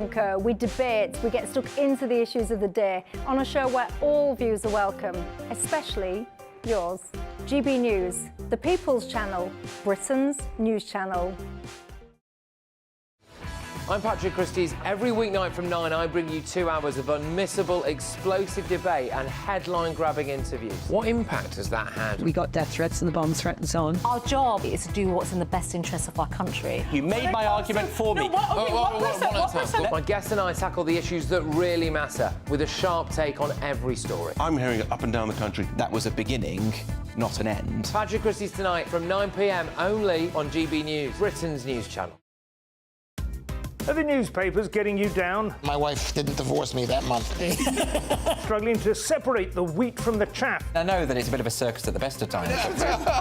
We debate, we get stuck into the issues of the day on a show where all views are welcome, especially yours. GB News, the People's Channel, Britain's news channel. I'm Patrick Christie's. Every weeknight from 9, I bring you 2 hours of unmissable, explosive debate and headline-grabbing interviews. What impact has that had? We got death threats and the bomb threats on. Our job is to do what's in the best interest of our country. You made my argument for me. My guest and I tackle the issues that really matter, with a sharp take on every story. I'm hearing it up and down the country. That was a beginning, not an end. Patrick Christie's tonight from 9 p.m. only on GB News, Britain's news channel. Are the newspapers getting you down? My wife didn't divorce me that month. Struggling to separate the wheat from the chaff? I know that it's a bit of a circus at the best of times.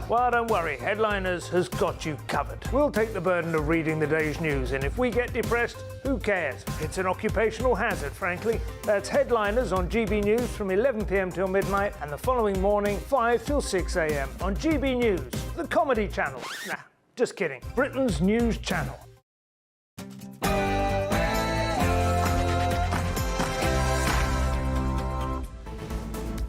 Well, don't worry, Headliners has got you covered. We'll take the burden of reading the day's news, and if we get depressed, who cares? It's an occupational hazard, frankly. That's Headliners on GB News from 11 p.m. till midnight, and the following morning, 5 till 6 a.m. on GB News, the comedy channel. Nah, just kidding. Britain's news channel.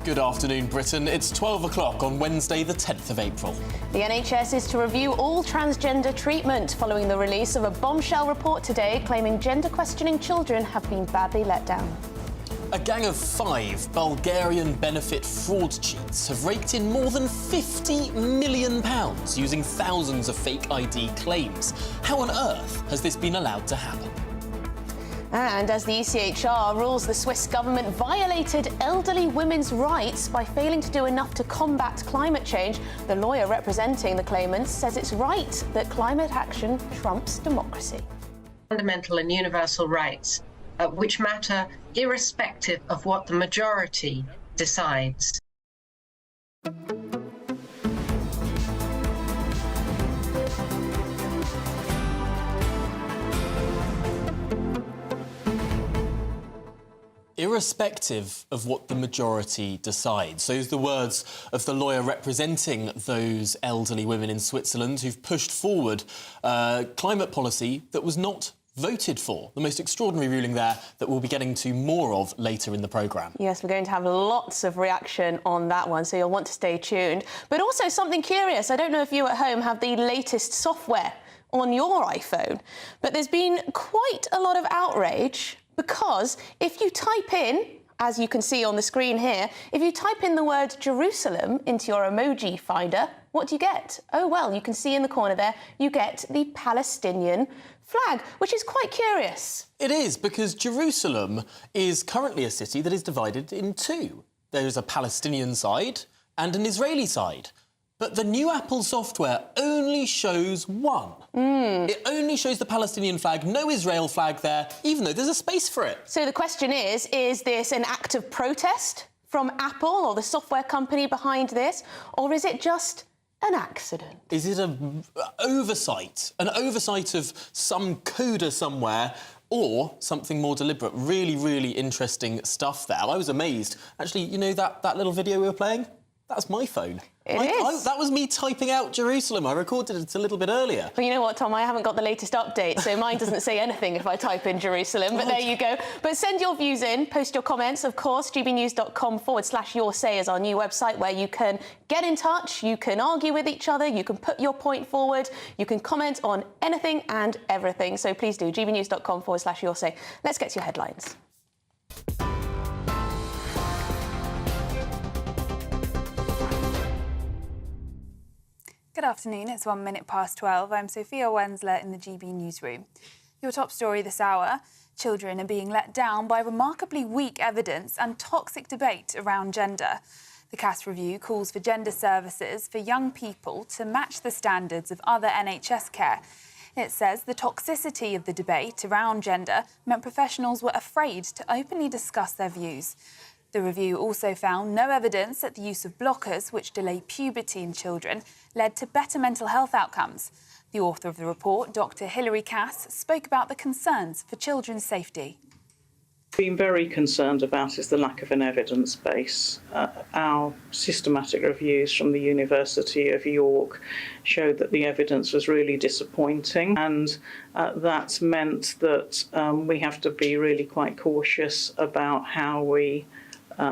Good afternoon, Britain. It's 12 o'clock on Wednesday, the 10th of April. The NHS is to review all transgender treatment following the release of a bombshell report today claiming gender-questioning children have been badly let down. A gang of 5 Bulgarian benefit fraud cheats have raked in more than £50 million using thousands of fake ID claims. How on earth has this been allowed to happen? And as the ECHR rules the Swiss government violated elderly women's rights by failing to do enough to combat climate change, the lawyer representing the claimants says it's right that climate action trumps democracy. Fundamental and universal rights, which matter irrespective of what the majority decides. Irrespective of what the majority decides. Those are the words of the lawyer representing those elderly women in Switzerland who've pushed forward climate policy that was not voted for. The most extraordinary ruling there that we'll be getting to more of later in the programme. Yes, we're going to have lots of reaction on that one, so you'll want to stay tuned. But also something curious. I don't know if you at home have the latest software on your iPhone, but there's been quite a lot of outrage because if you type in, as you can see on the screen here, if you type in the word Jerusalem into your emoji finder, what do you get? Oh, well, you can see in the corner there, you get the Palestinian flag, which is quite curious. It is, because Jerusalem is currently a city that is divided in two. There is a Palestinian side and an Israeli side. But the new Apple software only shows one. It only shows the Palestinian flag, no Israel flag there, even though there's a space for it. So the question is this an act of protest from Apple or the software company behind this, or is it just an accident? Is it an oversight of some coder somewhere, or something more deliberate? Really, really interesting stuff there. I was amazed. Actually, you know that little video we were playing? That's my phone. It is. That was me typing out Jerusalem. I recorded it a little bit earlier. Well, you know what, Tom? I haven't got the latest update, so mine doesn't say anything if I type in Jerusalem, but there you go. But send your views in, post your comments, of course. gbnews.com/your say is our new website where you can get in touch, you can argue with each other, you can put your point forward, you can comment on anything and everything. So please do, gbnews.com/your say. Let's get to your headlines. Good afternoon, it's 1 minute past 12. I'm Sophia Wensler in the GB newsroom. Your top story this hour, children are being let down by remarkably weak evidence and toxic debate around gender. The CAS review calls for gender services for young people to match the standards of other NHS care. It says the toxicity of the debate around gender meant professionals were afraid to openly discuss their views. The review also found no evidence that the use of blockers, which delay puberty in children, led to better mental health outcomes. The author of the report, Dr. Hilary Cass, spoke about the concerns for children's safety. been very concerned about is the lack of an evidence base. Our systematic reviews from the University of York showed that the evidence was really disappointing, and that's meant that we have to be really quite cautious about how we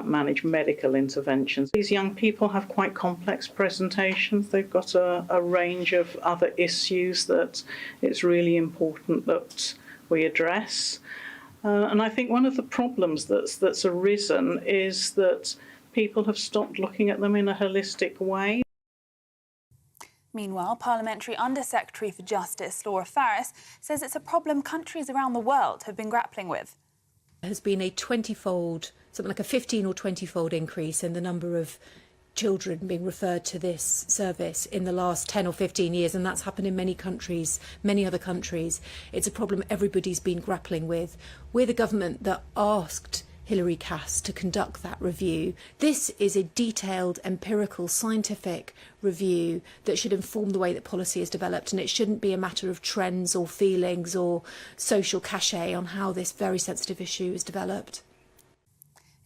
manage medical interventions. These young people have quite complex presentations. They've got a range of other issues that it's really important that we address. And I think one of the problems that's arisen is that people have stopped looking at them in a holistic way. Meanwhile, Parliamentary Under-Secretary for Justice Laura Farris says it's a problem countries around the world have been grappling with. There has been a 20-fold, something like a 15 or 20-fold increase in the number of children being referred to this service in the last 10 or 15 years, and that's happened in many countries, many other countries. It's a problem everybody's been grappling with. We're the government that asked Hilary Cass to conduct that review. This is a detailed, empirical, scientific review that should inform the way that policy is developed, and it shouldn't be a matter of trends or feelings or social cachet on how this very sensitive issue is developed.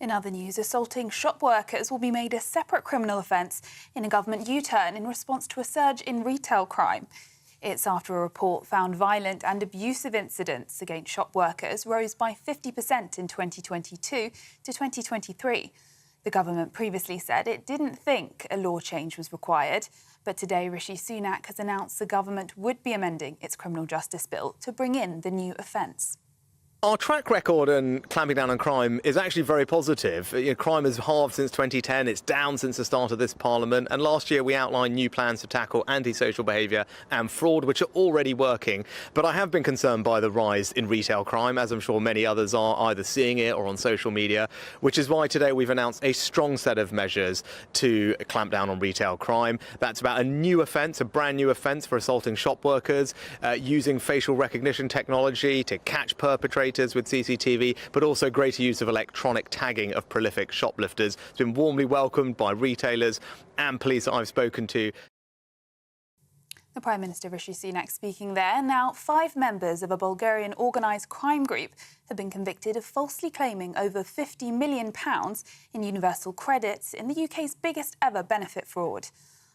In other news, assaulting shop workers will be made a separate criminal offence in a government U-turn in response to a surge in retail crime. It's after a report found violent and abusive incidents against shop workers rose by 50% in 2022 to 2023. The government previously said it didn't think a law change was required, but today Rishi Sunak has announced the government would be amending its criminal justice bill to bring in the new offence. Our track record in clamping down on crime is actually very positive. Crime has halved since 2010, it's down since the start of this Parliament, and last year we outlined new plans to tackle antisocial behaviour and fraud, which are already working. But I have been concerned by the rise in retail crime, as I'm sure many others are, either seeing it or on social media, which is why today we've announced a strong set of measures to clamp down on retail crime. That's about a new offence, a brand new offence for assaulting shop workers, using facial recognition technology to catch perpetrators with CCTV, but also greater use of electronic tagging of prolific shoplifters. It's been warmly welcomed by retailers and police that I've spoken to. The Prime Minister Rishi Sunak speaking there. Now, 5 members of a Bulgarian organised crime group have been convicted of falsely claiming over £50 million in universal credits in the UK's biggest ever benefit fraud.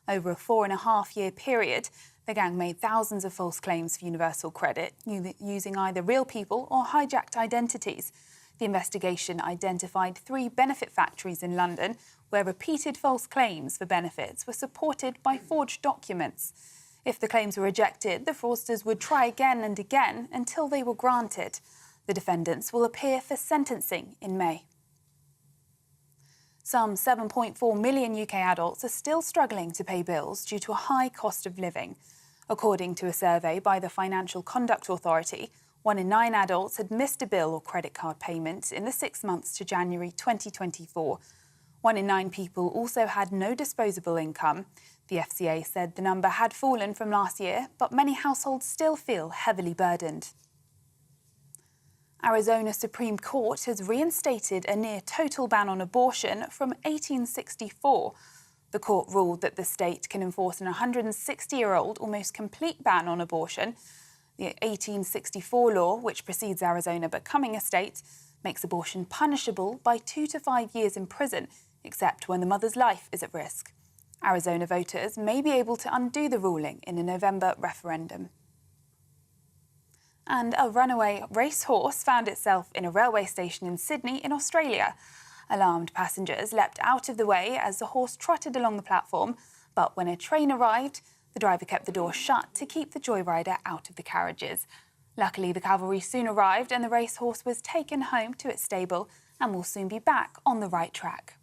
Over a 4.5-year period, the gang made thousands of false claims for universal credit, using either real people or hijacked identities. The investigation identified 3 benefit factories in London where repeated false claims for benefits were supported by forged documents. If the claims were rejected, the fraudsters would try again and again until they were granted. The defendants will appear for sentencing in May. Some 7.4 million UK adults are still struggling to pay bills due to a high cost of living. According to a survey by the Financial Conduct Authority, 1 in 9 adults had missed a bill or credit card payment in the 6 months to January 2024. 1 in 9 people also had no disposable income. The FCA said the number had fallen from last year, but many households still feel heavily burdened. Arizona Supreme Court has reinstated a near-total ban on abortion from 1864. The court ruled that the state can enforce an 160-year-old almost complete ban on abortion. The 1864 law, which precedes Arizona becoming a state, makes abortion punishable by 2 to 5 years in prison, except when the mother's life is at risk. Arizona voters may be able to undo the ruling in a November referendum. And a runaway racehorse found itself in a railway station in Sydney in Australia. Alarmed passengers leapt out of the way as the horse trotted along the platform, but when a train arrived, the driver kept the door shut to keep the joyrider out of the carriages. Luckily, the cavalry soon arrived and the racehorse was taken home to its stable and will soon be back on the right track.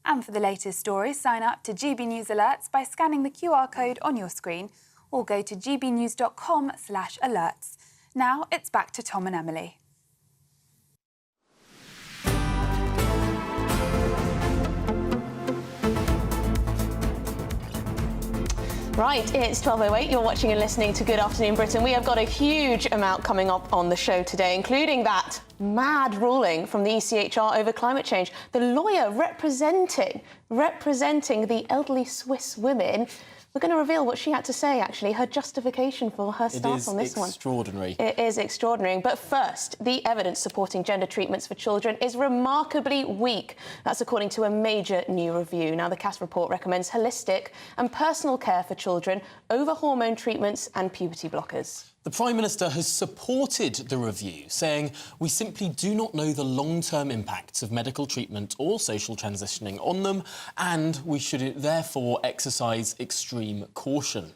And for the latest stories, sign up to GB News Alerts by scanning the QR code on your screen or go to gbnews.com/alerts. Now it's back to Tom and Emily. Right, it's 12:08. You're watching and listening to Good Afternoon Britain. We have got a huge amount coming up on the show today, including that mad ruling from the ECHR over climate change. The lawyer representing the elderly Swiss women We're going to reveal what she had to say, actually, her justification for her stance on this one. It is extraordinary. It is extraordinary. But first, the evidence supporting gender treatments for children is remarkably weak. That's according to a major new review. Now, the CAS report recommends holistic and personal care for children over hormone treatments and puberty blockers. The Prime Minister has supported the review, saying we simply do not know the long-term impacts of medical treatment or social transitioning on them, and we should therefore exercise extreme caution.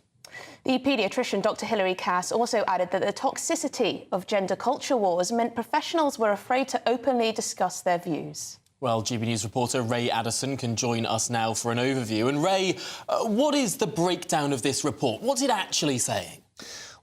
The paediatrician Dr Hilary Cass also added that the toxicity of gender culture wars meant professionals were afraid to openly discuss their views. Well, GB News reporter Ray Addison can join us now for an overview. And Ray, what is the breakdown of this report? What's it actually saying?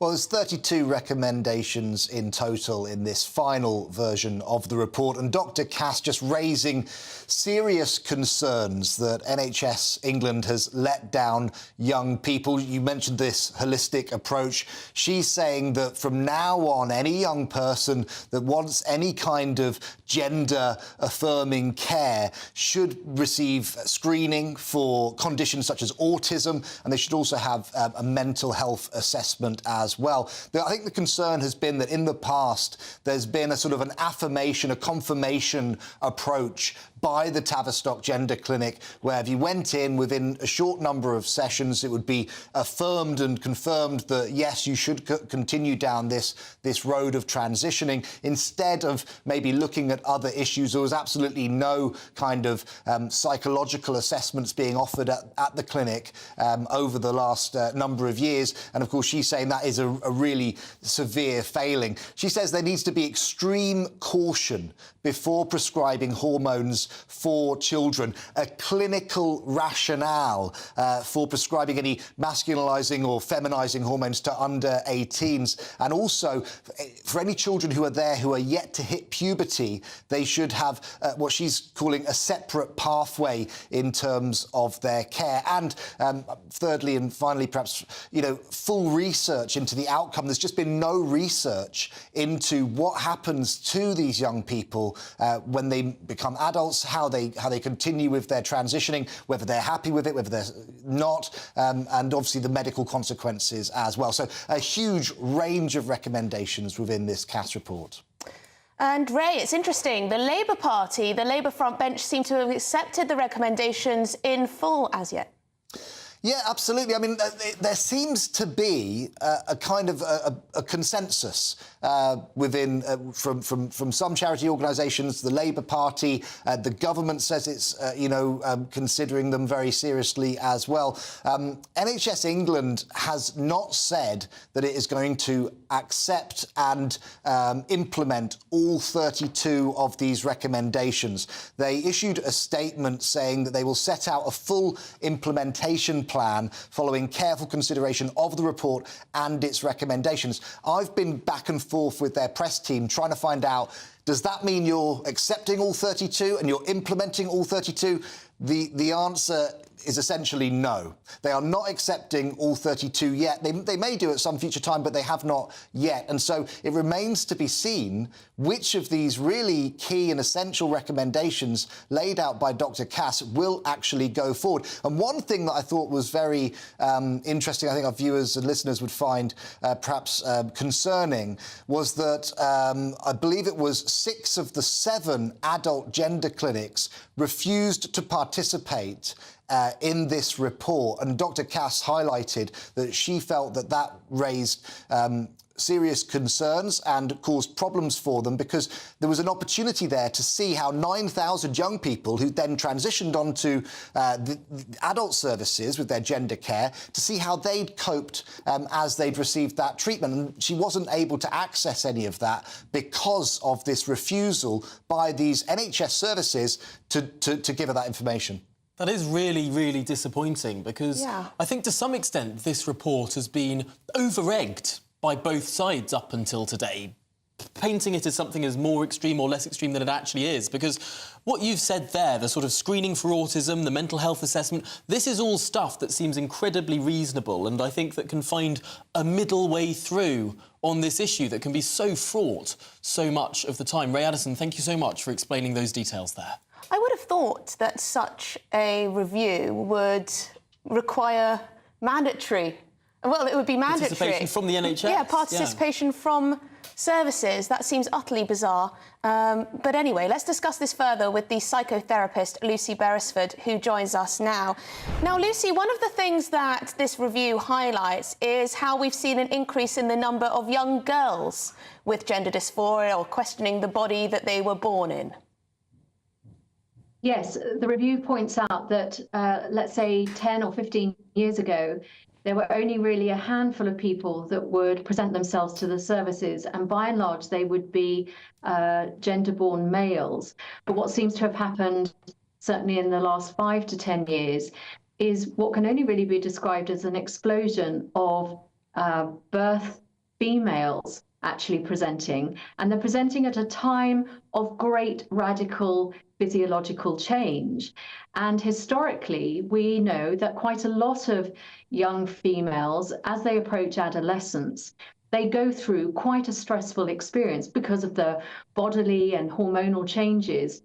Well, there's 32 recommendations in total in this final version of the report, and Dr Cass just raising serious concerns that NHS England has let down young people. You mentioned this holistic approach. She's saying that from now on, any young person that wants any kind of gender-affirming care should receive screening for conditions such as autism, and they should also have a mental health assessment as well. I think the concern has been that in the past there's been a sort of an affirmation, a confirmation approach by the Tavistock Gender Clinic, where if you went in within a short number of sessions, it would be affirmed and confirmed that, yes, you should continue down this road of transitioning. Instead of maybe looking at other issues, there was absolutely no kind of psychological assessments being offered at the clinic over the last number of years. And, of course, she's saying that is a really severe failing. She says there needs to be extreme caution before prescribing hormones for children, a clinical rationale for prescribing any masculinising or feminising hormones to under 18s. And also, for any children who are yet to hit puberty, they should have what she's calling a separate pathway in terms of their care. And thirdly and finally, perhaps, full research into the outcome. There's just been no research into what happens to these young people when they become adults, how they continue with their transitioning, whether they're happy with it, whether they're not, and obviously the medical consequences as well. So a huge range of recommendations within this CAS report. And Ray, it's interesting. The Labour Party, the Labour front bench, seem to have accepted the recommendations in full as yet. Yeah, absolutely. I mean, there seems to be a kind of a consensus within from some charity organisations, the Labour Party. The government says it's considering them very seriously as well. NHS England has not said that it is going to accept and implement all 32 of these recommendations. They issued a statement saying that they will set out a full implementation plan following careful consideration of the report and its recommendations. I've been back and forth with their press team trying to find out, does that mean you're accepting all 32 and you're implementing all 32? The answer is essentially no. They are not accepting all 32 yet. They may do at some future time, but they have not yet. And so it remains to be seen which of these really key and essential recommendations laid out by Dr. Cass will actually go forward. And one thing that I thought was very interesting, I think our viewers and listeners would find perhaps concerning, was that I believe it was 6 of the 7 adult gender clinics refused to participate in this report. And Dr. Cass highlighted that she felt that raised serious concerns and caused problems for them, because there was an opportunity there to see how 9,000 young people who then transitioned onto the adult services with their gender care, to see how they'd coped as they'd received that treatment. And she wasn't able to access any of that because of this refusal by these NHS services to give her that information. That is really, really disappointing, because I think to some extent this report has been over-egged by both sides up until today, painting it as something as more extreme or less extreme than it actually is. Because what you've said there, the sort of screening for autism, the mental health assessment, this is all stuff that seems incredibly reasonable, and I think that can find a middle way through on this issue that can be so fraught so much of the time. Ray Addison, thank you so much for explaining those details there. I would have thought that such a review would require mandatory. Well, it would be mandatory. Participation from the NHS. Yeah, participation from services. That seems utterly bizarre. But anyway, let's discuss this further with the psychotherapist Lucy Beresford, who joins us now. Now, Lucy, one of the things that this review highlights is how we've seen an increase in the number of young girls with gender dysphoria or questioning the body that they were born in. Yes, the review points out that, let's say, 10 or 15 years ago, there were only really a handful of people that would present themselves to the services, and by and large, they would be gender-born males. But what seems to have happened, certainly in the last 5 to 10 years, is what can only really be described as an explosion of birth females actually presenting, and they're presenting at a time of great radical physiological change. And historically, we know that quite a lot of young females, as they approach adolescence, they go through quite a stressful experience because of the bodily and hormonal changes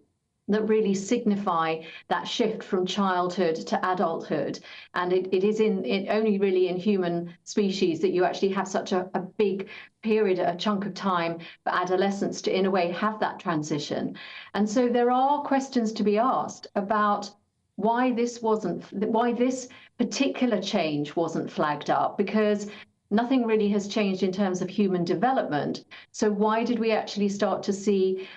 that really signify that shift from childhood to adulthood. And it is only really in human species that you actually have such a big period, a chunk of time for adolescents to, in a way, have that transition. And so there are questions to be asked about why this particular change wasn't flagged up, because nothing really has changed in terms of human development. So why did we actually start to see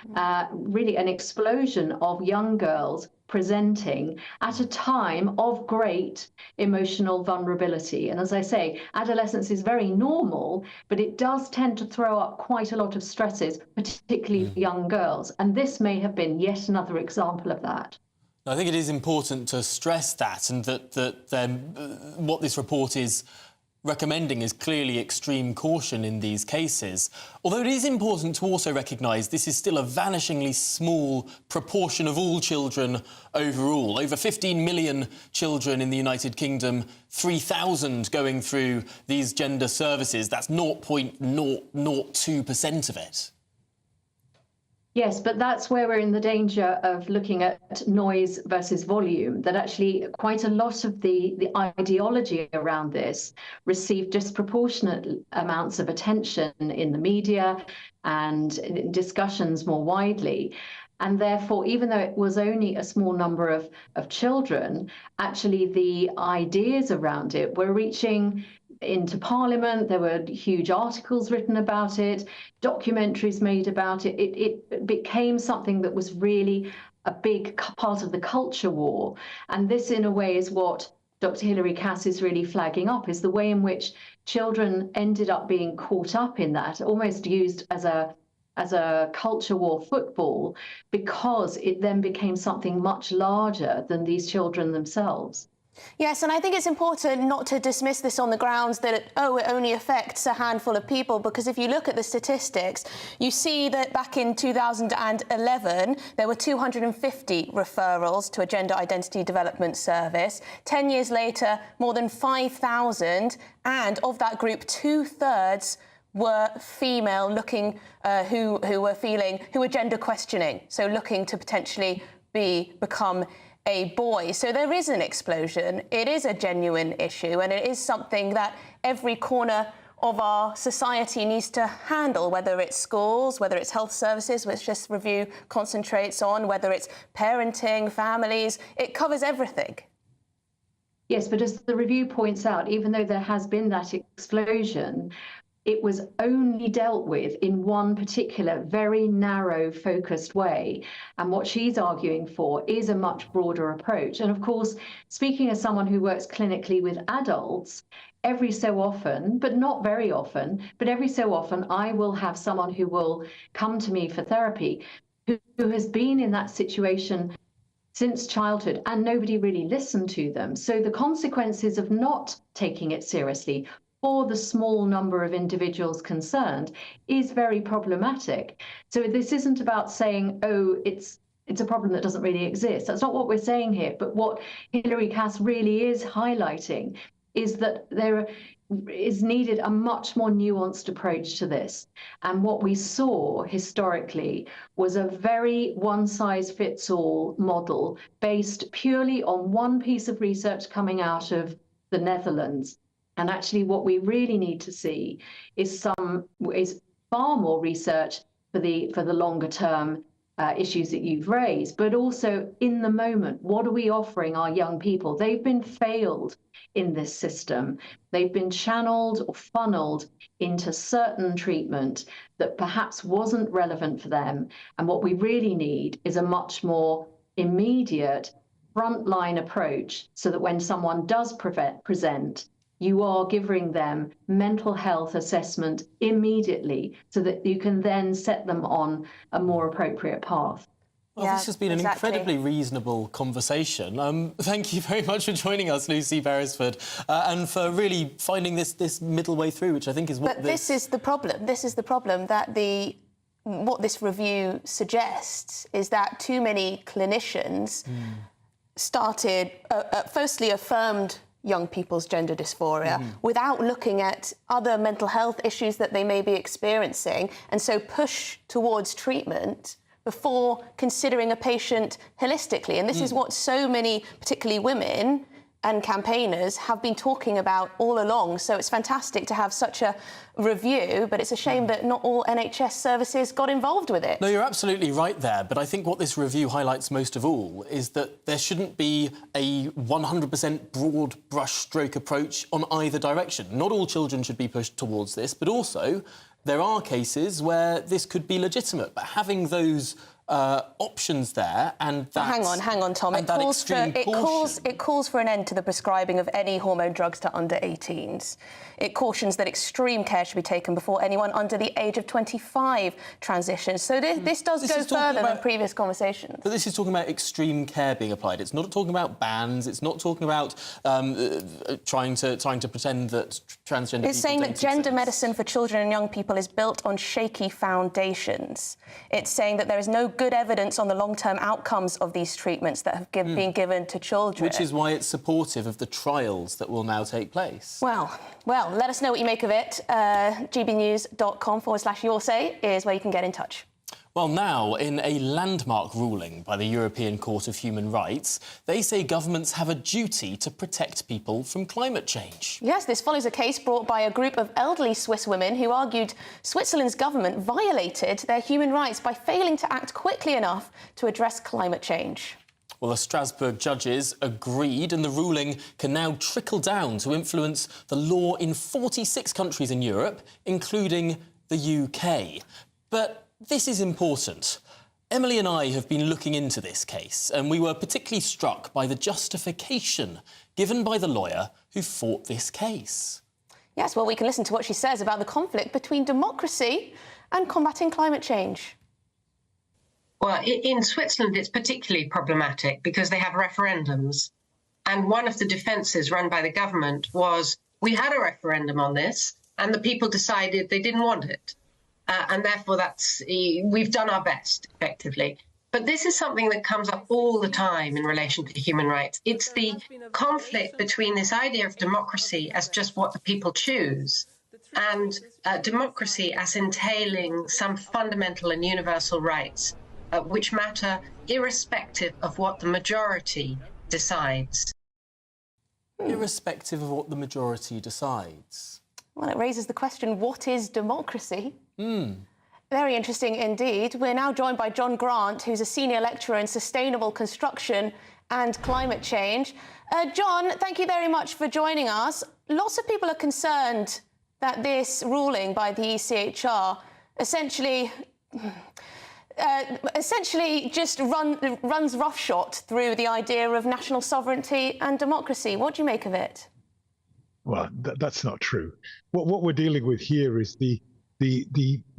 really an explosion of young girls presenting at a time of great emotional vulnerability? And as I say, adolescence is very normal, but it does tend to throw up quite a lot of stresses, particularly for young girls. And this may have been yet another example of that. I think it is important to stress that, and that what this report is recommending is clearly extreme caution in these cases. Although it is important to also recognise this is still a vanishingly small proportion of all children overall. Over 15 million children in the United Kingdom, 3,000 going through these gender services. That's 0.002% of it. Yes, but that's where we're in the danger of looking at noise versus volume, that actually quite a lot of the ideology around this received disproportionate amounts of attention in the media and in discussions more widely. And therefore, even though it was only a small number of children, actually the ideas around it were reaching into Parliament. There were huge articles written about it, documentaries made about it. It became something that was really a big part of the culture war. And this, in a way, is what Dr. Hilary Cass is really flagging up, is the way in which children ended up being caught up in that, almost used as a culture war football, because it then became something much larger than these children themselves. Yes, and I think it's important not to dismiss this on the grounds that, it only affects a handful of people, because if you look at the statistics, you see that back in 2011, there were 250 referrals to a gender identity development service. 10 years later, more than 5,000, and of that group, 2/3 were female, looking who were gender questioning, so looking to potentially become a boy. So there is an explosion. It is a genuine issue, and it is something that every corner of our society needs to handle, whether it's schools, whether it's health services, which this review concentrates on, whether it's parenting, families. It covers everything. Yes, but as the review points out, even though there has been that explosion, it was only dealt with in one particular, very narrow, focused way. And what she's arguing for is a much broader approach. And of course, speaking as someone who works clinically with adults, every so often, but not very often, but every so often, I will have someone who will come to me for therapy who has been in that situation since childhood, and nobody really listened to them. So the consequences of not taking it seriously for the small number of individuals concerned is very problematic. So this isn't about saying, oh, it's a problem that doesn't really exist. That's not what we're saying here. But what Hilary Cass really is highlighting is that there is needed a much more nuanced approach to this. And what we saw historically was a very one-size-fits-all model based purely on one piece of research coming out of the Netherlands. And actually what we really need to see is far more research for the longer term issues that you've raised, but also in the moment, what are we offering our young people? They've been failed in this system. They've been channeled or funneled into certain treatment that perhaps wasn't relevant for them. And what we really need is a much more immediate frontline approach so that when someone does present, you are giving them mental health assessment immediately so that you can then set them on a more appropriate path. Well, this has been an incredibly reasonable conversation. Thank you very much for joining us, Lucy Beresford, and for really finding this middle way through, which I think is what. But this is the problem. This is the problem that what this review suggests is that too many clinicians started, firstly, affirmed young people's gender dysphoria without looking at other mental health issues that they may be experiencing, and so push towards treatment before considering a patient holistically. And this is what so many, particularly women and campaigners, have been talking about all along. So it's fantastic to have such a review, but it's a shame that not all NHS services got involved with it. No, you're absolutely right there, but I think what this review highlights most of all is that there shouldn't be a 100% broad brushstroke approach on either direction. Not all children should be pushed towards this, but also there are cases where this could be legitimate, but having those options there and that... Hang on, Tom. It calls for an end to the prescribing of any hormone drugs to under 18s. It cautions that extreme care should be taken before anyone under the age of 25 transitions. So this does go further than previous conversations. But this is talking about extreme care being applied. It's not talking about bans. It's not talking about trying to pretend that transgender It's saying that gender medicine for children and young people is built on shaky foundations. It's saying that there is no good evidence on the long-term outcomes of these treatments that have been given to children. Which is why it's supportive of the trials that will now take place. Well, let us know what you make of it. gbnews.com/yoursay is where you can get in touch. Well, now, in a landmark ruling by the European Court of Human Rights, they say governments have a duty to protect people from climate change. Yes, this follows a case brought by a group of elderly Swiss women who argued Switzerland's government violated their human rights by failing to act quickly enough to address climate change. Well, the Strasbourg judges agreed, and the ruling can now trickle down to influence the law in 46 countries in Europe, including the UK. But this is important. Emily and I have been looking into this case, and we were particularly struck by the justification given by the lawyer who fought this case. Yes, well, we can listen to what she says about the conflict between democracy and combating climate change. Well, in Switzerland, it's particularly problematic because they have referendums. And one of the defences run by the government was, we had a referendum on this and the people decided they didn't want it. And therefore, we've done our best, effectively. But this is something that comes up all the time in relation to human rights. It's the conflict between this idea of democracy as just what the people choose and democracy as entailing some fundamental and universal rights which matter irrespective of what the majority decides. Irrespective of what the majority decides. Well, it raises the question, what is democracy? Very interesting indeed. We're now joined by John Grant, who's a senior lecturer in sustainable construction and climate change. John, thank you very much for joining us. Lots of people are concerned that this ruling by the ECHR essentially just runs roughshod through the idea of national sovereignty and democracy. What do you make of it? Well, that's not true. What we're dealing with here is the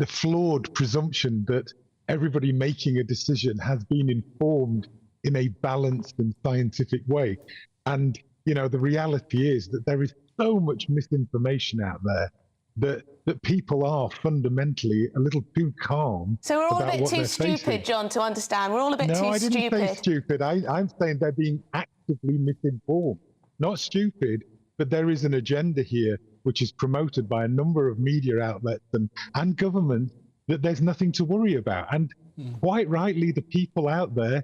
flawed presumption that everybody making a decision has been informed in a balanced and scientific way. And, you know, the reality is that there is so much misinformation out there that people are fundamentally a little too calm. So we're all about a bit what too they're stupid, facing. John, to understand. We're all a bit too stupid. No, I didn't say stupid. I'm saying they're being actively misinformed. Not stupid, but there is an agenda here which is promoted by a number of media outlets and government that there's nothing to worry about. And quite rightly, the people out there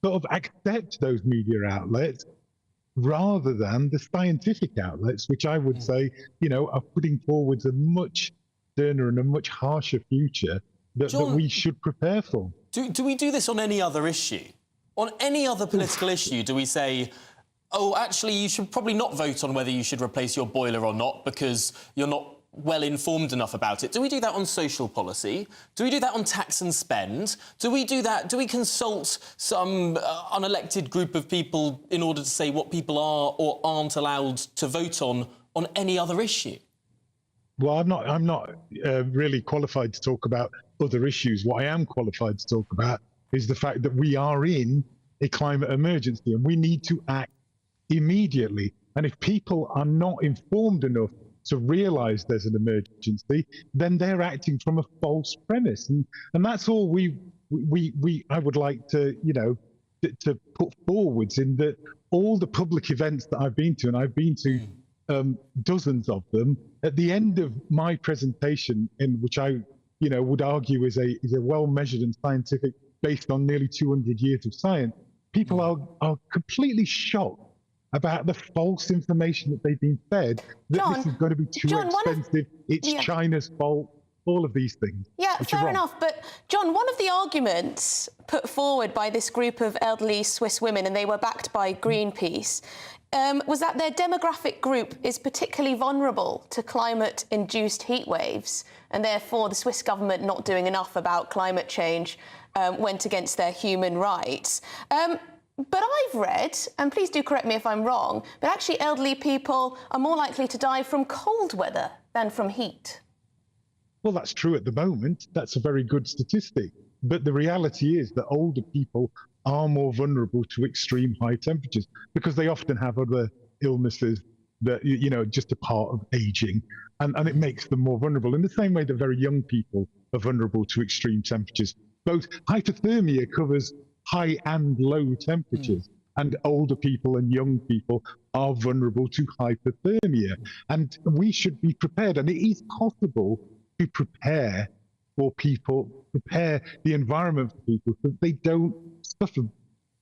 sort of accept those media outlets rather than the scientific outlets, which I would say, are putting forwards a much sterner and a much harsher future that we should prepare for. Do we do this on any other issue? On any other political issue, do we say, oh, actually, you should probably not vote on whether you should replace your boiler or not because you're not well informed enough about it? Do we do that on social policy? Do we do that on tax and spend? Do we do that? Do we consult some unelected group of people in order to say what people are or aren't allowed to vote on any other issue? Well, I'm not really qualified to talk about other issues. What I am qualified to talk about is the fact that we are in a climate emergency and we need to act immediately. And if people are not informed enough to realise there's an emergency, then they're acting from a false premise, and that's all I would like to to put forwards in that all the public events that I've been to, and I've been to dozens of them. At the end of my presentation, in which I would argue is a well measured and scientific, based on nearly 200 years of science, people are completely shocked about the false information that they've been fed, that this is going to be too expensive, it's China's fault, all of these things. Yeah, fair enough. But, John, one of the arguments put forward by this group of elderly Swiss women, and they were backed by Greenpeace, was that their demographic group is particularly vulnerable to climate-induced heat waves, and therefore the Swiss government not doing enough about climate change went against their human rights. But I've read, and please do correct me if I'm wrong, but actually elderly people are more likely to die from cold weather than from heat. Well, that's true at the moment. That's a very good statistic. But the reality is that older people are more vulnerable to extreme high temperatures because they often have other illnesses that, just a part of aging. And it makes them more vulnerable in the same way that very young people are vulnerable to extreme temperatures. Both hypothermia covers high and low temperatures, and older people and young people are vulnerable to hypothermia. And we should be prepared, and it is possible to prepare for people, prepare the environment for people so that they don't suffer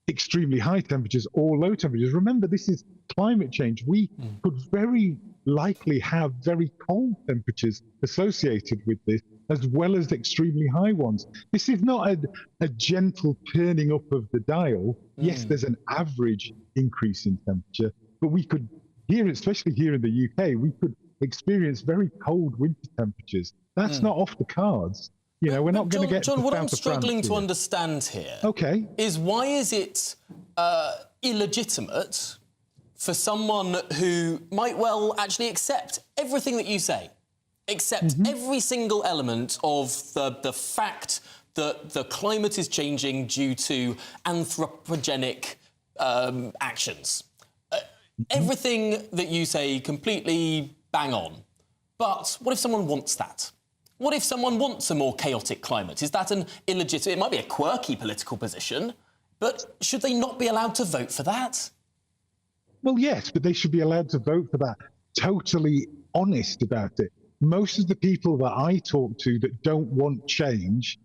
extremely high temperatures or low temperatures. Remember, this is climate change. We could very likely have very cold temperatures associated with this, as well as extremely high ones. This is not a gentle turning up of the dial. Yes, there's an average increase in temperature, but we could, especially here in the UK, we could experience very cold winter temperatures. That's not off the cards. We're not going to get John, to what south I'm of struggling France to here. understand here is why is it illegitimate for someone who might well actually accept everything that you say, accept every single element of the fact that the climate is changing due to anthropogenic actions. Everything that you say completely bang on. But what if someone wants that? What if someone wants a more chaotic climate? Is that an illegitimate... It might be a quirky political position, but should they not be allowed to vote for that? Well, yes, but they should be allowed to vote for that. Totally honest about it. Most of the people that I talk to that don't want change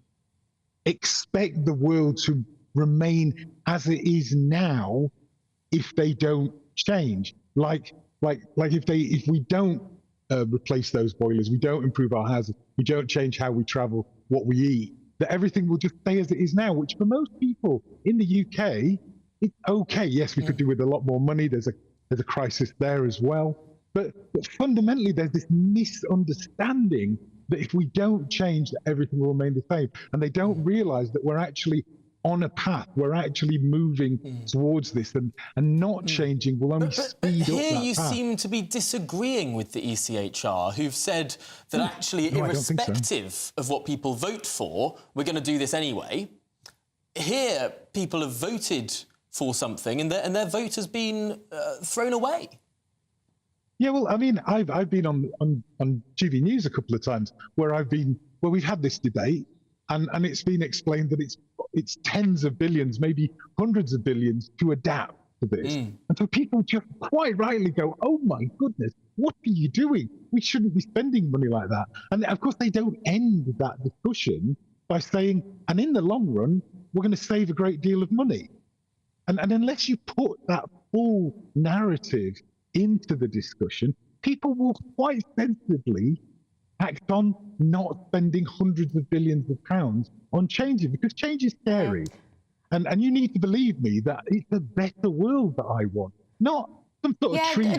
expect the world to remain as it is now if they don't change. Like if we don't replace those boilers, we don't improve our houses, we don't change how we travel, what we eat, that everything will just stay as it is now, which for most people in the UK, it's okay. Yes, we could do with a lot more money. There's a crisis there as well. But fundamentally, there's this misunderstanding that if we don't change, that everything will remain the same. And they don't realise that we're actually on a path. We're actually moving towards this, and not changing will only speed up that Here you path. seem to be disagreeing with the ECHR, who've said that actually, No, I don't think so. irrespective of what people vote for, we're going to do this anyway. Here, people have voted for something, and their vote has been thrown away. Yeah, well, I mean, I've been on GBNews a couple of times where we've had this debate, and it's been explained that it's tens of billions, maybe hundreds of billions to adapt to this. And so people just quite rightly go, oh my goodness, what are you doing? We shouldn't be spending money like that. And of course, they don't end that discussion by saying, and in the long run, we're going to save a great deal of money. And unless you put that full narrative into the discussion, people will quite sensibly act on not spending hundreds of billions of pounds on changes, because change is scary. And you need to believe me that it's a better world that I want, not some sort of tree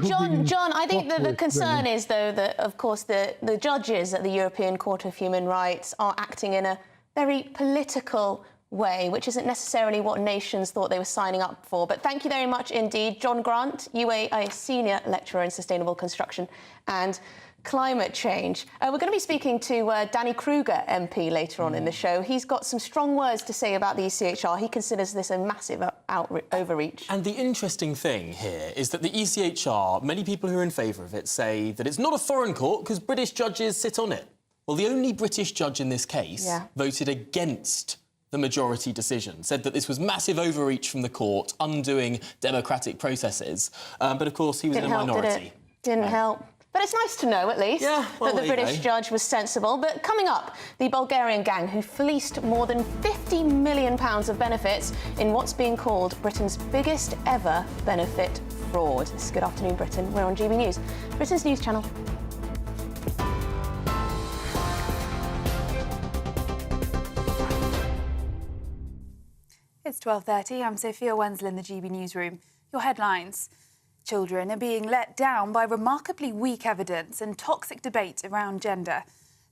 John, I think that the concern is, though, that, of course, the judges at the European Court of Human Rights are acting in a very political way, which isn't necessarily what nations thought they were signing up for. But thank you very much indeed, John Grant, UAE Senior Lecturer in Sustainable Construction and Climate Change. We're going to be speaking to Danny Kruger, MP, later on in the show. He's got some strong words to say about the ECHR. He considers this a massive overreach. And the interesting thing here is that the ECHR, many people who are in favour of it say that it's not a foreign court because British judges sit on it. Well, the only British judge in this case voted against the majority decision, said that this was massive overreach from the court, undoing democratic processes. But, of course, he was in a minority. Didn't help. But it's nice to know, at least, that the British judge was sensible. But coming up, the Bulgarian gang who fleeced more than £50 million of benefits in what's being called Britain's biggest ever benefit fraud. This is Good Afternoon Britain. We're on GB News, Britain's news channel. It's 12:30. I'm Sophia Wenzel in the GB newsroom. Your headlines. Children are being let down by remarkably weak evidence and toxic debate around gender.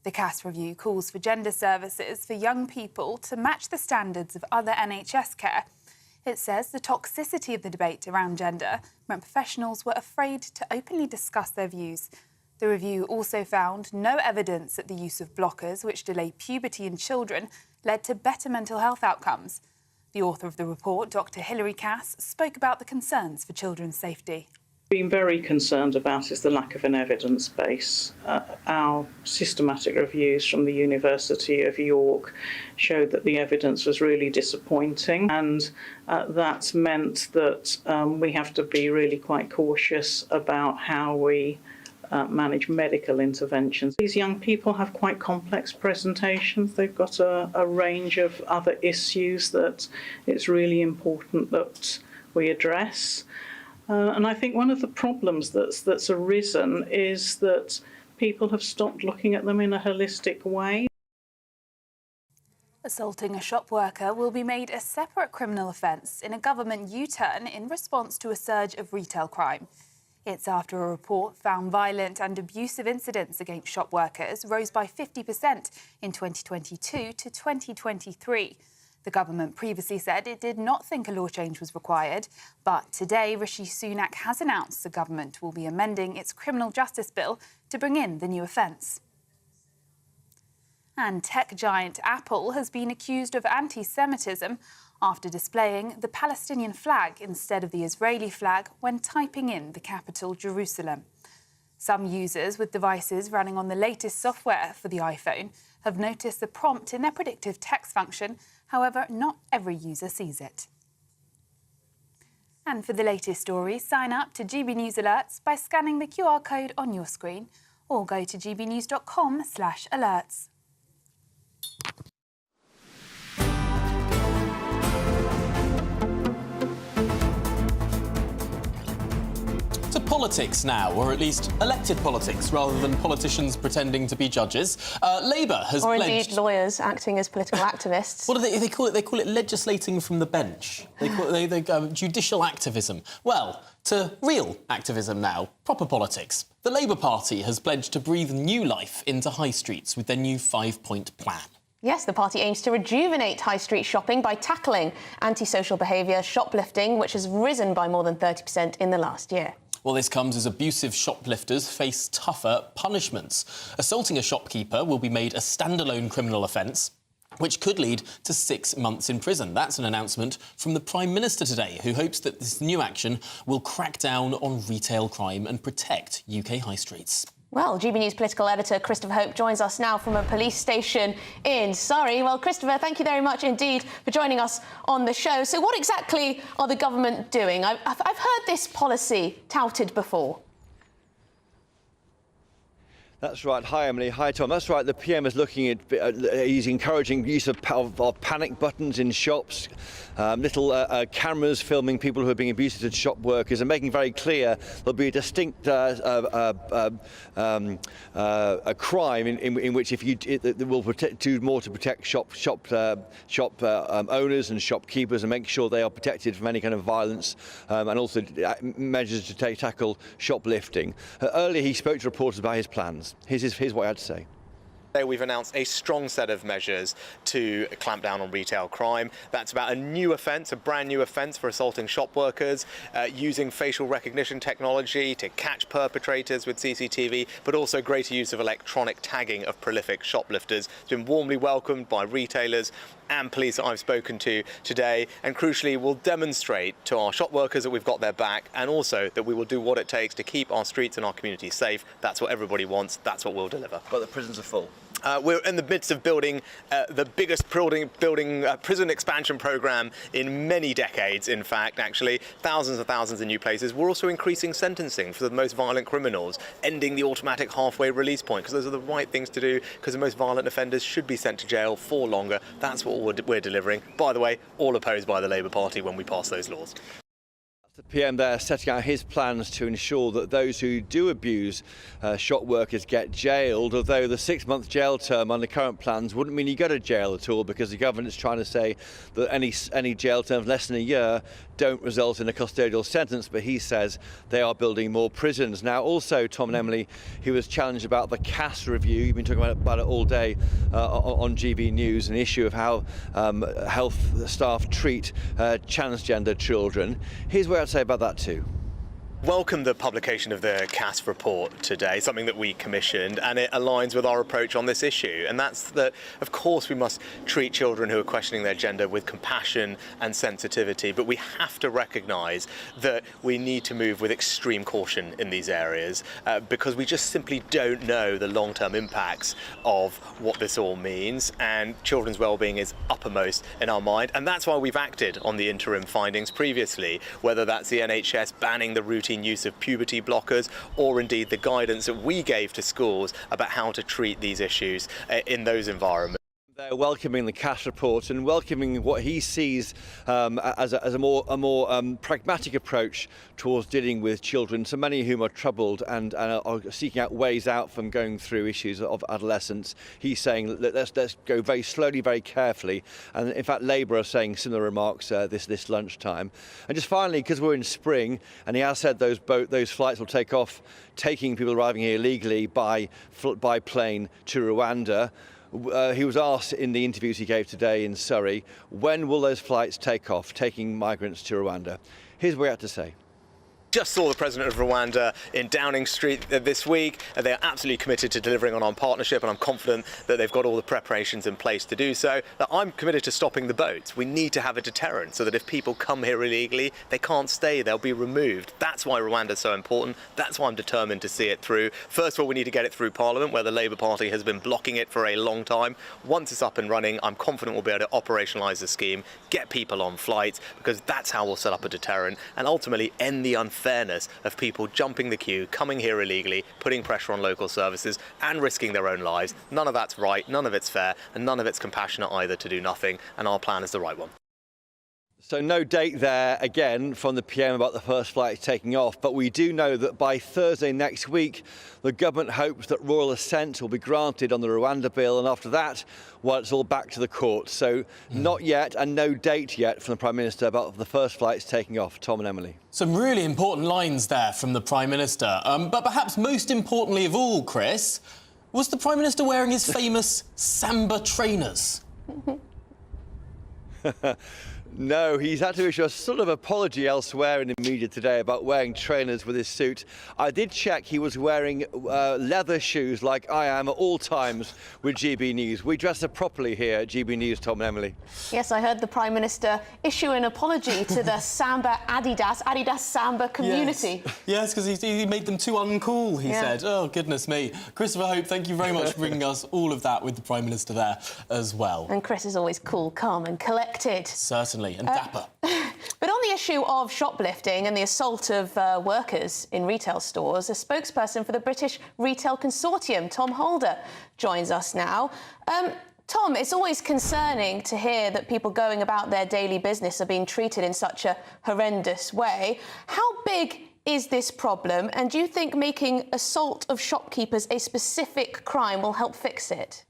The Cass Review calls for gender services for young people to match the standards of other NHS care. It says the toxicity of the debate around gender meant professionals were afraid to openly discuss their views. The review also found no evidence that the use of blockers, which delay puberty in children, led to better mental health outcomes. The author of the report, Dr. Hilary Cass, spoke about the concerns for children's safety. Been very concerned about is the lack of an evidence base. Our systematic reviews from the University of York showed that the evidence was really disappointing, and that's meant that we have to be really quite cautious about how we manage medical interventions. These young people have quite complex presentations. They've got a range of other issues that it's really important that we address. And I think one of the problems that's arisen is that people have stopped looking at them in a holistic way. Assaulting a shop worker will be made a separate criminal offence in a government U-turn in response to a surge of retail crime. It's after a report found violent and abusive incidents against shop workers rose by 50% in 2022 to 2023. The government previously said it did not think a law change was required, but today Rishi Sunak has announced the government will be amending its criminal justice bill to bring in the new offence. And tech giant Apple has been accused of anti-Semitism after displaying the Palestinian flag instead of the Israeli flag when typing in the capital, Jerusalem. Some users with devices running on the latest software for the iPhone have noticed the prompt in their predictive text function. However, not every user sees it. And for the latest stories, sign up to GB News Alerts by scanning the QR code on your screen or go to gbnews.com/alerts. To politics now, or at least elected politics, rather than politicians pretending to be judges. Labour has pledged... Or indeed lawyers acting as political activists. What do they call it? They call it legislating from the bench. They call it judicial activism. Well, to real activism now, proper politics. The Labour Party has pledged to breathe new life into high streets with their new 5-point plan. Yes, the party aims to rejuvenate high street shopping by tackling antisocial behaviour, shoplifting, which has risen by more than 30% in the last year. Well, this comes as abusive shoplifters face tougher punishments. Assaulting a shopkeeper will be made a standalone criminal offence, which could lead to 6 months in prison. That's an announcement from the Prime Minister today, who hopes that this new action will crack down on retail crime and protect UK high streets. Well, GB News political editor Christopher Hope joins us now from a police station in Surrey. Well, Christopher, thank you very much indeed for joining us on the show. So what exactly are the government doing? I've heard this policy touted before. That's right. Hi, Emily. Hi, Tom. That's right. The PM is looking at, he's encouraging use of panic buttons in shops, little cameras filming people who are being abusive to shop workers, and making very clear there'll be a distinct a crime in which it will do more to protect shop owners and shopkeepers and make sure they are protected from any kind of violence, and also measures to tackle shoplifting. Earlier, he spoke to reporters about his plans. Here's what he had to say. Today we've announced a strong set of measures to clamp down on retail crime. That's about a new offence, a brand new offence for assaulting shop workers, using facial recognition technology to catch perpetrators with CCTV, but also greater use of electronic tagging of prolific shoplifters. It's been warmly welcomed by retailers and police that I've spoken to today, and crucially will demonstrate to our shop workers that we've got their back, and also that we will do what it takes to keep our streets and our communities safe. That's what everybody wants. That's what we'll deliver. But the prisons are full. We're in the midst of building the biggest prison expansion programme in many decades, in fact, actually. Thousands and thousands of new places. We're also increasing sentencing for the most violent criminals, ending the automatic halfway release point, because those are the right things to do, because the most violent offenders should be sent to jail for longer. That's what we're delivering. By the way, all opposed by the Labour Party when we pass those laws. The PM there setting out his plans to ensure that those who do abuse shop workers get jailed, although the 6-month jail term under current plans wouldn't mean you go to jail at all, because the government is trying to say that any jail terms less than a year don't result in a custodial sentence, but he says they are building more prisons. Now, also, Tom and Emily, he was challenged about the CAS review. You've been talking about it all day on GBNews, an issue of how health staff treat transgender children. Here's what I'd say about that too. Welcome the publication of the CAS report today, something that we commissioned, and it aligns with our approach on this issue. And that's that, of course, we must treat children who are questioning their gender with compassion and sensitivity, but we have to recognise that we need to move with extreme caution in these areas, because we just simply don't know the long-term impacts of what this all means, and children's well-being is uppermost in our mind. And that's why we've acted on the interim findings previously, whether that's the NHS banning the routine use of puberty blockers, or indeed the guidance that we gave to schools about how to treat these issues in those environments. They're welcoming the CAS report and welcoming what he sees as a more pragmatic approach towards dealing with children, so many of whom are troubled and are seeking out ways out from going through issues of adolescence. He's saying let's go very slowly, very carefully, and in fact Labour are saying similar remarks this lunchtime. And just finally, because we're in spring, and he has said those flights will take off, taking people arriving here illegally by plane to Rwanda. He was asked in the interviews he gave today in Surrey, when will those flights take off, taking migrants to Rwanda? Here's what he had to say. Just saw the president of Rwanda in Downing Street this week. They are absolutely committed to delivering on our partnership, and I'm confident that they've got all the preparations in place to do so. I'm committed to stopping the boats. We need to have a deterrent so that if people come here illegally, they can't stay, they'll be removed. That's why Rwanda's so important. That's why I'm determined to see it through. First of all, we need to get it through Parliament, where the Labour Party has been blocking it for a long time. Once it's up and running, I'm confident we'll be able to operationalise the scheme, get people on flights, because that's how we'll set up a deterrent and ultimately end the unfairness of people jumping the queue, coming here illegally, putting pressure on local services and risking their own lives. None of that's right, none of it's fair, and none of it's compassionate either to do nothing, and our plan is the right one. So no date there, again, from the PM about the first flight taking off, but we do know that by Thursday next week, the government hopes that royal assent will be granted on the Rwanda bill, and after that, well, it's all back to the court. So not yet, and no date yet from the Prime Minister about the first flights taking off. Tom and Emily. Some really important lines there from the Prime Minister. But perhaps most importantly of all, Chris, was the Prime Minister wearing his famous Samba trainers? No, he's had to issue a sort of apology elsewhere in the media today about wearing trainers with his suit. I did check he was wearing leather shoes like I am at all times with GBNews. We dress up properly here at GBNews, Tom and Emily. Yes, I heard the Prime Minister issue an apology to the Samba Adidas Samba community. Yes, because he made them too uncool, he said. Oh, goodness me. Christopher Hope, thank you very much for bringing us all of that with the Prime Minister there as well. And Chris is always cool, calm and collected. Certainly, and dapper. But on the issue of shoplifting and the assault of workers in retail stores, a spokesperson for the British Retail Consortium, Tom Holder, joins us now. Tom, it's always concerning to hear that people going about their daily business are being treated in such a horrendous way. How big is this problem, and do you think making assault of shopkeepers a specific crime will help fix it?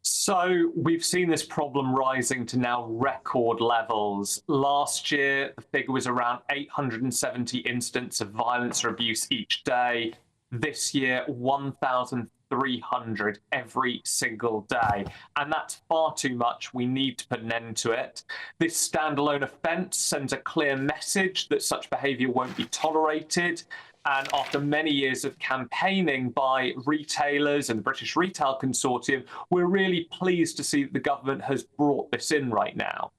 So we've seen this problem rising to now record levels. Last year, the figure was around 870 incidents of violence or abuse each day. This year, 1,300 every single day. And that's far too much. We need to put an end to it. This standalone offence sends a clear message that such behaviour won't be tolerated. And after many years of campaigning by retailers and the British Retail Consortium, we're really pleased to see that the government has brought this in right now.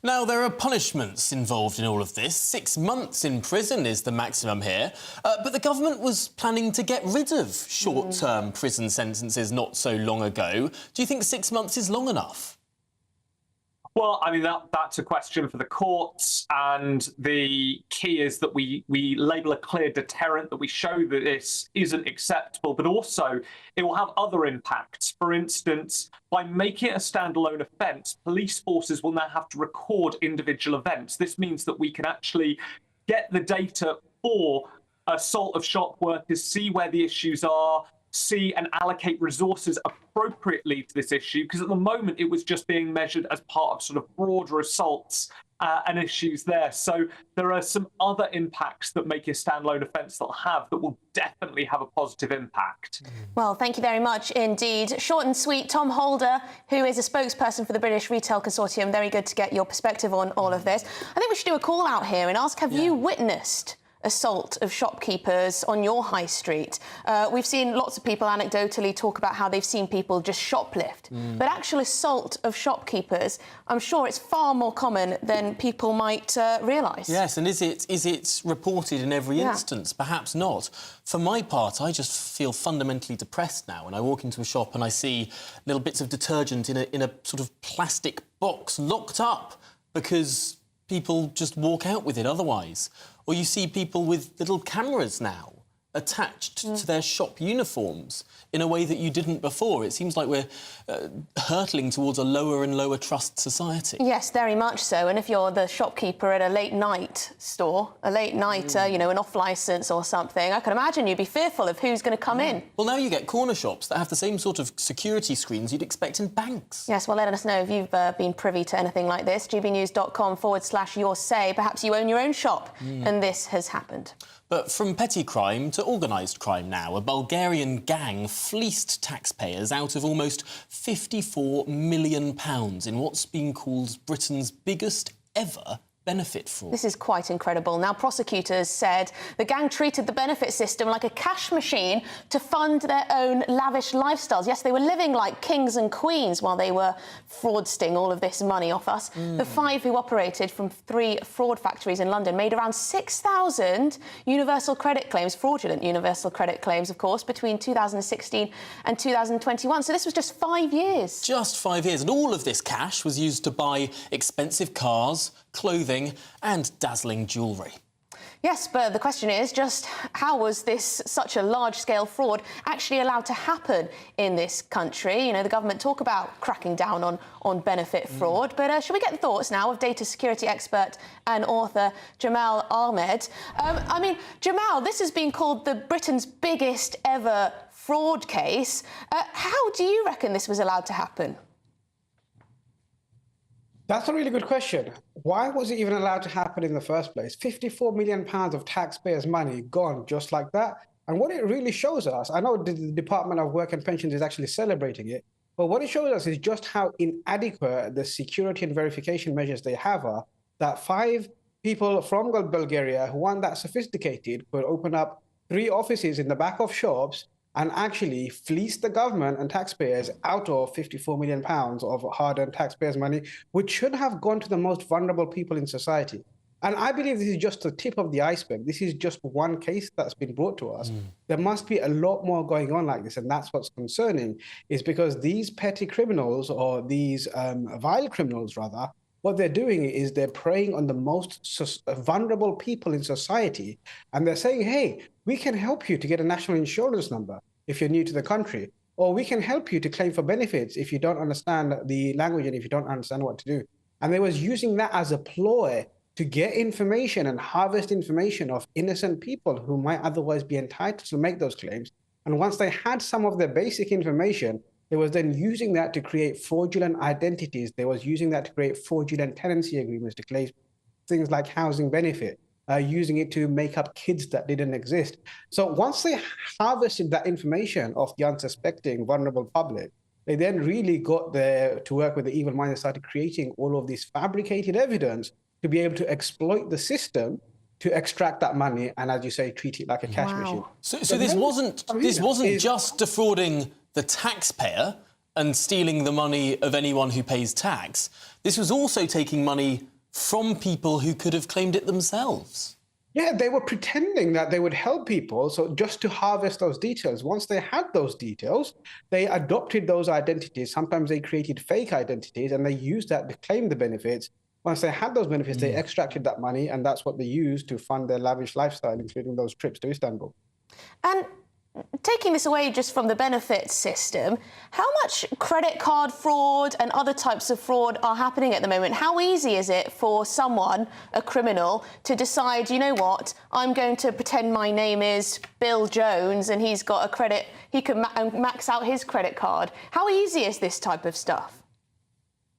Now, there are punishments involved in all of this. 6 months in prison is the maximum here. But the government was planning to get rid of short-term prison sentences not so long ago. Do you think 6 months is long enough? Well, I mean, that's a question for the courts, and the key is that we label a clear deterrent, that we show that this isn't acceptable, but also it will have other impacts. For instance, by making it a standalone offence, police forces will now have to record individual events. This means that we can actually get the data for assault of shop workers, see where the issues are, see and allocate resources appropriately to this issue, because at the moment it was just being measured as part of sort of broader assaults and issues there. So there are some other impacts that make a standalone offence that will definitely have a positive impact. Well, thank you very much indeed. Short and sweet, Tom Holder, who is a spokesperson for the British Retail Consortium. Very good to get your perspective on all of this. I think we should do a call out here and ask, have you witnessed assault of shopkeepers on your high street? We've seen lots of people anecdotally talk about how they've seen people just shoplift. But actual assault of shopkeepers, I'm sure it's far more common than people might realise. Yes, and is it reported in every instance? Perhaps not. For my part, I just feel fundamentally depressed now when I walk into a shop and I see little bits of detergent in a sort of plastic box locked up because people just walk out with it otherwise. Or you see people with little cameras now attached to their shop uniforms in a way that you didn't before. It seems like we're hurtling towards a lower and lower trust society. Yes, very much so. And if you're the shopkeeper at a late-night store, a late-night, you know, an off-licence or something, I can imagine you'd be fearful of who's going to come in. Well, now you get corner shops that have the same sort of security screens you'd expect in banks. Yes, well, let us know if you've been privy to anything like this. gbnews.com/your say. Perhaps you own your own shop and this has happened. But from petty crime to organised crime now, a Bulgarian gang fleeced taxpayers out of almost £54 million in what's been called Britain's biggest ever benefit fraud. This is quite incredible. Now, prosecutors said the gang treated the benefit system like a cash machine to fund their own lavish lifestyles. Yes, they were living like kings and queens while they were fraudsting all of this money off us. The 5 who operated from 3 fraud factories in London made around 6,000 universal credit claims, fraudulent universal credit claims, of course, between 2016 and 2021. So this was just 5 years. Just 5 years. And all of this cash was used to buy expensive cars, clothing and dazzling jewellery. Yes, but the question is just how was this such a large-scale fraud actually allowed to happen in this country? You know, the government talk about cracking down on benefit fraud, but should we get the thoughts now of data security expert and author Jamal Ahmed? I mean, Jamal, this has been called Britain's biggest ever fraud case. How do you reckon this was allowed to happen? That's a really good question. Why was it even allowed to happen in the first place? £54 million of taxpayers' money gone just like that. And what it really shows us, I know the Department of Work and Pensions is actually celebrating it, but what it shows us is just how inadequate the security and verification measures they have are, that 5 people from Bulgaria who aren't that sophisticated could open up 3 offices in the back of shops and actually fleece the government and taxpayers out of £54 million of hard-earned taxpayers' money, which should have gone to the most vulnerable people in society. And I believe this is just the tip of the iceberg. This is just one case that's been brought to us. There must be a lot more going on like this, and that's what's concerning, is because these petty criminals, or these vile criminals rather, what they're doing is they're preying on the most vulnerable people in society. And they're saying, hey, we can help you to get a national insurance number if you're new to the country, or we can help you to claim for benefits if you don't understand the language and if you don't understand what to do. And they was using that as a ploy to get information and harvest information of innocent people who might otherwise be entitled to make those claims. And once they had some of their basic information, they was then using that to create fraudulent identities. They was using that to create fraudulent tenancy agreements to claim things like housing benefit, using it to make up kids that didn't exist. So once they harvested that information of the unsuspecting, vulnerable public, they then really got there to work with the evil mind and started creating all of this fabricated evidence to be able to exploit the system to extract that money and, as you say, treat it like a cash machine. So this wasn't just defrauding the taxpayer and stealing the money of anyone who pays tax. This was also taking money from people who could have claimed it themselves. Yeah, they were pretending that they would help people, so just to harvest those details. Once they had those details, they adopted those identities. Sometimes they created fake identities and they used that to claim the benefits. Once they had those benefits, they extracted that money, and that's what they used to fund their lavish lifestyle, including those trips to Istanbul. And taking this away just from the benefits system, how much credit card fraud and other types of fraud are happening at the moment? How easy is it for someone, a criminal, to decide, you know what, I'm going to pretend my name is Bill Jones and he's got a credit, he can max out his credit card? How easy is this type of stuff?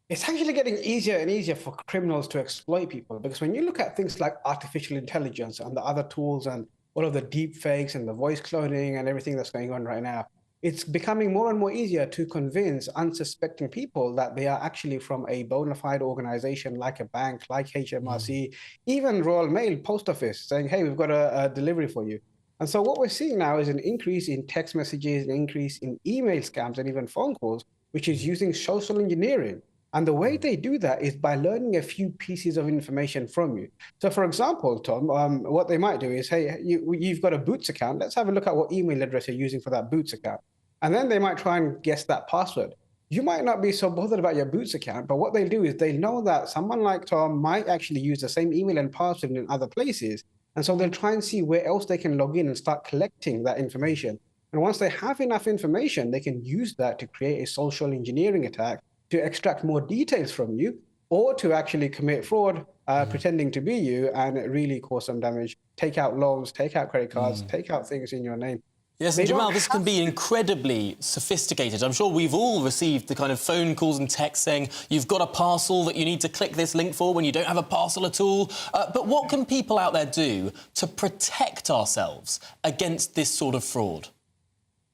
It's actually getting easier and easier for criminals to exploit people, because when you look at things like artificial intelligence and the other tools and all of the deep fakes and the voice cloning and everything that's going on right now, it's becoming more and more easier to convince unsuspecting people that they are actually from a bona fide organization like a bank, like HMRC, even Royal Mail Post Office, saying, hey, we've got a delivery for you. And so what we're seeing now is an increase in text messages, an increase in email scams and even phone calls, which is using social engineering. And the way they do that is by learning a few pieces of information from you. So, for example, Tom, what they might do is, hey, you've got a Boots account. Let's have a look at what email address you're using for that Boots account. And then they might try and guess that password. You might not be so bothered about your Boots account, but what they'll do is they know that someone like Tom might actually use the same email and password in other places. And so they'll try and see where else they can log in and start collecting that information. And once they have enough information, they can use that to create a social engineering attack to extract more details from you, or to actually commit fraud, pretending to be you and really cause some damage, take out loans, take out credit cards, take out things in your name. Yes, and Jamal, this can be incredibly sophisticated. I'm sure we've all received the kind of phone calls and texts saying you've got a parcel that you need to click this link for when you don't have a parcel at all. But what can people out there do to protect ourselves against this sort of fraud?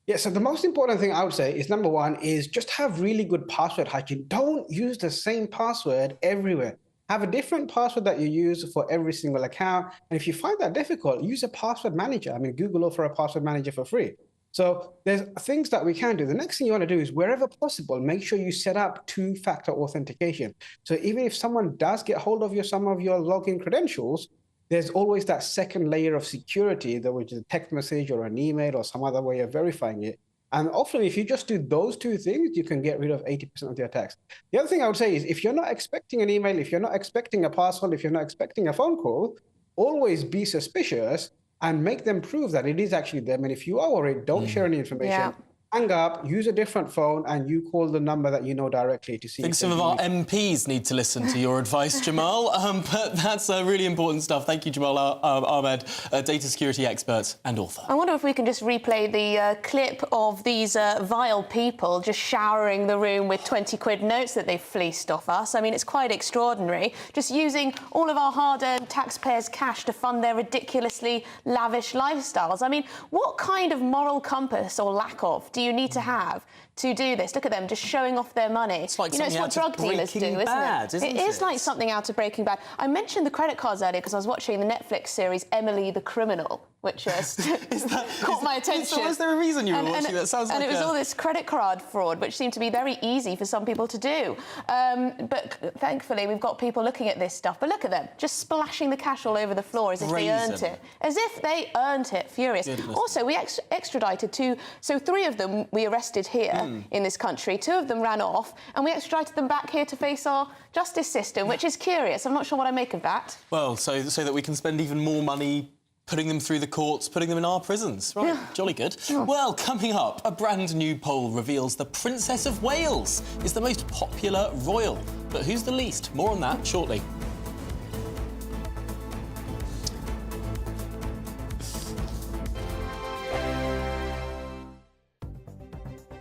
Yeah, so the most important thing I would say is, number one, is just have really good password hygiene. Don't use the same password everywhere. Have a different password that you use for every single account. And if you find that difficult, use a password manager. I mean, Google offer a password manager for free. So there's things that we can do. The next thing you want to do is, wherever possible, make sure you set up two-factor authentication. So even if someone does get hold of some of your login credentials, there's always that second layer of security, which is a text message or an email or some other way of verifying it. And often, if you just do those two things, you can get rid of 80% of the attacks. The other thing I would say is, if you're not expecting an email, if you're not expecting a parcel, if you're not expecting a phone call, always be suspicious and make them prove that it is actually them. And if you are worried, don't share any information. Yeah. Hang up, use a different phone, and you call the number that you know directly to see. I think some of our MPs need to listen to your advice, Jamal. But that's really important stuff. Thank you, Jamal Ahmed, data security expert and author. I wonder if we can just replay the clip of these vile people just showering the room with 20-quid notes that they've fleeced off us. I mean, it's quite extraordinary. Just using all of our hard-earned taxpayers' cash to fund their ridiculously lavish lifestyles. I mean, what kind of moral compass, or lack of, do you need to have to do this? Look at them just showing off their money. It's like it's what drug dealers do, isn't it? It is like something out of Breaking Bad. I mentioned the credit cards earlier because I was watching the Netflix series Emily the Criminal. which caught my attention. Is there a reason you were watching that? Sounds and like it was all this credit card fraud, which seemed to be very easy for some people to do. But thankfully, we've got people looking at this stuff. But look at them, just splashing the cash all over the floor as if they earned it. As if they earned it. Furious. Goodness. Also, we extradited so 3 of them we arrested here in this country. 2 of them ran off, and we extradited them back here to face our justice system, which is curious. I'm not sure what I make of that. Well, so that we can spend even more money putting them through the courts, putting them in our prisons. Right, jolly good. Well, coming up, a brand new poll reveals the Princess of Wales is the most popular royal. But who's the least? More on that shortly.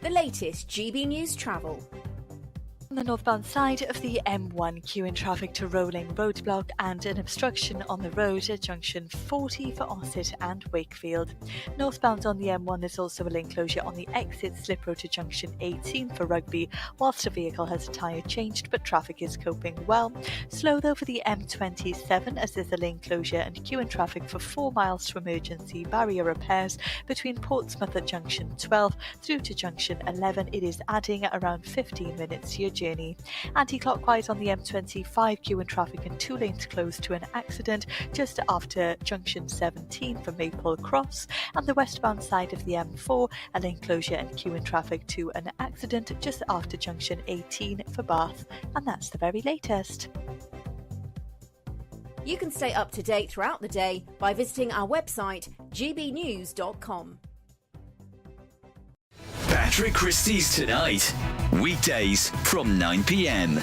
The latest GB News travel. On the northbound side of the M1, queue in traffic to rolling roadblock and an obstruction on the road at junction 40 for Ossett and Wakefield. Northbound on the M1, there's also a lane closure on the exit slip road to junction 18 for Rugby, whilst a vehicle has a tyre changed, but traffic is coping well. Slow though for the M27 as there's a lane closure and queue in traffic for 4 miles to emergency barrier repairs between Portsmouth at junction 12 through to junction 11. It is adding around 15 minutes to your journey. Anti-clockwise on the M25, queue in traffic and 2 lanes closed to an accident just after junction 17 for Maple Cross, and the westbound side of the M4, a lane closure and queue in traffic to an accident just after junction 18 for Bath. And that's the very latest. You can stay up to date throughout the day by visiting our website gbnews.com. Patrick Christie's Tonight, weekdays from 9 p.m.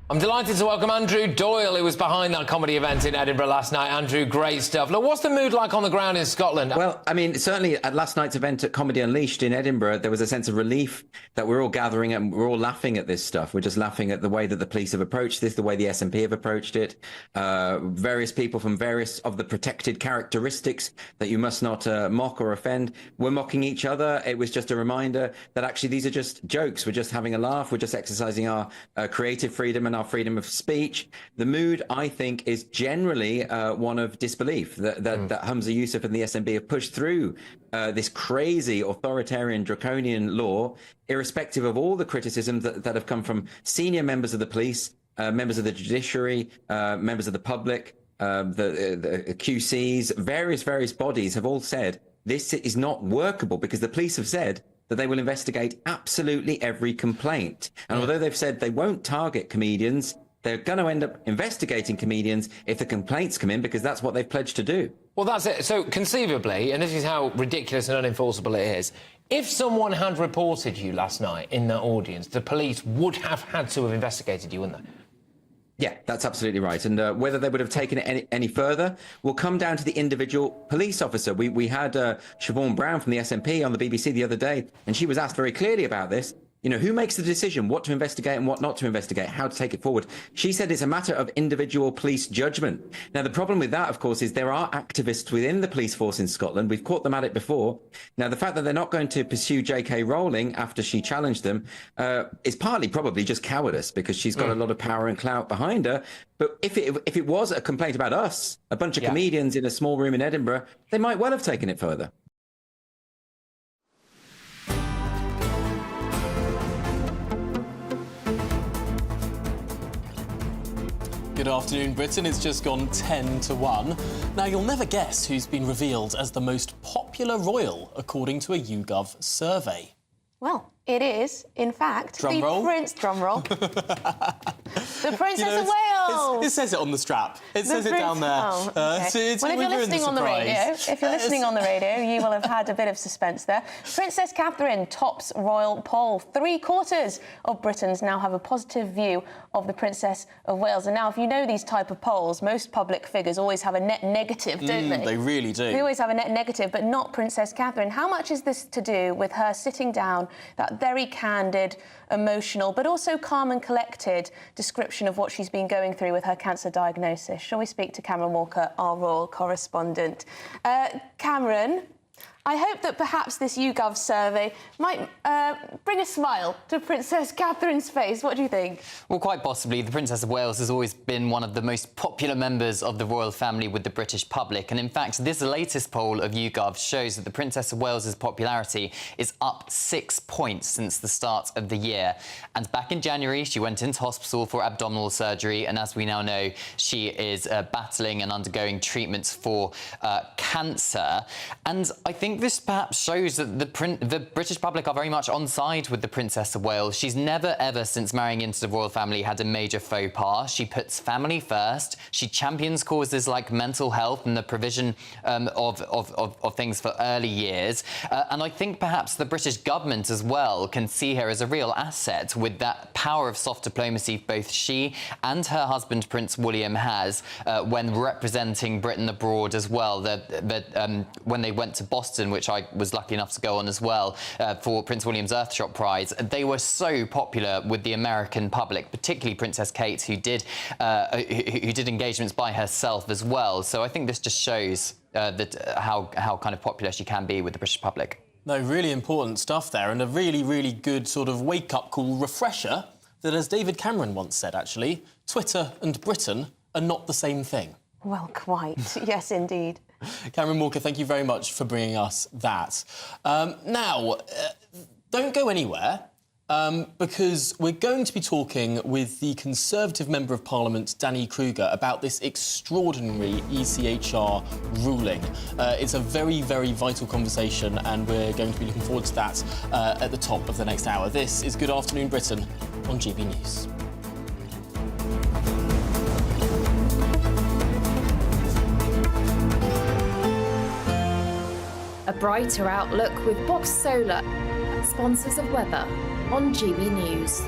I'm delighted to welcome Andrew Doyle, who was behind that comedy event in Edinburgh last night. Andrew, great stuff. Look, what's the mood like on the ground in Scotland? Well, I mean, certainly at last night's event at Comedy Unleashed in Edinburgh, there was a sense of relief that we're all gathering and we're all laughing at this stuff. We're just laughing at the way that the police have approached this, the way the SNP have approached it. Various people from various of the protected characteristics that you must not mock or offend. We're mocking each other. It was just a reminder that actually these are just jokes. We're just having a laugh. We're just exercising our creative freedom and our freedom of speech. The mood, I think, is generally one of disbelief that Humza Yousaf and the SNP have pushed through this crazy authoritarian draconian law, irrespective of all the criticisms that have come from senior members of the police, members of the judiciary, members of the public, the QCs, various bodies have all said this is not workable because the police have said that they will investigate absolutely every complaint. And although they've said they won't target comedians, they're going to end up investigating comedians if the complaints come in, because that's what they've pledged to do. Well, that's it. So conceivably, and this is how ridiculous and unenforceable it is, if someone had reported you last night in that audience, the police would have had to have investigated you, wouldn't they? Yeah, that's absolutely right. And whether they would have taken it any further will come down to the individual police officer. We had Siobhan Brown from the SNP on the BBC the other day, and she was asked very clearly about this. You know, who makes the decision what to investigate and what not to investigate, how to take it forward? She said it's a matter of individual police judgment. Now, the problem with that, of course, is there are activists within the police force in Scotland. We've caught them at it before. Now, the fact that they're not going to pursue J.K. Rowling after she challenged them is partly probably just cowardice, because she's got a lot of power and clout behind her. But if it was a complaint about us, a bunch of comedians in a small room in Edinburgh, they might well have taken it further. Good afternoon, Britain. It's just gone 10-1. Now, you'll never guess who's been revealed as the most popular royal, according to a YouGov survey. Well, it is, in fact, Drum roll. Drumroll. The Princess of Wales. It says it on the strap. It says it down there. Oh, okay. Well, if you're listening on the radio, you will have had a bit of suspense there. Princess Catherine tops royal poll. 3/4 of Britons now have a positive view of the Princess of Wales. And now, if you know these type of polls, most public figures always have a net negative, don't they? They really do. They always have a net negative, but not Princess Catherine. How much is this to do with her sitting down, that very candid, emotional, but also calm and collected description of what she's been going through with her cancer diagnosis? Shall we speak to Cameron Walker, our royal correspondent? Cameron, I hope that perhaps this YouGov survey might bring a smile to Princess Catherine's face. What do you think? Well, quite possibly. The Princess of Wales has always been one of the most popular members of the royal family with the British public. And in fact, this latest poll of YouGov shows that the Princess of Wales's popularity is up 6 points since the start of the year. And back in January, she went into hospital for abdominal surgery. And as we now know, she is battling and undergoing treatments for cancer. And I think this perhaps shows that the British public are very much on side with the Princess of Wales. She's never, ever, since marrying into the royal family, had a major faux pas. She puts family first. She champions causes like mental health and the provision of things for early years. And I think perhaps the British government as well can see her as a real asset with that power of soft diplomacy both she and her husband, Prince William, has when representing Britain abroad as well. When they went to Boston, which I was lucky enough to go on as well, for Prince William's Earthshot Prize, they were so popular with the American public, particularly Princess Kate, who did engagements by herself as well. So I think this just shows how kind of popular she can be with the British public. No, really important stuff there, and a really, really good sort of wake-up call refresher that, as David Cameron once said, actually, Twitter and Britain are not the same thing. Well, quite. Yes, indeed. Cameron Walker, thank you very much for bringing us that. Now, don't go anywhere, because we're going to be talking with the Conservative Member of Parliament, Danny Kruger, about this extraordinary ECHR ruling. It's a very, very vital conversation, and we're going to be looking forward to that at the top of the next hour. This is Good Afternoon Britain on GB News. A brighter outlook with Box Solar, sponsors of weather on GB News.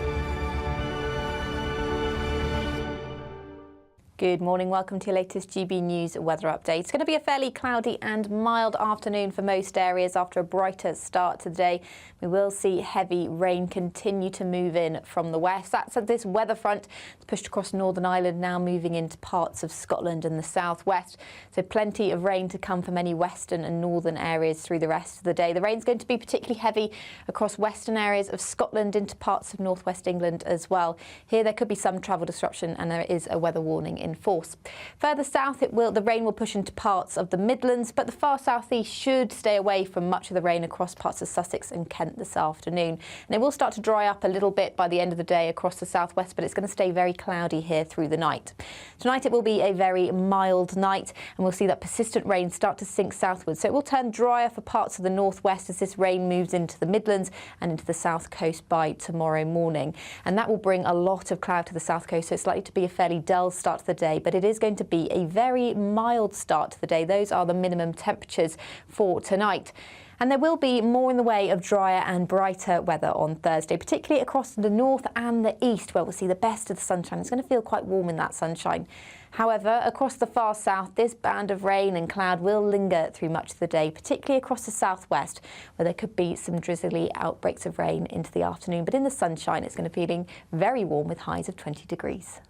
Good morning, welcome to your latest GB News weather update. It's going to be a fairly cloudy and mild afternoon for most areas after a brighter start to the day. We will see heavy rain continue to move in from the west. That's this weather front that's pushed across Northern Ireland, now moving into parts of Scotland and the southwest. So plenty of rain to come for many western and northern areas through the rest of the day. The rain's going to be particularly heavy across western areas of Scotland into parts of northwest England as well. Here there could be some travel disruption, and there is a weather warning in force. Further south, the rain will push into parts of the Midlands, but the far southeast should stay away from much of the rain across parts of Sussex and Kent this afternoon. And it will start to dry up a little bit by the end of the day across the southwest, but it's going to stay very cloudy here through the night. Tonight it will be a very mild night, and we'll see that persistent rain start to sink southwards. So it will turn drier for parts of the northwest as this rain moves into the Midlands and into the south coast by tomorrow morning. And that will bring a lot of cloud to the south coast, so it's likely to be a fairly dull start to the day, but it is going to be a very mild start to the day. Those are the minimum temperatures for tonight. And there will be more in the way of drier and brighter weather on Thursday, particularly across the north and the east, where we'll see the best of the sunshine. It's going to feel quite warm in that sunshine. However, across the far south, this band of rain and cloud will linger through much of the day, particularly across the southwest, where there could be some drizzly outbreaks of rain into the afternoon. But in the sunshine, it's going to be feeling very warm with highs of 20 degrees.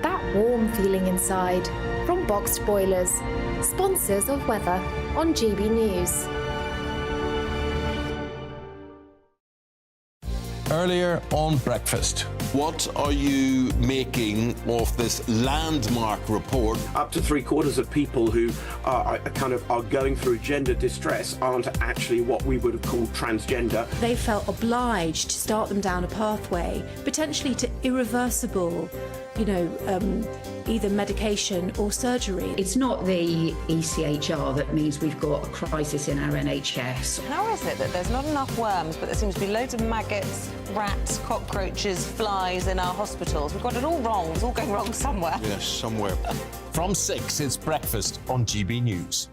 That warm feeling inside from Boxed Boilers, sponsors of weather on GB News. Earlier on breakfast. What are you making of this landmark report? Up to 3/4 of people who are going through gender distress aren't actually what we would have called transgender. They felt obliged to start them down a pathway, potentially to irreversible, either medication or surgery. It's not the ECHR that means we've got a crisis in our NHS. How is it that there's not enough worms, but there seems to be loads of maggots, rats, cockroaches, flies in our hospitals? We've got it all wrong. It's all going wrong somewhere. Yes, somewhere. From 6, it's breakfast on GB News.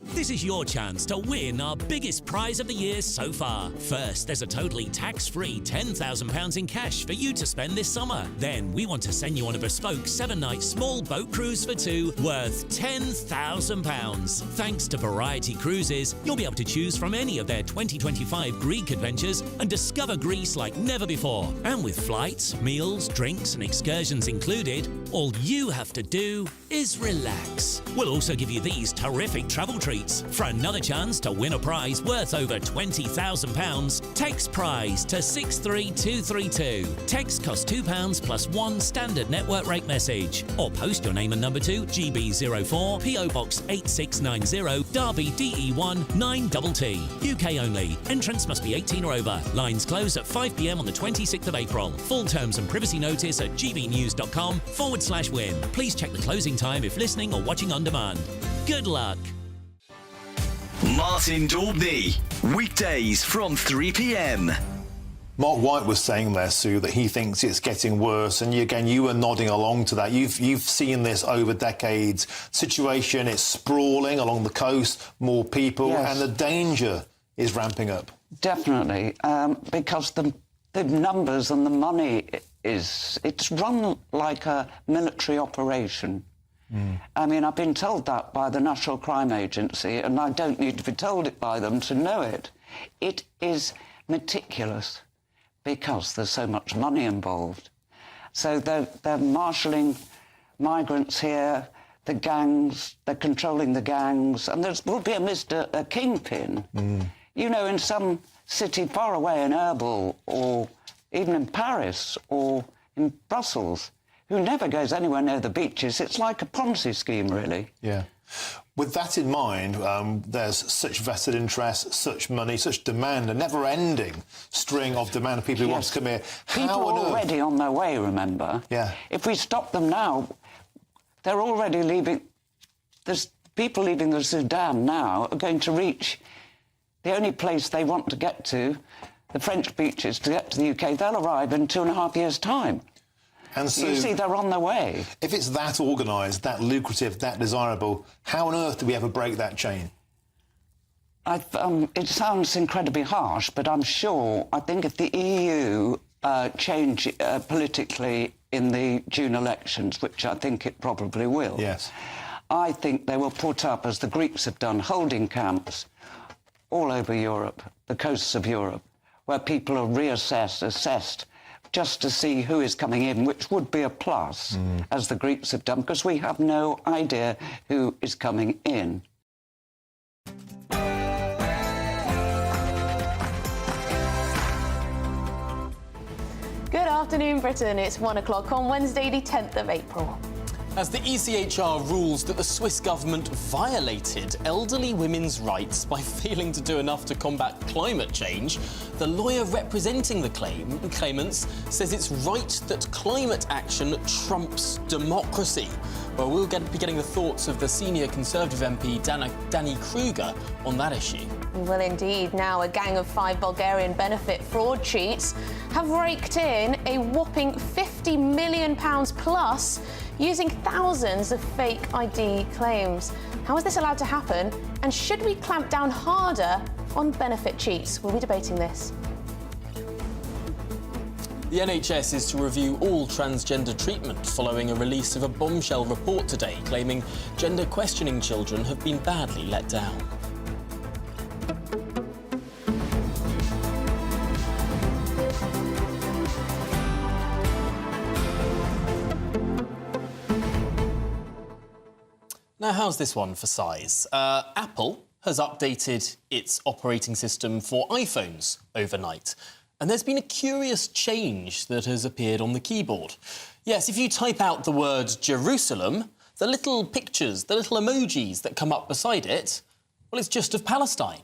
This is your chance to win our biggest prize of the year so far. First, there's a totally tax-free £10,000 in cash for you to spend this summer. Then, we want to send you on a bespoke 7-night small boat cruise for 2 worth £10,000. Thanks to Variety Cruises, you'll be able to choose from any of their 2025 Greek adventures and discover Greece like never before. And with flights, meals, drinks and excursions included, All you have to do is relax. We'll also give you these terrific travel treats. For another chance to win a prize worth over £20,000, text prize to 63232. Text costs £2 plus one standard network rate message. Or post your name and number to GB04 PO Box 8690 Derby DE1 9TT. UK only. Entrance must be 18 or over. Lines close at 5 p.m. on the 26th of April. Full terms and privacy notice at gbnews.com/win. Please check the closing time if listening or watching on demand. Good luck. Martin Daubney, weekdays from 3 p.m. Mark White was saying there, Sue, that he thinks it's getting worse, and you were nodding along to that. You've seen this over decades. Situation is sprawling along the coast, more people, Yes. and the danger is ramping up. Definitely, because the numbers and the money it's run like a military operation. I mean, I've been told that by the National Crime Agency, and I don't need to be told it by them to know it. It is meticulous because there's so much money involved. So they're marshalling migrants here, the gangs, they're controlling the gangs, and there will be a kingpin. You know, in some city far away in Erbil, or even in Paris, or in Brussels, who never goes anywhere near the beaches. It's like a Ponzi scheme, really. Yeah. With that in mind, there's such vested interest, such money, such demand, a never-ending string of demand of people who want to come here. People are already on their way, remember? Yeah. If we stop them now, they're already leaving. There's people leaving the Sudan now are going to reach the only place they want to get to, the French beaches, to get to the UK. They'll arrive in 2.5 years' time. And so, you see, they're on their way. If it's that organised, that lucrative, that desirable, how on earth do we ever break that chain? It sounds incredibly harsh, but I'm sure, I think if the EU change politically in the June elections, which I think it probably will, yes, I think they will put up, as the Greeks have done, holding camps all over Europe, the coasts of Europe, where people are assessed, just to see who is coming in, which would be a plus, as the Greeks have done, because we have no idea who is coming in. Good afternoon, Britain. It's 1 o'clock on Wednesday, the 10th of April. As the ECHR rules that the Swiss government violated elderly women's rights by failing to do enough to combat climate change, the lawyer representing the claimants says it's right that climate action trumps democracy. Well, we'll be getting the thoughts of the senior Conservative MP, Danny Kruger, on that issue. Well, indeed. Now, a gang of 5 Bulgarian benefit fraud cheats have raked in a whopping £50 million plus using thousands of fake ID claims. How is this allowed to happen? And should we clamp down harder on benefit cheats? We'll be debating this. The NHS is to review all transgender treatment following a release of a bombshell report today claiming gender-questioning children have been badly let down. Now, how's this one for size? Apple has updated its operating system for iPhones overnight. And there's been a curious change that has appeared on the keyboard. Yes, if you type out the word Jerusalem, the little pictures, the little emojis that come up beside it, well, it's just of Palestine.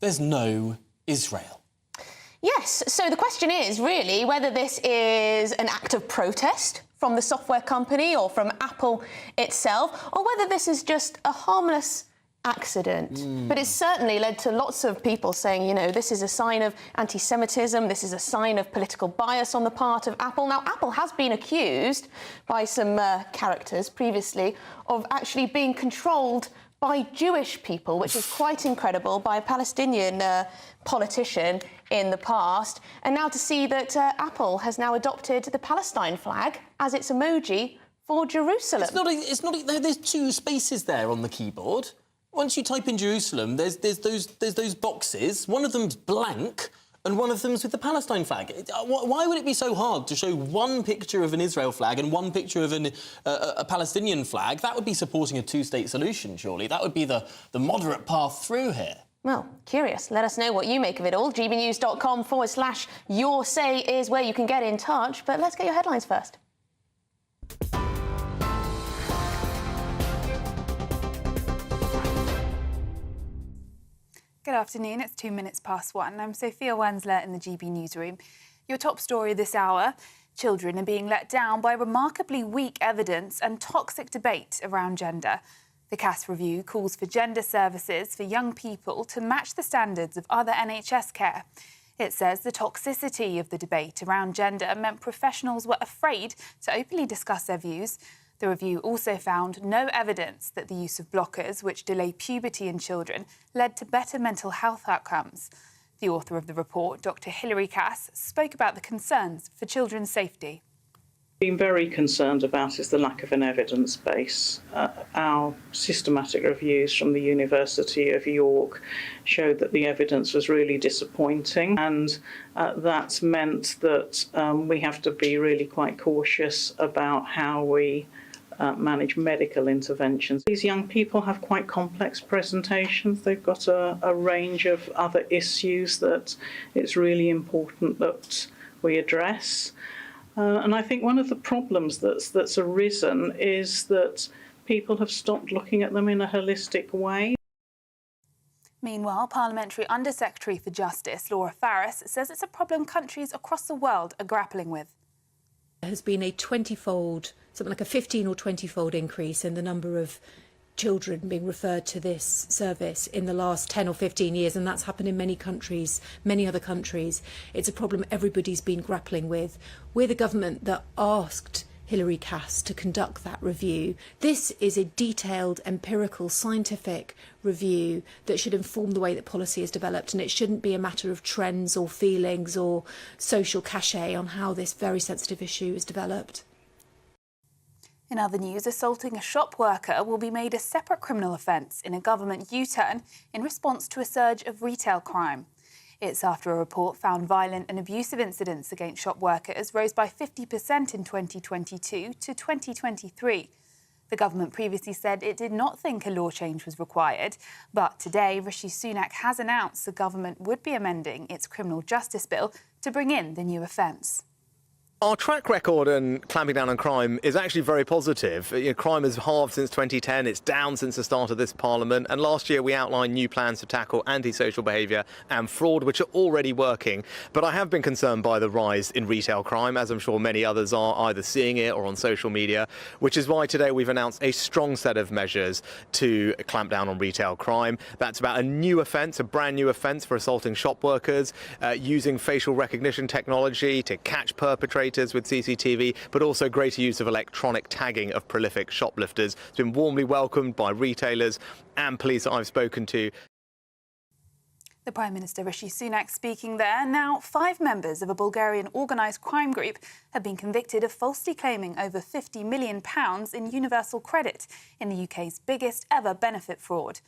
There's no Israel. Yes, so the question is really whether this is an act of protest from the software company or from Apple itself, or whether this is just a harmless accident. But it's certainly led to lots of people saying, you know, this is a sign of anti-Semitism, this is a sign of political bias on the part of Apple. Now, Apple has been accused by some characters previously of actually being controlled by Jewish people, which is quite incredible, by a Palestinian politician in the past. And now to see that Apple has now adopted the Palestine flag as its emoji for Jerusalem. It's not. There's 2 spaces there on the keyboard. Once you type in Jerusalem, there's those boxes. One of them's blank, and one of them's with the Palestine flag. Why would it be so hard to show one picture of an Israel flag and one picture of a Palestinian flag? That would be supporting a two-state solution, surely. That would be the moderate path through here. Well, curious. Let us know what you make of it all. gbnews.com/your say is where you can get in touch. But let's get your headlines first. Good afternoon, it's 2 minutes past 1. I'm Sophia Wensler in the GB newsroom. Your top story this hour: children are being let down by remarkably weak evidence and toxic debate around gender. The CAS review calls for gender services for young people to match the standards of other NHS care. It says the toxicity of the debate around gender meant professionals were afraid to openly discuss their views. The review also found no evidence that the use of blockers, which delay puberty in children, led to better mental health outcomes. The author of the report, Dr. Hilary Cass, spoke about the concerns for children's safety. Been very concerned about is the lack of an evidence base. Our systematic reviews from the University of York showed that the evidence was really disappointing, and that's meant that we have to be really quite cautious about how we manage medical interventions. These young people have quite complex presentations. They've got a range of other issues that it's really important that we address. And I think one of the problems that's arisen is that people have stopped looking at them in a holistic way. Meanwhile, Parliamentary Under-Secretary for Justice, Laura Farris, says it's a problem countries across the world are grappling with. There has been a 20-fold, something like a 15 or 20-fold increase in the number of children being referred to this service in the last 10 or 15 years, and that's happened in many countries, many other countries. It's a problem everybody's been grappling with. We're the government that asked Hilary Cass to conduct that review. This is a detailed, empirical, scientific review that should inform the way that policy is developed, and it shouldn't be a matter of trends or feelings or social cachet on how this very sensitive issue is developed. In other news, assaulting a shop worker will be made a separate criminal offence in a government U-turn in response to a surge of retail crime. It's after a report found violent and abusive incidents against shop workers rose by 50% in 2022 to 2023. The government previously said it did not think a law change was required, but today Rishi Sunak has announced the government would be amending its criminal justice bill to bring in the new offence. Our track record in clamping down on crime is actually very positive. Crime has halved since 2010, it's down since the start of this Parliament, and last year we outlined new plans to tackle antisocial behaviour and fraud, which are already working. But I have been concerned by the rise in retail crime, as I'm sure many others are, either seeing it or on social media, which is why today we've announced a strong set of measures to clamp down on retail crime. That's about a new offence, a brand new offence for assaulting shop workers, using facial recognition technology to catch perpetrators with CCTV, but also greater use of electronic tagging of prolific shoplifters. It's been warmly welcomed by retailers and police that I've spoken to. The Prime Minister Rishi Sunak speaking there. Now, 5 members of a Bulgarian organised crime group have been convicted of falsely claiming over £50 million in universal credit in the UK's biggest ever benefit fraud.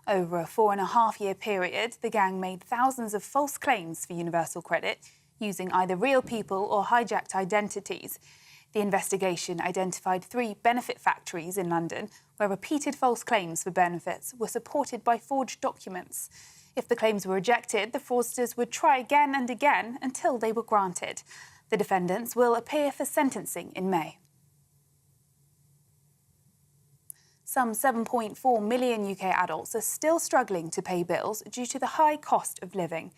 Over a 4.5-year period, the gang made thousands of false claims for universal credit, using either real people or hijacked identities. The investigation identified 3 benefit factories in London where repeated false claims for benefits were supported by forged documents. If the claims were rejected, the fraudsters would try again and again until they were granted. The defendants will appear for sentencing in May. Some 7.4 million UK adults are still struggling to pay bills due to the high cost of living.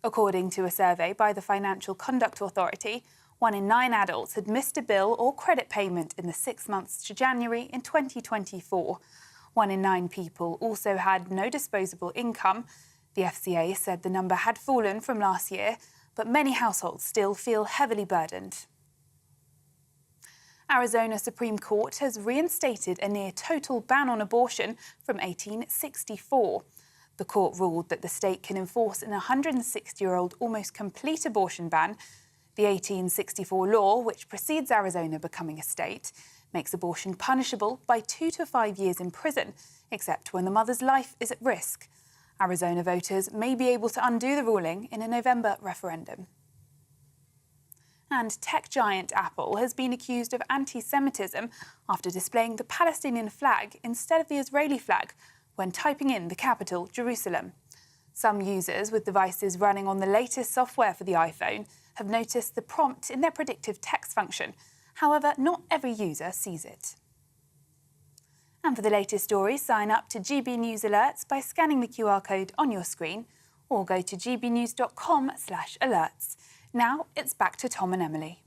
According to a survey by the Financial Conduct Authority, 1 in 9 adults had missed a bill or credit payment in the 6 months to January in 2024. 1 in 9 people also had no disposable income. The FCA said the number had fallen from last year, but many households still feel heavily burdened. Arizona Supreme Court has reinstated a near-total ban on abortion from 1864. The court ruled that the state can enforce an 160-year-old almost complete abortion ban. The 1864 law, which precedes Arizona becoming a state, makes abortion punishable by 2 to 5 years in prison, except when the mother's life is at risk. Arizona voters may be able to undo the ruling in a November referendum. And tech giant Apple has been accused of anti-Semitism after displaying the Palestinian flag instead of the Israeli flag when typing in the capital, Jerusalem. Some users with devices running on the latest software for the iPhone have noticed the prompt in their predictive text function. However, not every user sees it. And for the latest stories, sign up to GB News Alerts by scanning the QR code on your screen or go to gbnews.com/alerts. Now it's back to Tom and Emily.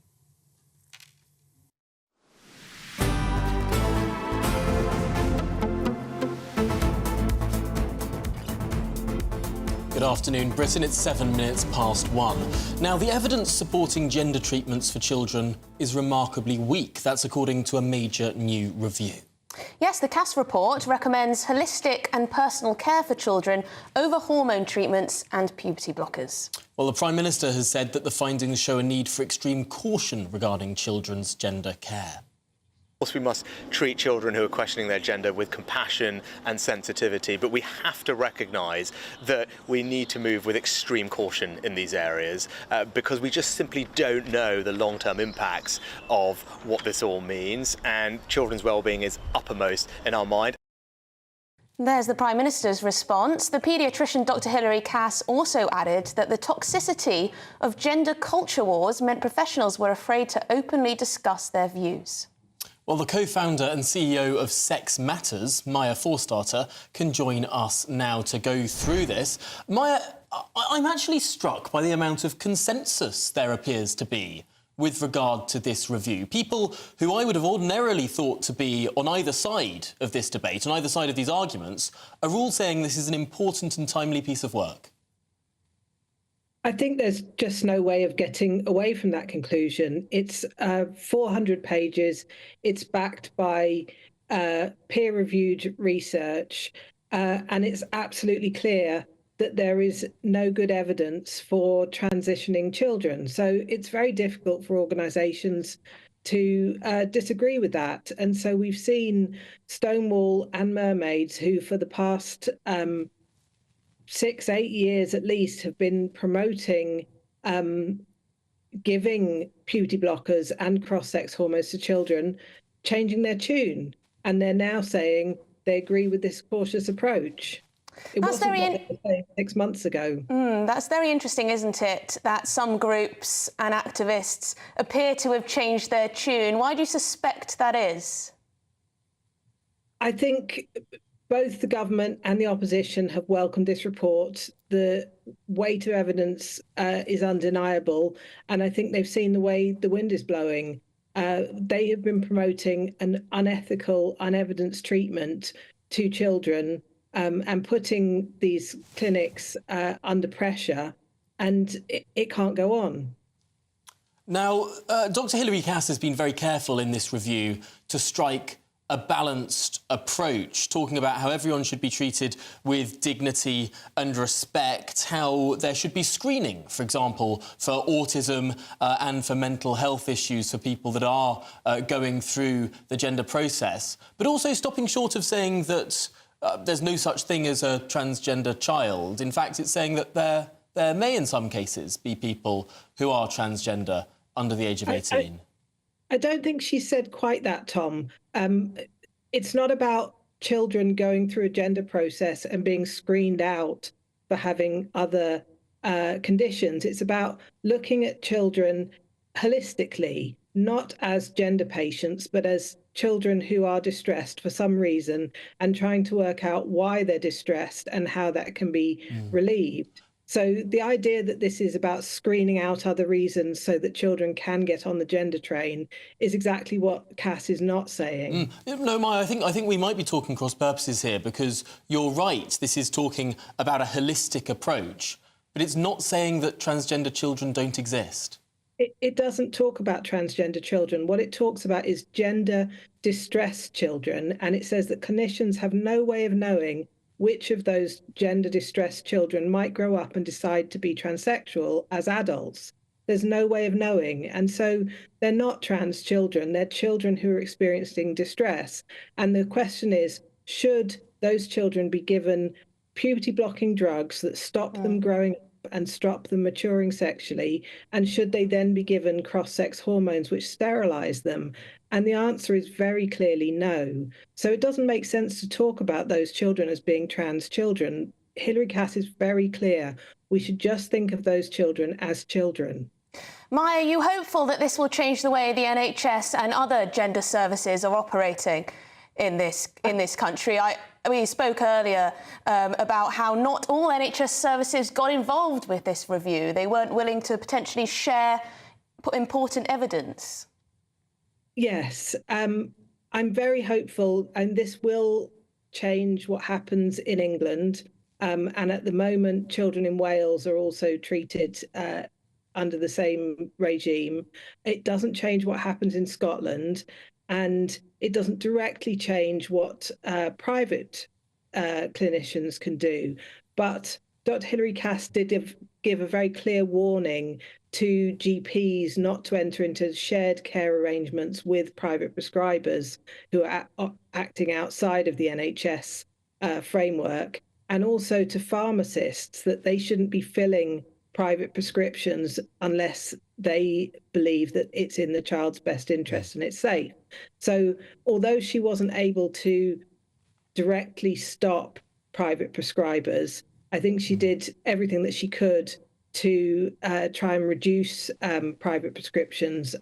Good afternoon, Britain. It's 7 minutes past 1. Now, the evidence supporting gender treatments for children is remarkably weak. That's according to a major new review. Yes, the CAS report recommends holistic and personal care for children over hormone treatments and puberty blockers. Well, the Prime Minister has said that the findings show a need for extreme caution regarding children's gender care. Of course, we must treat children who are questioning their gender with compassion and sensitivity, but we have to recognise that we need to move with extreme caution in these areas because we just simply don't know the long-term impacts of what this all means, and children's well-being is uppermost in our mind. There's the Prime Minister's response. The paediatrician Dr Hilary Cass also added that the toxicity of gender culture wars meant professionals were afraid to openly discuss their views. Well, the co-founder and CEO of Sex Matters, Maya Forstarter, can join us now to go through this. Maya, I'm actually struck by the amount of consensus there appears to be with regard to this review. People who I would have ordinarily thought to be on either side of this debate, on either side of these arguments, are all saying this is an important and timely piece of work. I think there's just no way of getting away from that conclusion. It's 400 pages. It's backed by peer-reviewed research, and it's absolutely clear that there is no good evidence for transitioning children. So it's very difficult for organisations to disagree with that. And so we've seen Stonewall and Mermaids, who for the past 6-8 years at least have been promoting giving puberty blockers and cross-sex hormones to children, changing their tune. And they're now saying they agree with this cautious approach. It wasn't what they were saying 6 months ago. That's very interesting, isn't it, that some groups and activists appear to have changed their tune. Why do you suspect that is? I think both the government and the opposition have welcomed this report. The weight of evidence is undeniable, and I think they've seen the way the wind is blowing. They have been promoting an unethical, unevidenced treatment to children and putting these clinics under pressure, and it can't go on. Now, Dr Hilary Cass has been very careful in this review to strike a balanced approach, talking about how everyone should be treated with dignity and respect, how there should be screening, for example, for autism and for mental health issues for people that are going through the gender process, but also stopping short of saying that there's no such thing as a transgender child. In fact, it's saying that there may, in some cases, be people who are transgender under the age of 18. I don't think she said quite that, Tom. It's not about children going through a gender process and being screened out for having other conditions. It's about looking at children holistically, not as gender patients, but as children who are distressed for some reason and trying to work out why they're distressed and how that can be relieved. So the idea that this is about screening out other reasons so that children can get on the gender train is exactly what Cass is not saying. No, Maya, I think we might be talking cross purposes here, because you're right, this is talking about a holistic approach, but it's not saying that transgender children don't exist. It doesn't talk about transgender children. What it talks about is gender distressed children, and it says that clinicians have no way of knowing which of those gender distressed children might grow up and decide to be transsexual as adults. There's no way of knowing. And so they're not trans children, they're children who are experiencing distress. And the question is, should those children be given puberty blocking drugs that stop them growing up and stop them maturing sexually? And should they then be given cross-sex hormones which sterilize them? And the answer is very clearly no. So it doesn't make sense to talk about those children as being trans children. Hilary Cass is very clear. We should just think of those children as children. Maya, are you hopeful that this will change the way the NHS and other gender services are operating in this country? We spoke earlier about how not all NHS services got involved with this review. They weren't willing to potentially share important evidence. Yes, I'm very hopeful, and this will change what happens in England. And at the moment, children in Wales are also treated under the same regime. It doesn't change what happens in Scotland, and it doesn't directly change what private clinicians can do. But Dr. Hilary Cass did give a very clear warning to GPs not to enter into shared care arrangements with private prescribers who are acting outside of the NHS framework, and also to pharmacists that they shouldn't be filling private prescriptions unless they believe that it's in the child's best interest and it's safe. So although she wasn't able to directly stop private prescribers, I think she did everything that she could to try and reduce private prescriptions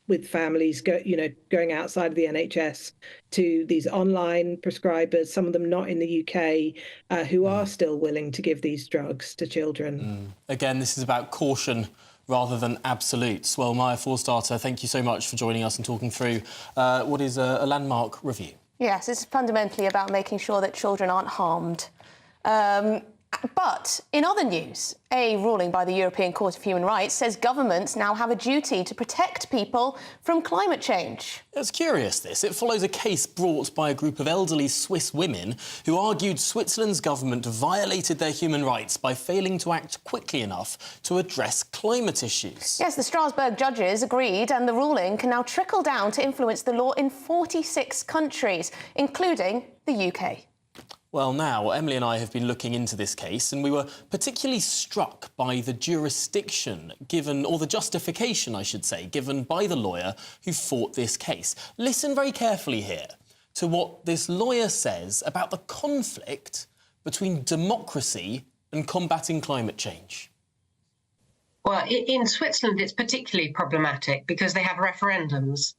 with families going outside of the NHS to these online prescribers, some of them not in the UK, who are still willing to give these drugs to children. Again, this is about caution rather than absolutes. Well, Maya Forstarter, thank you so much for joining us and talking through what is a landmark review. Yes, it's fundamentally about making sure that children aren't harmed. But in other news, a ruling by the European Court of Human Rights says governments now have a duty to protect people from climate change. It's curious, this. It follows a case brought by a group of elderly Swiss women who argued Switzerland's government violated their human rights by failing to act quickly enough to address climate issues. Yes, the Strasbourg judges agreed, and the ruling can now trickle down to influence the law in 46 countries, including the UK. Well, now, Emily and I have been looking into this case, and we were particularly struck by the jurisdiction given, or the justification, I should say, given by the lawyer who fought this case. Listen very carefully here to what this lawyer says about the conflict between democracy and combating climate change. Well, in Switzerland, it's particularly problematic because they have referendums.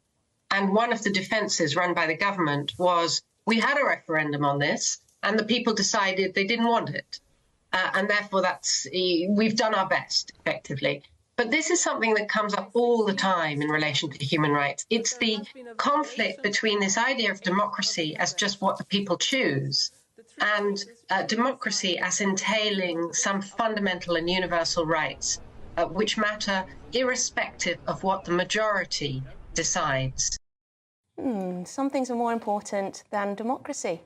And one of the defences run by the government was, we had a referendum on this, and the people decided they didn't want it. And therefore, we've done our best, effectively. But this is something that comes up all the time in relation to human rights. It's the conflict between this idea of democracy as just what the people choose and democracy as entailing some fundamental and universal rights, which matter irrespective of what the majority decides. Some things are more important than democracy.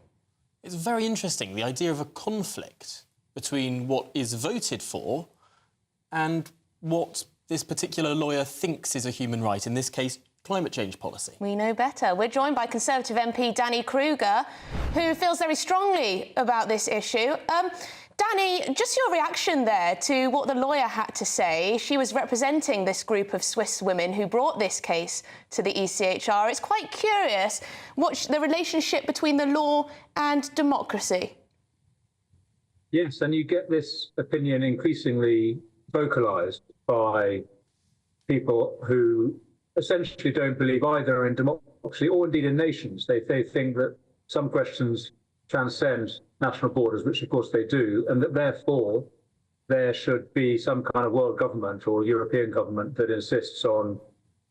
It's very interesting, the idea of a conflict between what is voted for and what this particular lawyer thinks is a human right, in this case, climate change policy. We know better. We're joined by Conservative MP Danny Kruger, who feels very strongly about this issue. Danny, just your reaction there to what the lawyer had to say. She was representing this group of Swiss women who brought this case to the ECHR. It's quite curious what's the relationship between the law and democracy. Yes, and you get this opinion increasingly vocalised by people who essentially don't believe either in democracy or indeed in nations. They think that some questions transcend national borders, which of course they do, and that therefore there should be some kind of world government or European government that insists on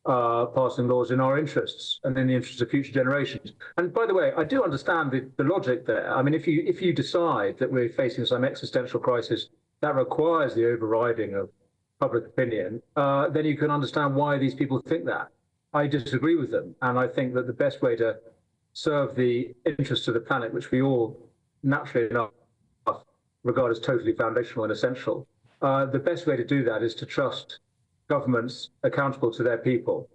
passing laws in our interests and in the interests of future generations. And by the way, I do understand the logic there. I mean, if you decide that we're facing some existential crisis that requires the overriding of public opinion, then you can understand why these people think that. I disagree with them, and I think that the best way to serve the interests of the planet, which we all naturally enough regard as totally foundational and essential, the best way to do that is to trust governments accountable to their people,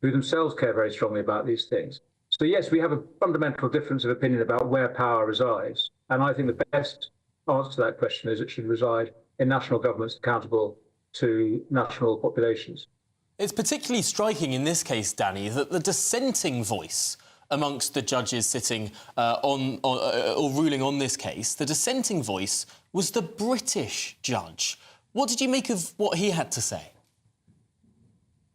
who themselves care very strongly about these things. So yes, we have a fundamental difference of opinion about where power resides, and I think the best answer to that question is it should reside in national governments accountable to national populations. It's particularly striking in this case, Danny, that the dissenting voice amongst the judges sitting or ruling on this case, the dissenting voice was the British judge. What did you make of what he had to say?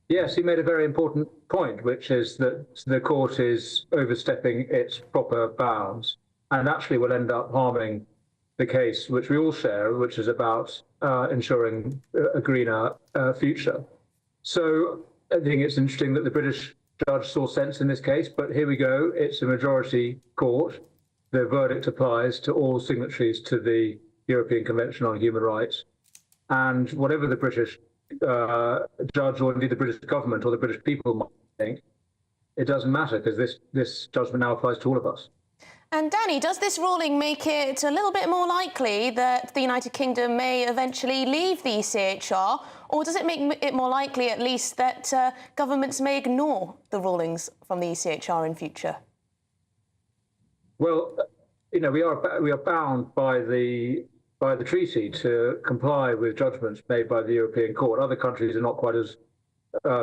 Yes, he made a very important point, which is that the court is overstepping its proper bounds and actually will end up harming the case, which we all share, which is about ensuring a greener future. So I think it's interesting that the British judge saw sense in this case, but here we go. It's a majority court. The verdict applies to all signatories to the European Convention on Human Rights. And whatever the British judge or indeed the British government or the British people might think, it doesn't matter because this judgment now applies to all of us. And Danny, does this ruling make it a little bit more likely that the United Kingdom may eventually leave the ECHR, or does it make it more likely at least that governments may ignore the rulings from the ECHR in future? Well, you know, we are bound by the treaty to comply with judgments made by the European Court. Other countries are not quite as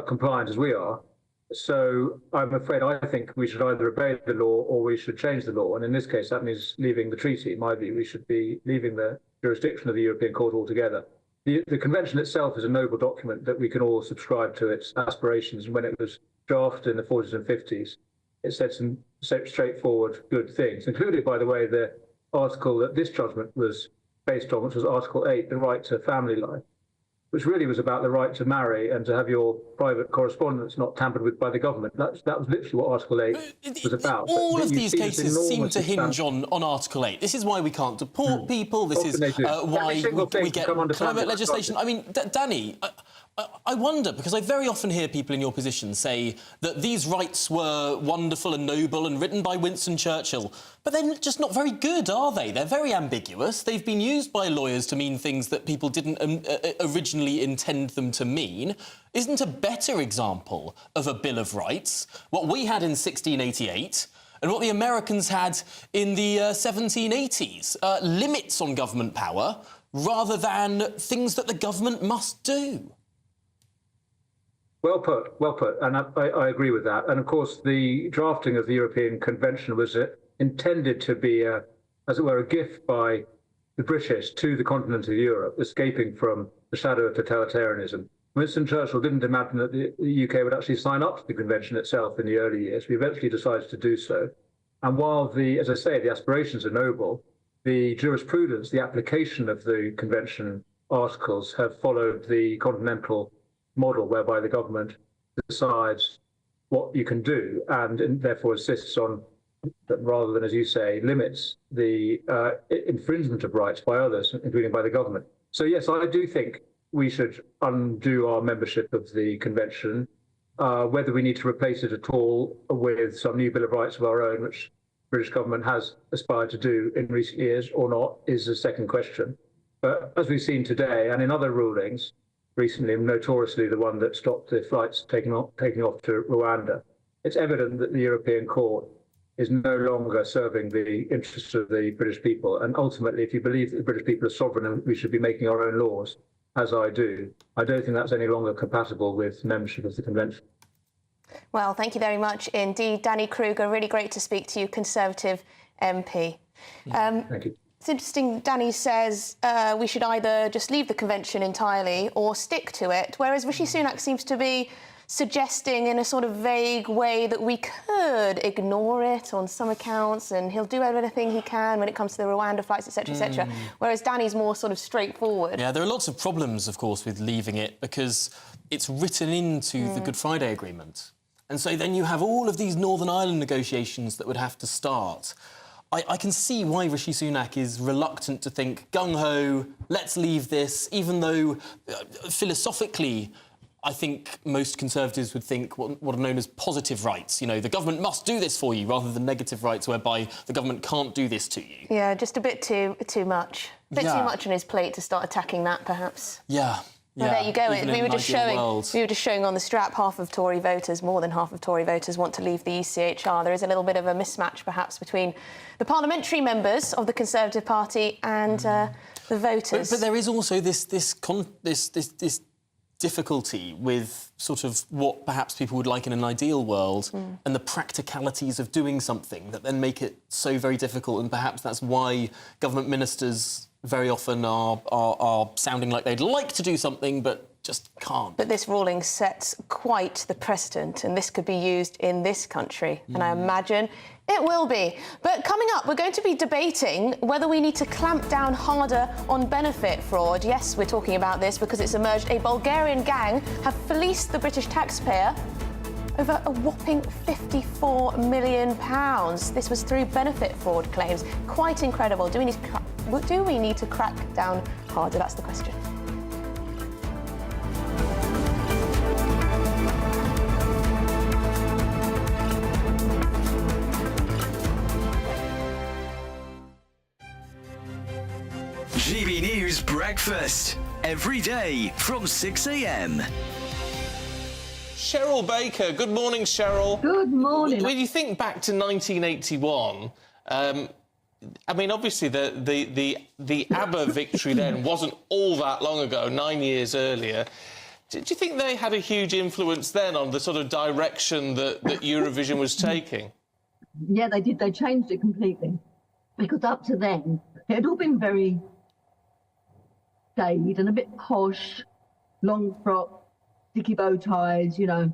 compliant as we are. So I'm afraid I think we should either obey the law or we should change the law. And in this case, that means leaving the treaty. In my view, we should be leaving the jurisdiction of the European Court altogether. The convention itself is a noble document that we can all subscribe to its aspirations. And when it was drafted in the 40s and 50s, it said some straightforward good things, including, by the way, the article that this judgment was based on, which was Article 8, the right to family life, which really was about the right to marry and to have your private correspondence not tampered with by the government. That was literally what Article 8 was about. All of these cases seem to hinge on Article 8. This is why we can't deport people. This is why we get climate legislation. I mean, Danny, I wonder, because I very often hear people in your position say that these rights were wonderful and noble and written by Winston Churchill, but they're just not very good, are they? They're very ambiguous. They've been used by lawyers to mean things that people didn't originally intend them to mean. Isn't a better example of a Bill of Rights what we had in 1688 and what the Americans had in the 1780s? Limits on government power rather than things that the government must do. Well put, and I agree with that. And of course, the drafting of the European Convention was intended to be, as it were, a gift by the British to the continent of Europe, escaping from the shadow of totalitarianism. Winston Churchill didn't imagine that the UK would actually sign up to the convention itself in the early years. We eventually decided to do so. And while as I say, the aspirations are noble, the jurisprudence, the application of the convention articles have followed the continental model whereby the government decides what you can do and therefore insists on, rather than, as you say, limits the infringement of rights by others, including by the government. So yes, I do think we should undo our membership of the convention. Whether we need to replace it at all with some new Bill of Rights of our own, which the British government has aspired to do in recent years or not, is a second question. But as we've seen today and in other rulings, recently, notoriously the one that stopped the flights taking off to Rwanda, it's evident that the European Court is no longer serving the interests of the British people. And ultimately, if you believe that the British people are sovereign and we should be making our own laws, as I do, I don't think that's any longer compatible with membership of the Convention. Well, thank you very much indeed, Danny Kruger. Really great to speak to you, Conservative MP. Thank you. It's interesting, Danny says we should either just leave the convention entirely or stick to it, whereas Rishi Sunak seems to be suggesting in a sort of vague way that we could ignore it on some accounts and he'll do everything he can when it comes to the Rwanda flights, etc., etc., whereas Danny's more sort of straightforward. Yeah, there are lots of problems, of course, with leaving it because it's written into the Good Friday Agreement. And so then you have all of these Northern Ireland negotiations that would have to start. I can see why Rishi Sunak is reluctant to think, gung-ho, let's leave this, even though philosophically I think most Conservatives would think what are known as positive rights. You know, the government must do this for you, rather than negative rights whereby the government can't do this to you. Yeah, just a bit too much. A bit too much on his plate to start attacking that, perhaps. Yeah. Well, there you go. even in We were an just ideal showing. world. We were just showing on the strap. Half of Tory voters, more than half of Tory voters, want to leave the ECHR. There is a little bit of a mismatch, perhaps, between the parliamentary members of the Conservative Party and the voters. But there is also this difficulty with sort of what perhaps people would like in an ideal world and the practicalities of doing something that then make it so very difficult, and perhaps that's why government ministers very often are sounding like they'd like to do something but just can't. But this ruling sets quite the precedent, and this could be used in this country, and I imagine it will be. But coming up, we're going to be debating whether we need to clamp down harder on benefit fraud. Yes, we're talking about this because it's emerged a Bulgarian gang have fleeced the British taxpayer over a whopping £54 million. This was through benefit fraud claims. Quite incredible. Do we need to crack down harder? That's the question. GB News Breakfast. Every day from 6 a.m. Cheryl Baker. Good morning, Cheryl. Good morning. When you think back to 1981, I mean, obviously the ABBA victory then wasn't all that long ago, 9 years earlier. Do you think they had a huge influence then on the sort of direction that Eurovision was taking? Yeah, they did. They changed it completely. Because up to then, it had all been very staid and a bit posh, long frock, sticky bow ties, you know.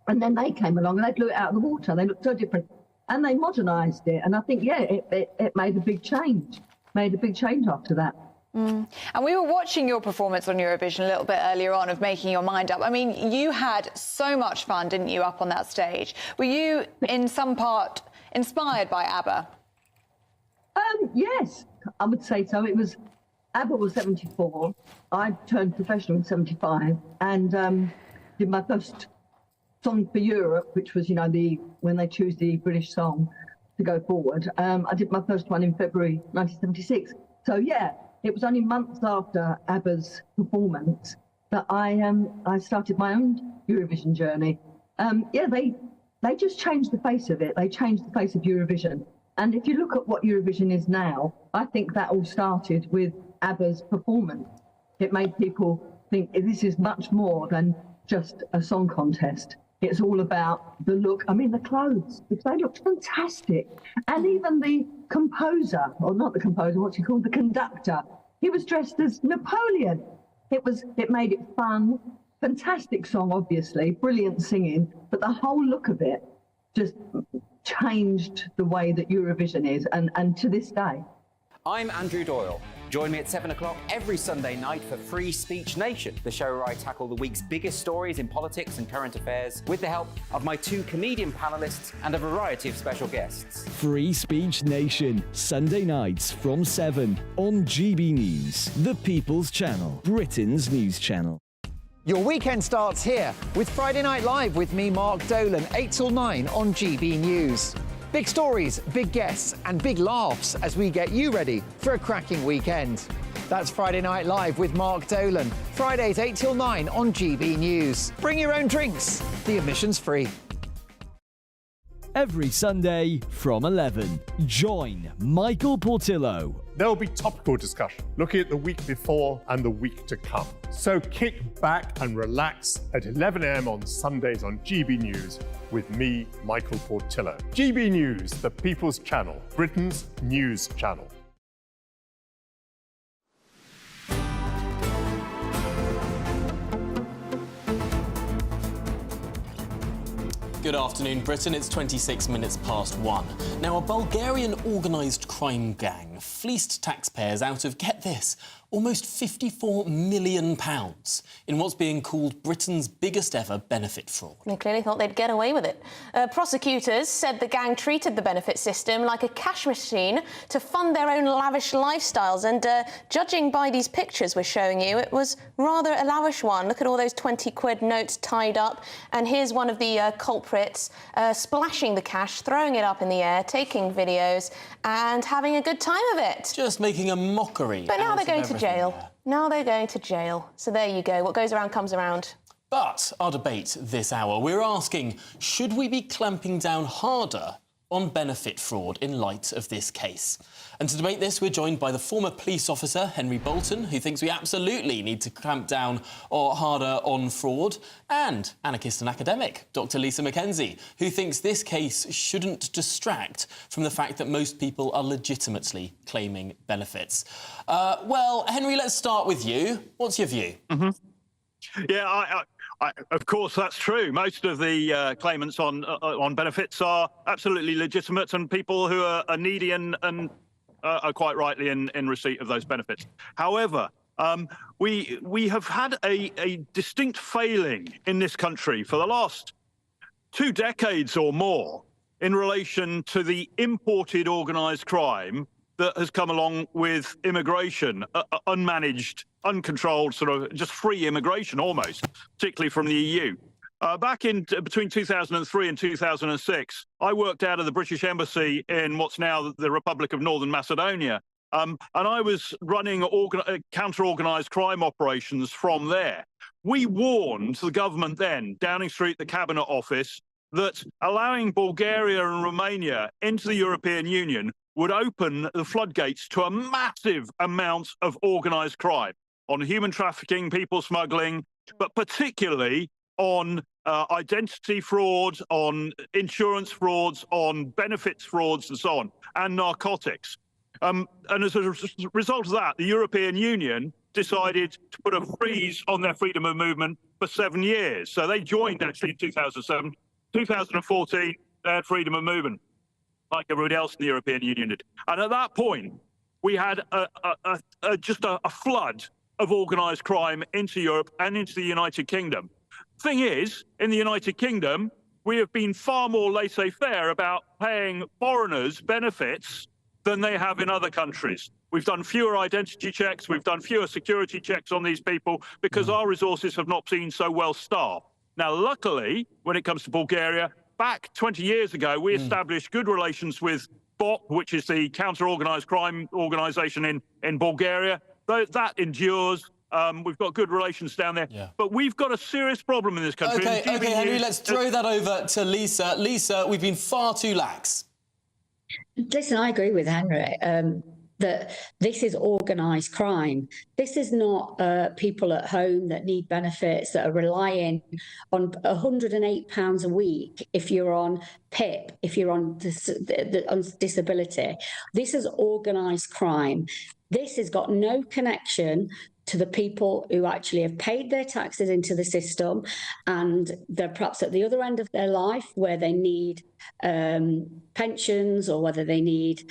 And then they came along and they blew it out of the water. They looked so different. And they modernised it. And I think, yeah, it made a big change. Made a big change after that. And we were watching your performance on Eurovision a little bit earlier on of making your mind up. I mean, you had so much fun, didn't you, up on that stage? Were you, in some part, inspired by ABBA? Yes, I would say so. It was, ABBA was 74. I turned professional in 75 and did my first song for Europe, which was, you know, when they choose the British song to go forward. I did my first one in February 1976. So, yeah, it was only months after ABBA's performance that I started my own Eurovision journey. Yeah, they just changed the face of it. They changed the face of Eurovision. And if you look at what Eurovision is now, I think that all started with ABBA's performance. It made people think this is much more than just a song contest. It's all about the look. I mean, the clothes, they looked fantastic. And even the composer, or not the composer, what's he called? The conductor. He was dressed as Napoleon. It made it fun. Fantastic song, obviously, brilliant singing, but the whole look of it just changed the way that Eurovision is, and to this day. I'm Andrew Doyle. Join me at 7 o'clock every Sunday night for Free Speech Nation, the show where I tackle the week's biggest stories in politics and current affairs with the help of my two comedian panellists and a variety of special guests. Free Speech Nation, Sunday nights from 7 on GB News, the People's Channel, Britain's news channel. Your weekend starts here with Friday Night Live with me, Mark Dolan, 8 till 9 on GB News. Big stories, big guests and big laughs as we get you ready for a cracking weekend. That's Friday Night Live with Mark Dolan, Fridays 8 till 9 on GB News. Bring your own drinks, the admission's free. Every Sunday from 11, join Michael Portillo. There will be topical discussion, looking at the week before and the week to come. So kick back and relax at 11 a.m. on Sundays on GB News with me, Michael Portillo. GB News, the People's Channel, Britain's news channel. Good afternoon, Britain. It's 26 minutes past 1. Now, a Bulgarian organised crime gang fleeced taxpayers out of, get this, almost £54 million in what's being called Britain's biggest ever benefit fraud. They clearly thought they'd get away with it. Prosecutors said the gang treated the benefit system like a cash machine to fund their own lavish lifestyles. And judging by these pictures we're showing you, it was rather a lavish one. Look at all those 20-quid notes tied up. And here's one of the culprits splashing the cash, throwing it up in the air, taking videos and having a good time of it. Just making a mockery. But now they're going to jail. Now they're going to jail. So there you go. What goes around comes around. But our debate this hour, we're asking, should we be clamping down harder on benefit fraud in light of this case? And to debate this, we're joined by the former police officer, Henry Bolton, who thinks we absolutely need to clamp down or harder on fraud, and anarchist and academic, Dr. Lisa Mackenzie, who thinks this case shouldn't distract from the fact that most people are legitimately claiming benefits. Well, Henry, let's start with you. What's your view? Yeah, of course, that's true. Most of the claimants on benefits are absolutely legitimate, and people who are needy and are quite rightly in receipt of those benefits. However, we have had a distinct failing in this country for the last 2 decades or more in relation to the imported organised crime that has come along with immigration, unmanaged, uncontrolled, sort of just free immigration almost, particularly from the EU. Back in between 2003 and 2006, I worked out of the British Embassy in what's now the Republic of Northern Macedonia, and I was running counter-organised crime operations from there. We warned the government then, Downing Street, the Cabinet Office, that allowing Bulgaria and Romania into the European Union would open the floodgates to a massive amount of organised crime on human trafficking, people smuggling, but particularly on identity fraud, on insurance frauds, on benefits frauds and so on, and narcotics. And as a result of that, the European Union decided to put a freeze on their freedom of movement for 7 years. So they joined actually in 2007. 2014, they had freedom of movement, like everybody else in the European Union did. And at that point, we had just a flood of organised crime into Europe and into the United Kingdom. Thing is, in the United Kingdom, we have been far more laissez-faire about paying foreigners benefits than they have in other countries. We've done fewer identity checks, we've done fewer security checks on these people because our resources have not been so well staffed. Now, luckily, when it comes to Bulgaria, back 20 years ago, we established good relations with BOP, which is the counter-organised crime organisation in Bulgaria. That endures. We've got good relations down there. Yeah. But we've got a serious problem in this country. OK, Henry, let's throw that over to Lisa. Lisa, we've been far too lax. Listen, I agree with Henry. That this is organised crime. This is not people at home that need benefits, that are relying on £108 a week if you're on PIP, if you're on disability. This is organised crime. This has got no connection to the people who actually have paid their taxes into the system, and they're perhaps at the other end of their life where they need pensions, or whether they need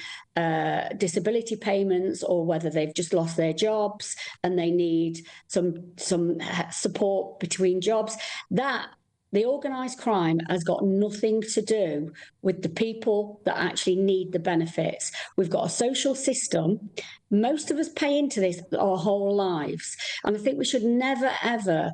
disability payments, or whether they've just lost their jobs and they need some support between jobs. That the organised crime has got nothing to do with the people that actually need the benefits. We've got a social system. Most of us pay into this our whole lives. And I think we should never, ever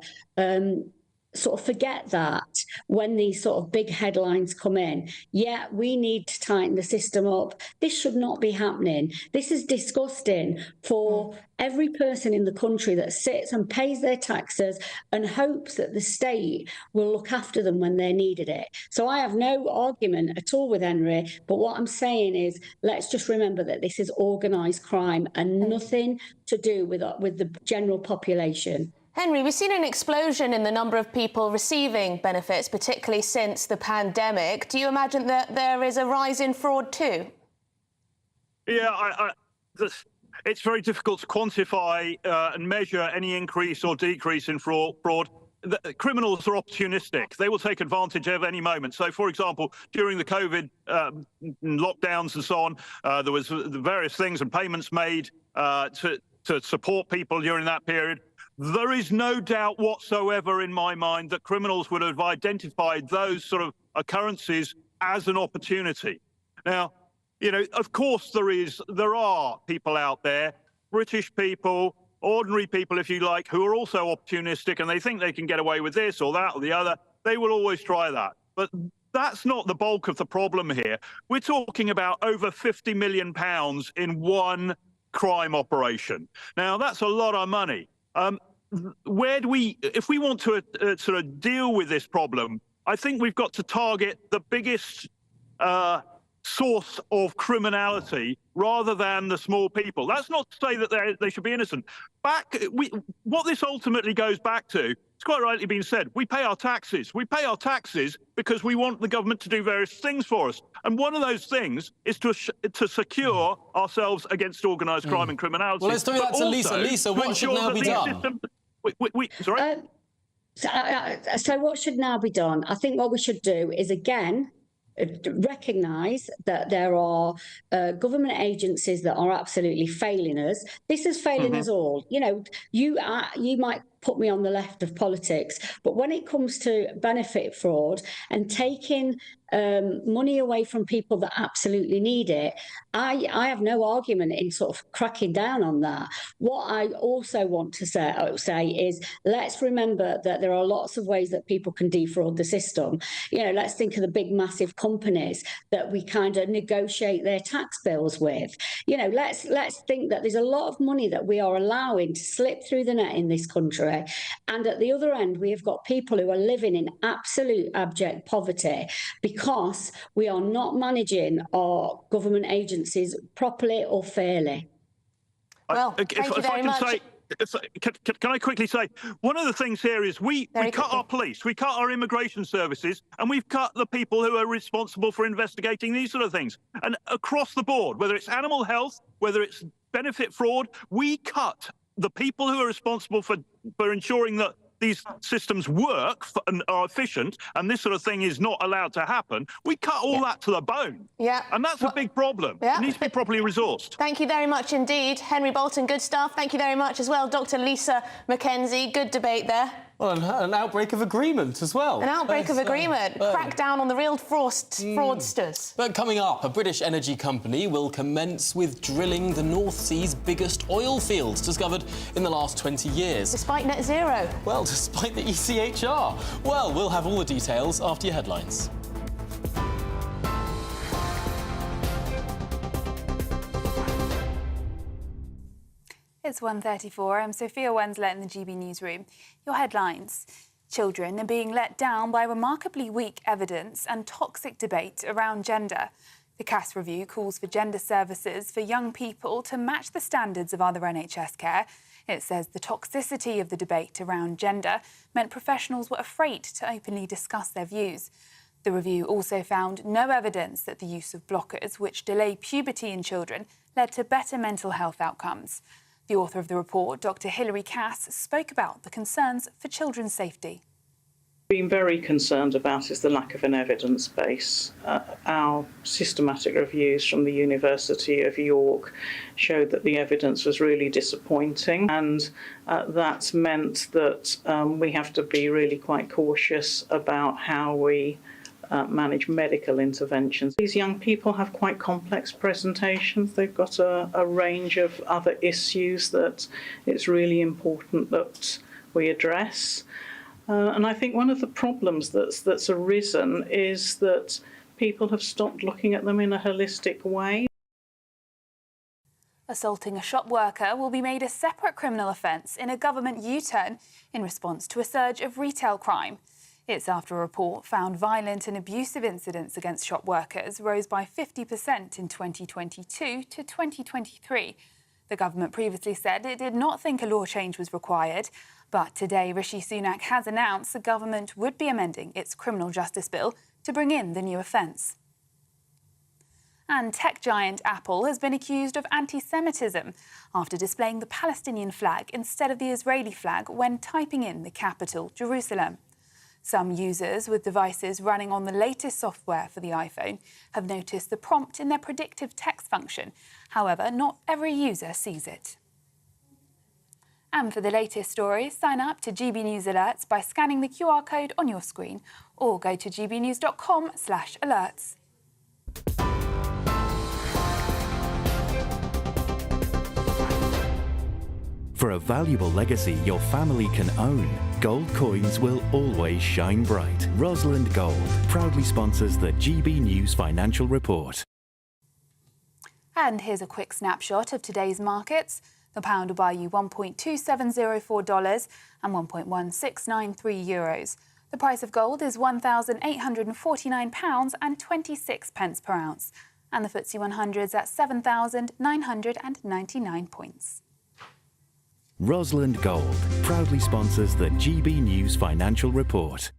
sort of forget that when these sort of big headlines come in. Yeah, we need to tighten the system up. This should not be happening. This is disgusting for every person in the country that sits and pays their taxes and hopes that the state will look after them when they're needed it. So I have no argument at all with Henry, but what I'm saying is let's just remember that this is organised crime and nothing to do with the general population. Henry, we've seen an explosion in the number of people receiving benefits, particularly since the pandemic. Do you imagine that there is a rise in fraud too? Yeah, it's very difficult to quantify and measure any increase or decrease in fraud. Criminals are opportunistic. They will take advantage of any moment. So, for example, during the COVID lockdowns and so on, there was various things and payments made to support people during that period. There is no doubt whatsoever in my mind that criminals would have identified those sort of occurrences as an opportunity. Now, you know, of course there are people out there, British people, ordinary people, if you like, who are also opportunistic and they think they can get away with this or that or the other. They will always try that. But that's not the bulk of the problem here. We're talking about over £50 million in one crime operation. Now, that's a lot of money. Where do we, if we want to sort of deal with this problem, I think we've got to target the biggest source of criminality rather than the small people. That's not to say that they should be innocent. What this ultimately goes back to, it's quite rightly been said, we pay our taxes. We pay our taxes because we want the government to do various things for us. And one of those things is to secure ourselves against organised crime and criminality. Well, let's throw that to Lisa. Lisa, what should now be done? Sorry? So what should now be done? I think what we should do is, again, recognise that there are government agencies that are absolutely failing us. This is failing us all. You know, you might put me on the left of politics, but when it comes to benefit fraud and taking money away from people that absolutely need it, I have no argument in sort of cracking down on that. What I also want to say is, let's remember that there are lots of ways that people can defraud the system. You know, let's think of the big, massive companies that we kind of negotiate their tax bills with. You know, let's think that there's a lot of money that we are allowing to slip through the net in this country. And at the other end, we have got people who are living in absolute abject poverty because we are not managing our government agencies properly or fairly. Well, thank you very much. Can I quickly say, one of the things here is we cut our police, we cut our immigration services, and we've cut the people who are responsible for investigating these sort of things. And across the board, whether it's animal health, whether it's benefit fraud, we cut the people who are responsible for ensuring that these systems work and are efficient, and this sort of thing is not allowed to happen. We cut all that to the bone. Yeah. And that's a big problem. Yeah. It needs to be properly resourced. Thank you very much indeed. Henry Bolton, good stuff. Thank you very much as well. Dr. Lisa McKenzie, good debate there. Well, an outbreak of agreement as well. An outbreak of agreement. Crack down on the real fraudsters. But coming up, a British energy company will commence with drilling the North Sea's biggest oil fields discovered in the last 20 years. Despite net zero. Well, despite the ECHR. Well, we'll have all the details after your headlines. It's 1:34. I'm Sophia Wenslet in the GB newsroom. Your headlines. Children are being let down by remarkably weak evidence and toxic debate around gender. The Cass Review calls for gender services for young people to match the standards of other NHS care. It says the toxicity of the debate around gender meant professionals were afraid to openly discuss their views. The review also found no evidence that the use of blockers, which delay puberty in children, led to better mental health outcomes. The author of the report, Dr. Hilary Cass, spoke about the concerns for children's safety. Been very concerned about is the lack of an evidence base. Our systematic reviews from the University of York showed that the evidence was really disappointing, and that's meant that we have to be really quite cautious about how we manage medical interventions. These young people have quite complex presentations. They've got a range of other issues that it's really important that we address. And I think one of the problems that's arisen is that people have stopped looking at them in a holistic way. Assaulting a shop worker will be made a separate criminal offence in a government U-turn in response to a surge of retail crime. It's after a report found violent and abusive incidents against shop workers rose by 50% in 2022 to 2023. The government previously said it did not think a law change was required, but today Rishi Sunak has announced the government would be amending its criminal justice bill to bring in the new offence. And tech giant Apple has been accused of anti-Semitism after displaying the Palestinian flag instead of the Israeli flag when typing in the capital, Jerusalem. Some users with devices running on the latest software for the iPhone have noticed the prompt in their predictive text function. However, not every user sees it. And for the latest stories, sign up to GB News Alerts by scanning the QR code on your screen or go to gbnews.com/alerts. For a valuable legacy your family can own, gold coins will always shine bright. Rosalind Gold proudly sponsors the GB News Financial Report. And here's a quick snapshot of today's markets. The pound will buy you $1.2704 and €1.1693. The price of gold is £1,849 and 26 pence per ounce. And the FTSE 100's at 7,999 points. Rosland Gold proudly sponsors the GB News Financial Report.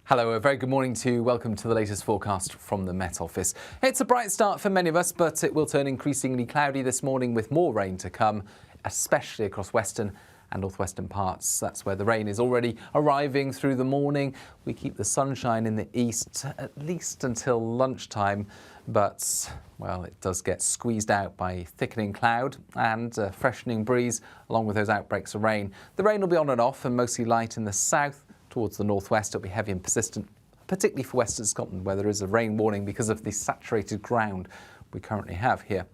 Hello, a very good morning to you. Welcome to the latest forecast from the Met Office. It's a bright start for many of us, but it will turn increasingly cloudy this morning with more rain to come, especially across western and northwestern parts. That's where the rain is already arriving through the morning. We keep the sunshine in the east at least until lunchtime, but, well, it does get squeezed out by thickening cloud and a freshening breeze, along with those outbreaks of rain. The rain will be on and off and mostly light in the south. Towards the northwest, it'll be heavy and persistent, particularly for western Scotland, where there is a rain warning because of the saturated ground we currently have here.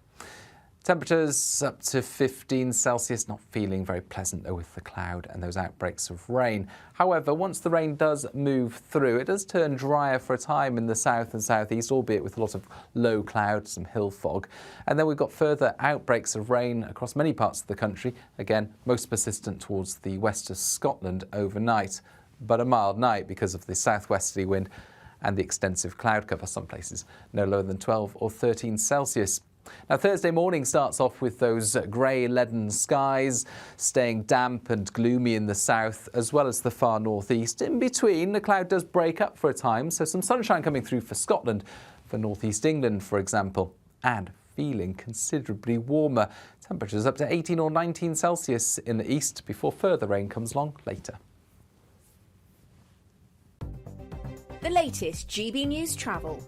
Temperatures up to 15 Celsius, not feeling very pleasant though with the cloud and those outbreaks of rain. However, once the rain does move through, it does turn drier for a time in the south and southeast, albeit with a lot of low cloud, some hill fog. And then we've got further outbreaks of rain across many parts of the country, again, most persistent towards the west of Scotland overnight. But a mild night because of the southwesterly wind and the extensive cloud cover, some places no lower than 12 or 13 Celsius. Now, Thursday morning starts off with those grey, leaden skies, staying damp and gloomy in the south, as well as the far northeast. In between, the cloud does break up for a time, so some sunshine coming through for Scotland, for northeast England, for example, and feeling considerably warmer. Temperatures up to 18 or 19 Celsius in the east before further rain comes along later. The latest GB News travel.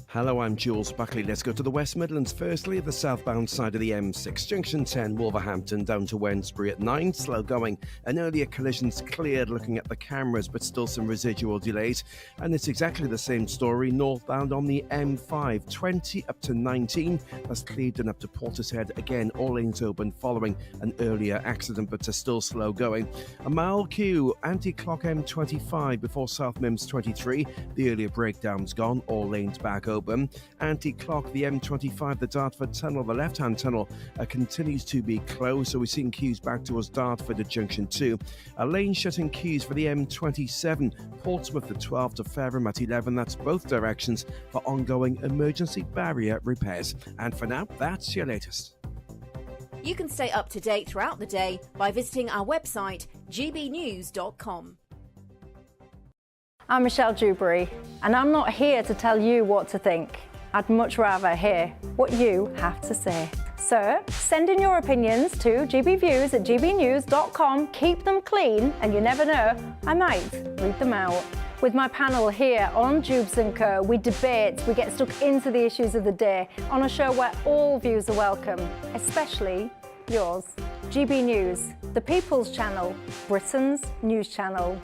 Hello, I'm Jules Buckley. Let's go to the West Midlands. Firstly, the southbound side of the M6, junction 10, Wolverhampton, down to Wednesbury at 9, slow going. An earlier collision's cleared looking at the cameras, but still some residual delays. And it's exactly the same story northbound on the M5, 20 up to 19. That's Clevedon up to Portishead. Again, all lanes open following an earlier accident, but still slow going. A mile queue, anti-clock M25 before South Mims 23. The earlier breakdown's gone, all lanes back open. Anti-clock, the M25, the Dartford Tunnel, the left-hand tunnel continues to be closed, so we're seeing queues back towards Dartford at Junction 2. A lane shutting queues for the M27, Portsmouth at 12 to Fareham at 11. That's both directions for ongoing emergency barrier repairs. And for now, that's your latest. You can stay up to date throughout the day by visiting our website, gbnews.com. I'm Michelle Dewberry, and I'm not here to tell you what to think. I'd much rather hear what you have to say. So send in your opinions to gbviews@gbnews.com. Keep them clean, and you never know, I might read them out. With my panel here on Jubes & Co, we debate, we get stuck into the issues of the day on a show where all views are welcome, especially yours. GB News, the People's Channel, Britain's news channel.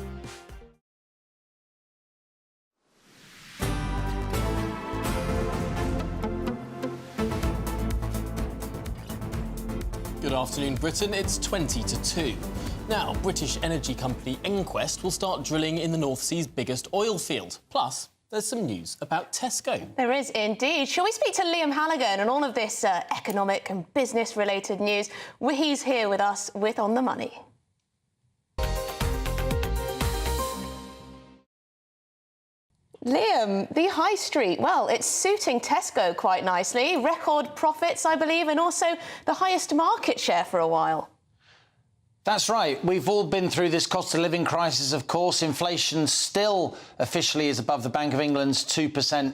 Good afternoon, Britain. It's 20 to 2. Now, British energy company Enquest will start drilling in the North Sea's biggest oil field. Plus, there's some news about Tesco. There is indeed. Shall we speak to Liam Halligan and all of this economic and business-related news? He's here with us with On the Money. Liam, the high street, well, it's suiting Tesco quite nicely. Record profits, I believe, and also the highest market share for a while. That's right. We've all been through this cost of living crisis, of course. Inflation still officially is above the Bank of England's 2%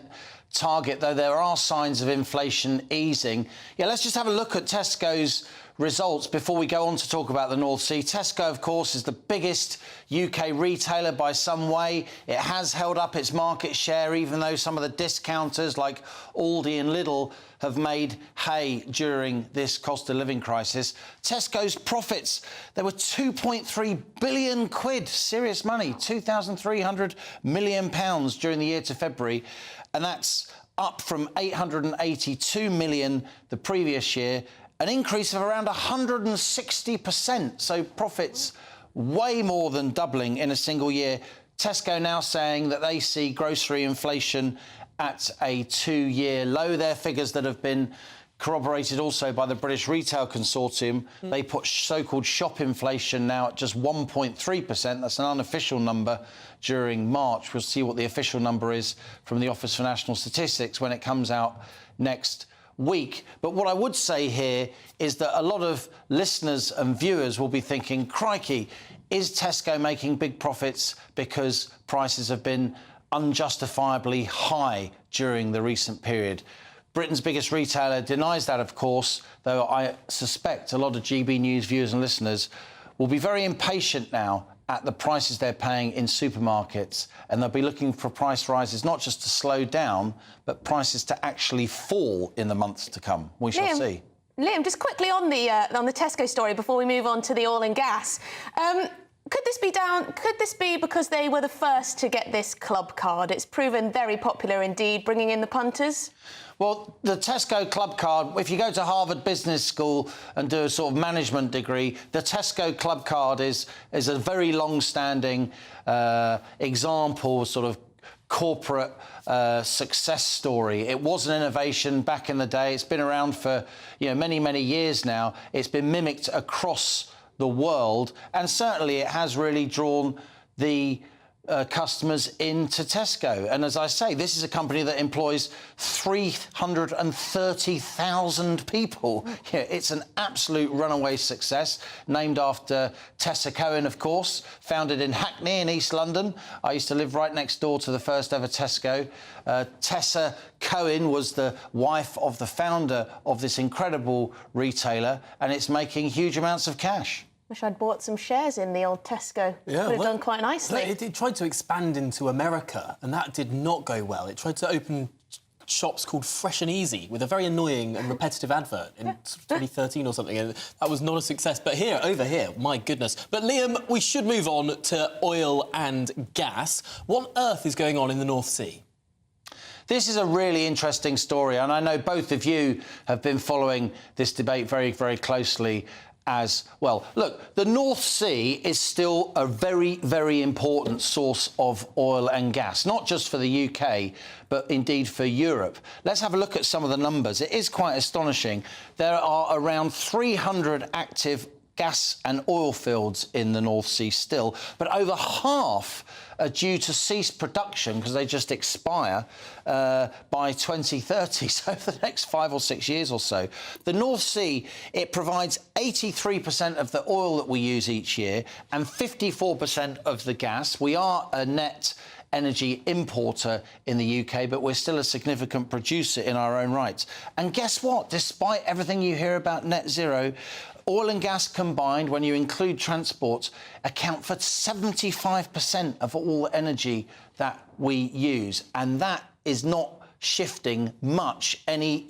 target, though there are signs of inflation easing. Yeah, let's just have a look at Tesco's results before we go on to talk about the North Sea. Tesco, of course, is the biggest UK retailer by some way. It has held up its market share, even though some of the discounters like Aldi and Lidl have made hay during this cost of living crisis. Tesco's profits, they were 2.3 billion quid, serious money, £2,300 million during the year to February, and that's up from 882 million the previous year, an increase of around 160%. So profits way more than doubling in a single year. Tesco now saying that they see grocery inflation at a 2-year low. They're figures that have been corroborated also by the British Retail Consortium. They put so-called shop inflation now at just 1.3%. That's an unofficial number during March. We'll see what the official number is from the Office for National Statistics when it comes out next week. But what I would say here is that a lot of listeners and viewers will be thinking, crikey, is Tesco making big profits because prices have been unjustifiably high during the recent period? Britain's biggest retailer denies that, of course, though I suspect a lot of GB News viewers and listeners will be very impatient now at the prices they're paying in supermarkets, and they'll be looking for price rises not just to slow down, but prices to actually fall in the months to come. We shall see. Liam, just quickly on the Tesco story before we move on to the oil and gas. Could this be because they were the first to get this club card? It's proven very popular indeed, bringing in the punters. Well, the Tesco Club Card, if you go to Harvard Business School and do a sort of management degree, the Tesco Club Card is a very long-standing example, sort of corporate success story. It was an innovation back in the day. It's been around for many, many years now. It's been mimicked across the world, and certainly it has really drawn the customers into Tesco. And as I say, this is a company that employs 330,000 people. It's an absolute runaway success, named after Tessa Cohen, of course, founded in Hackney in East London. I used to live right next door to the first ever Tesco. Tessa Cohen was the wife of the founder of this incredible retailer, and it's making huge amounts of cash. Wish I'd bought some shares in the old Tesco. Yeah, would have done quite nicely. It tried to expand into America, and that did not go well. It tried to open shops called Fresh and Easy with a very annoying and repetitive advert in 2013 or something, and that was not a success. But over here, my goodness. But Liam, we should move on to oil and gas. What on earth is going on in the North Sea? This is a really interesting story, and I know both of you have been following this debate very, very closely as well. Look, the North Sea is still a very, very important source of oil and gas, not just for the UK, but indeed for Europe. Let's have a look at some of the numbers. It is quite astonishing. There are around 300 active gas and oil fields in the North Sea still, but over half are due to cease production because they just expire by 2030, so for the next 5 or 6 years or so. The North Sea, it provides 83% of the oil that we use each year and 54% of the gas. We are a net energy importer in the UK, but we're still a significant producer in our own right. And guess what? Despite everything you hear about net zero, oil and gas combined, when you include transport, account for 75% of all energy that we use. And that is not shifting much any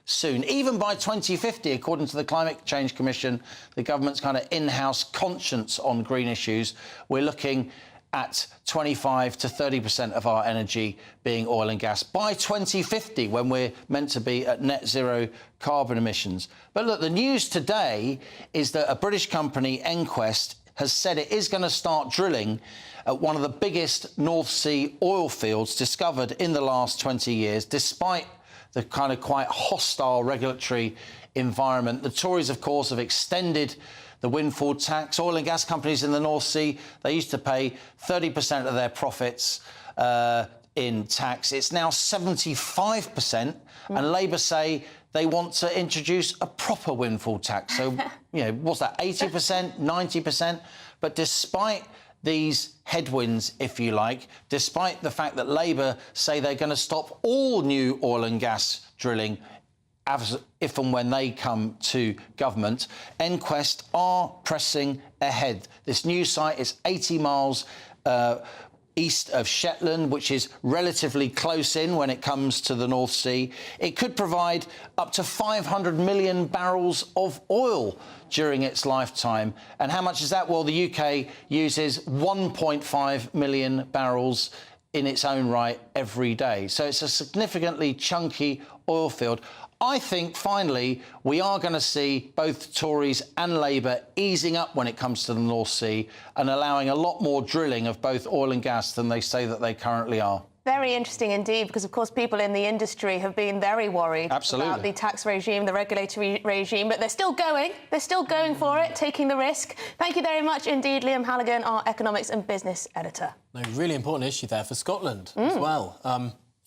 soon. Even by 2050, according to the Climate Change Commission, the government's kind of in-house conscience on green issues, we're looking at 25 to 30% of our energy being oil and gas by 2050, when we're meant to be at net zero carbon emissions. But look, the news today is that a British company, EnQuest, has said it is going to start drilling at one of the biggest North Sea oil fields discovered in the last 20 years, despite the kind of quite hostile regulatory environment. The Tories, of course, have extended the windfall tax. Oil and gas companies in the North Sea, they used to pay 30% of their profits in tax. It's now 75%, and Labour say they want to introduce a proper windfall tax. So, what's that, 80%, 90%? But despite these headwinds, if you like, despite the fact that Labour say they're going to stop all new oil and gas drilling if and when they come to government, EnQuest are pressing ahead. This new site is 80 miles east of Shetland, which is relatively close in when it comes to the North Sea. It could provide up to 500 million barrels of oil during its lifetime. And how much is that? Well, the UK uses 1.5 million barrels in its own right every day. So it's a significantly chunky oil field. I think, finally, we are going to see both Tories and Labour easing up when it comes to the North Sea and allowing a lot more drilling of both oil and gas than they say that they currently are. Very interesting indeed, because, of course, people in the industry have been very worried about the tax regime, the regulatory regime, but they're still going. They're still going for it, taking the risk. Thank you very much indeed, Liam Halligan, our economics and business editor. No, really important issue there for Scotland as well.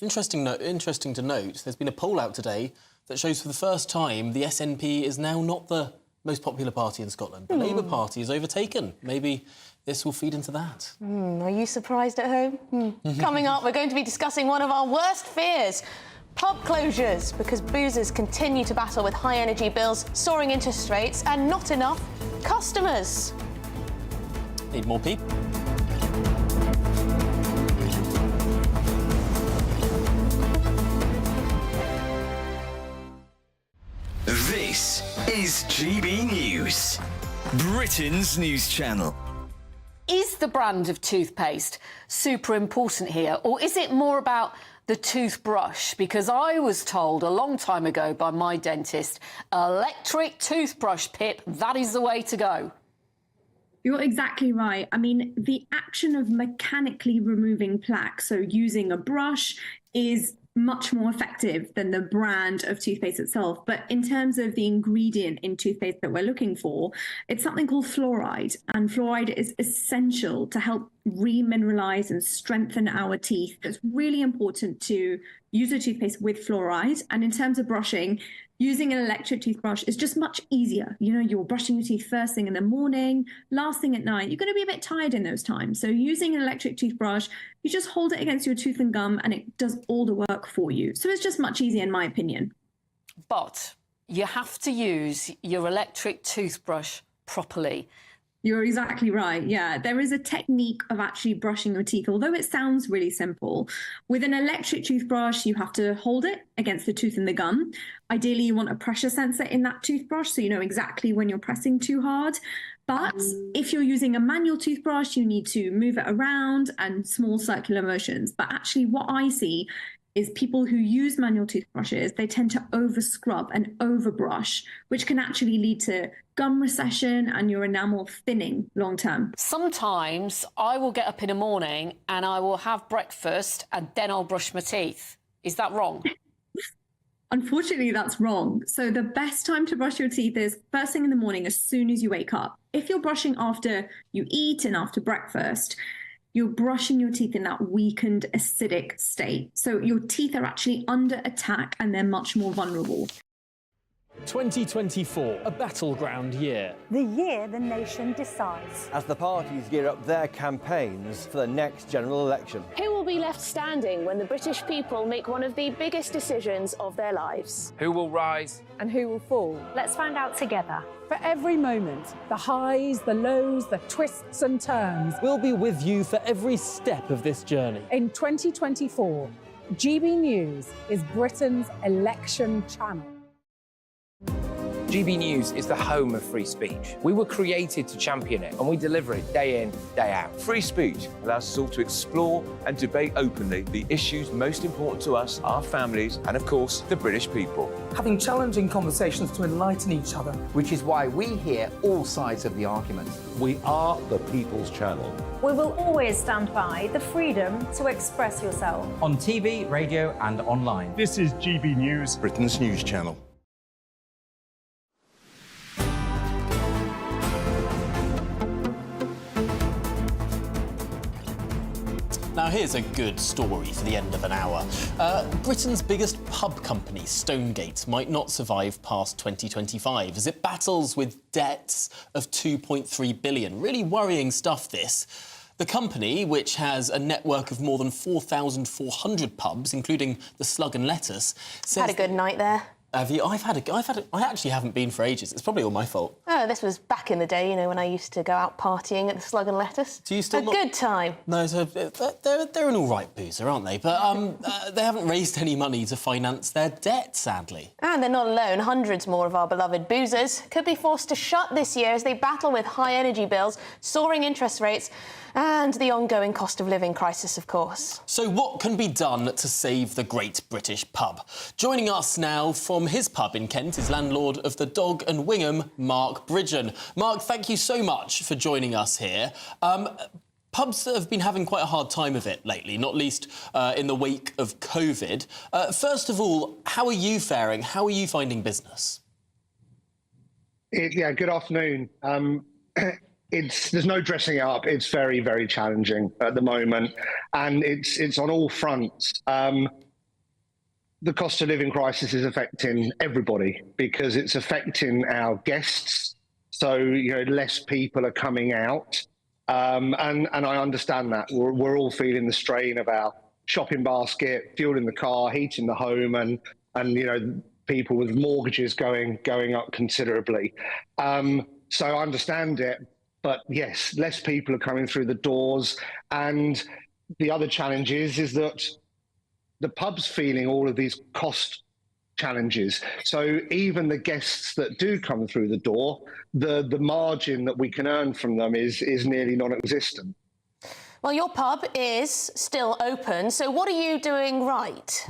Interesting to note, there's been a poll out today that shows for the first time the SNP is now not the most popular party in Scotland. The Labour Party is overtaken. Maybe this will feed into that. Are you surprised at home? Coming up, we're going to be discussing one of our worst fears, pub closures, because boozers continue to battle with high energy bills, soaring interest rates and not enough customers. Need more people. This is GB News, Britain's news channel. Is the brand of toothpaste super important here, or is it more about the toothbrush? Because I was told a long time ago by my dentist, electric toothbrush, Pip, that is the way to go. You're exactly right. I mean, the action of mechanically removing plaque, so using a brush, is much more effective than the brand of toothpaste itself. But in terms of the ingredient in toothpaste that we're looking for, it's something called fluoride. And fluoride is essential to help remineralize and strengthen our teeth. It's really important to use a toothpaste with fluoride. And in terms of brushing, using an electric toothbrush is just much easier. You know, you're brushing your teeth first thing in the morning, last thing at night. You're going to be a bit tired in those times. So using an electric toothbrush, you just hold it against your tooth and gum and it does all the work for you. So it's just much easier in my opinion. But you have to use your electric toothbrush properly. You're exactly right. Yeah, there is a technique of actually brushing your teeth, although it sounds really simple. With an electric toothbrush, you have to hold it against the tooth and the gum. Ideally, you want a pressure sensor in that toothbrush so you know exactly when you're pressing too hard. But if you're using a manual toothbrush, you need to move it around and small circular motions. But actually what I see is people who use manual toothbrushes, they tend to over scrub and over brush, which can actually lead to gum recession and your enamel thinning long term. Sometimes I will get up in the morning and I will have breakfast and then I'll brush my teeth. Is that wrong? Unfortunately, that's wrong. So the best time to brush your teeth is first thing in the morning, as soon as you wake up. If you're brushing after you eat and after breakfast, you're brushing your teeth in that weakened acidic state. So your teeth are actually under attack and they're much more vulnerable. 2024, a battleground year. The year the nation decides. As the parties gear up their campaigns for the next general election. Who will be left standing when the British people make one of the biggest decisions of their lives? Who will rise? And who will fall? Let's find out together. For every moment, the highs, the lows, the twists and turns. We'll be with you for every step of this journey. In 2024, GB News is Britain's election channel. GB News is the home of free speech. We were created to champion it, and we deliver it day in, day out. Free speech allows us all to explore and debate openly the issues most important to us, our families, and of course, the British people. Having challenging conversations to enlighten each other. Which is why we hear all sides of the argument. We are the People's Channel. We will always stand by the freedom to express yourself. On TV, radio, and online. This is GB News, Britain's news channel. Now here's a good story for the end of an hour. Britain's biggest pub company, Stonegate, might not survive past 2025 as it battles with debts of £2.3 billion. Really worrying stuff, this. The company, which has a network of more than 4,400 pubs, including the Slug and Lettuce, says... Had a good night there. Have you? I actually haven't been for ages. It's probably all my fault. Oh, this was back in the day, you know, when I used to go out partying at the Slug and Lettuce. Do you still a good time. No, so they're an all right boozer, aren't they? But they haven't raised any money to finance their debt, sadly. And they're not alone. Hundreds more of our beloved boozers could be forced to shut this year as they battle with high energy bills, soaring interest rates, and the ongoing cost of living crisis, of course. So what can be done to save the great British pub? Joining us now from his pub in Kent is landlord of the Dog and Wingham, Mark Bridgen. Mark, thank you so much for joining us here. Pubs have been having quite a hard time of it lately, not least in the wake of COVID. First of all, how are you faring? How are you finding business? Yeah, good afternoon. There's no dressing it up. It's very, very challenging at the moment, and it's on all fronts. The cost of living crisis is affecting everybody because it's affecting our guests. So, less people are coming out. And I understand that. We're all feeling the strain of our shopping basket, fuel in the car, heating the home, and people with mortgages going up considerably. So I understand it. But yes, less people are coming through the doors. And the other challenge is that the pub's feeling all of these cost challenges. So even the guests that do come through the door, the margin that we can earn from them is nearly non-existent. Well, your pub is still open, so what are you doing right?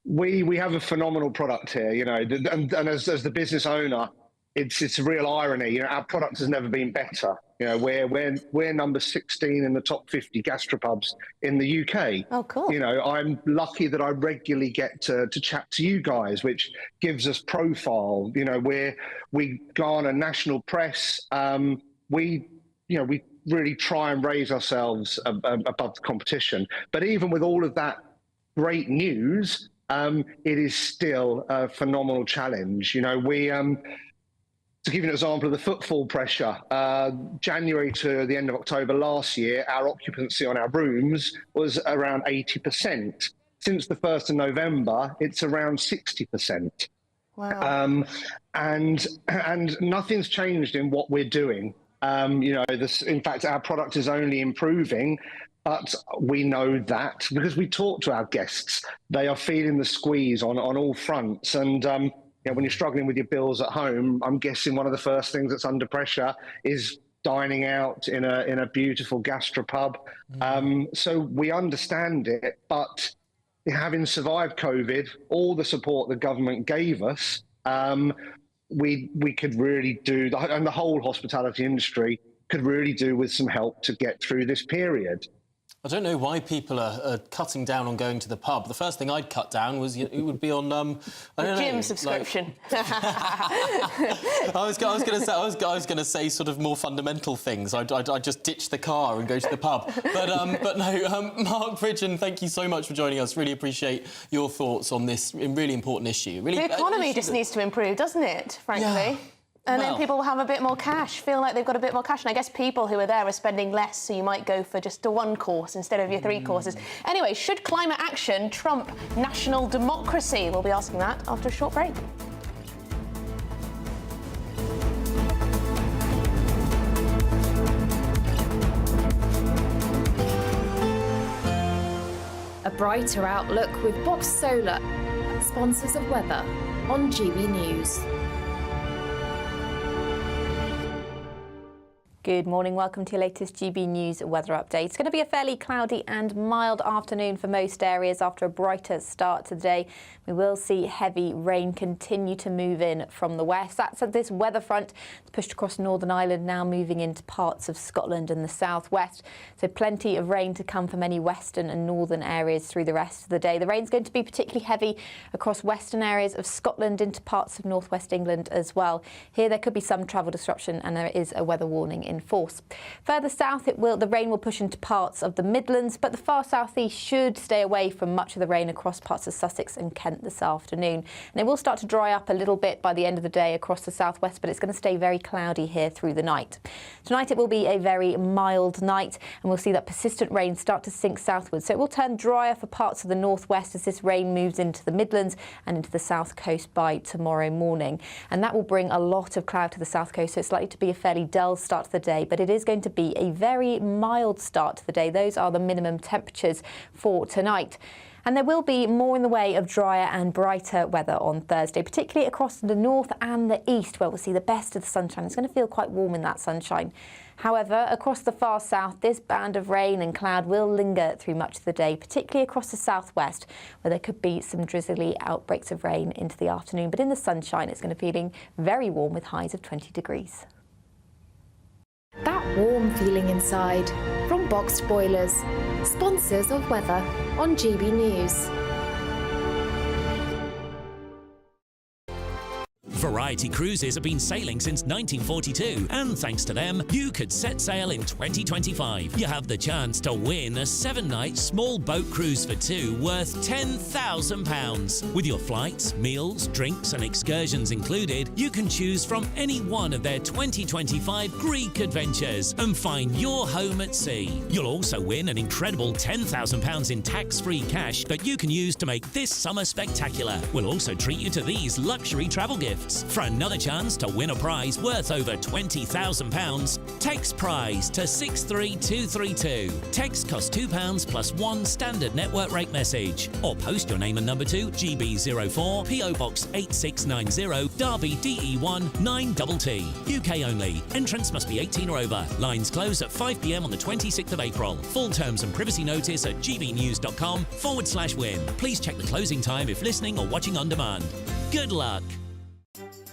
We have a phenomenal product here, and as the business owner, it's a real irony. Our product has never been better. We're number 16 in the top 50 gastropubs in the UK. Oh, cool. I'm lucky that I regularly get to chat to you guys, which gives us profile. We garner national press. We really try and raise ourselves above the competition. But even with all of that great news, it is still a phenomenal challenge. To give you an example of the footfall pressure, January to the end of October last year, our occupancy on our rooms was around 80%. Since the 1st of November, it's around 60%. Wow. And nothing's changed in what we're doing. In fact, our product is only improving, but we know that because we talk to our guests. They are feeling the squeeze on all fronts. And when you're struggling with your bills at home, I'm guessing one of the first things that's under pressure is dining out in a beautiful gastropub. So we understand it, but having survived COVID, all the support the government gave us, we could really do, and the whole hospitality industry could really do with some help to get through this period. I don't know why people are cutting down on going to the pub. The first thing I'd cut down was it would be on gym subscription. I was going to say sort of more fundamental things. I'd just ditch the car and go to the pub. But no, Mark Pridgeon, thank you so much for joining us. Really appreciate your thoughts on this really important issue. Really, the economy just needs to improve, doesn't it? Frankly. Yeah. And then people will have a bit more cash, feel like they've got a bit more cash. And I guess people who are there are spending less, so you might go for just a one course instead of your 3 courses. Anyway, should climate action trump national democracy? We'll be asking that after a short break. A brighter outlook with Box Solar, sponsors of weather on GB News. Good morning, welcome to your latest GB News weather update. It's going to be a fairly cloudy and mild afternoon for most areas after a brighter start to the day. We will see heavy rain continue to move in from the west. That's this weather front that's pushed across Northern Ireland, now moving into parts of Scotland and the southwest. So plenty of rain to come for many western and northern areas through the rest of the day. The rain's going to be particularly heavy across western areas of Scotland into parts of northwest England as well. Here there could be some travel disruption and there is a weather warning in force. Further south, the rain will push into parts of the Midlands, but the far southeast should stay away from much of the rain across parts of Sussex and Kent this afternoon. And it will start to dry up a little bit by the end of the day across the southwest, but it's going to stay very cloudy here through the night. Tonight it will be a very mild night, and we'll see that persistent rain start to sink southwards. So it will turn drier for parts of the northwest as this rain moves into the Midlands and into the south coast by tomorrow morning. And that will bring a lot of cloud to the south coast, so it's likely to be a fairly dull start to the day, but it is going to be a very mild start to the day. Those are the minimum temperatures for tonight. And there will be more in the way of drier and brighter weather on Thursday, particularly across the north and the east, where we'll see the best of the sunshine. It's going to feel quite warm in that sunshine. However, across the far south, this band of rain and cloud will linger through much of the day, particularly across the southwest, where there could be some drizzly outbreaks of rain into the afternoon. But in the sunshine, it's going to be feeling very warm with highs of 20 degrees. That that warm feeling inside. From boxed boilers, sponsors of weather on GB News. Variety Cruises have been sailing since 1942, and thanks to them, you could set sail in 2025. You have the chance to win a 7-night small boat cruise for two worth £10,000. With your flights, meals, drinks and excursions included, you can choose from any one of their 2025 Greek adventures and find your home at sea. You'll also win an incredible £10,000 in tax-free cash that you can use to make this summer spectacular. We'll also treat you to these luxury travel gifts. For another chance to win a prize worth over £20,000, text prize to 63232. Text costs £2 plus one standard network rate message. Or post your name and number to GB04 PO Box 8690 Derby DE1 9TT. UK only. Entrance must be 18 or over. Lines close at 5 p.m. on the 26th of April. Full terms and privacy notice at gbnews.com/win. Please check the closing time if listening or watching on demand. Good luck.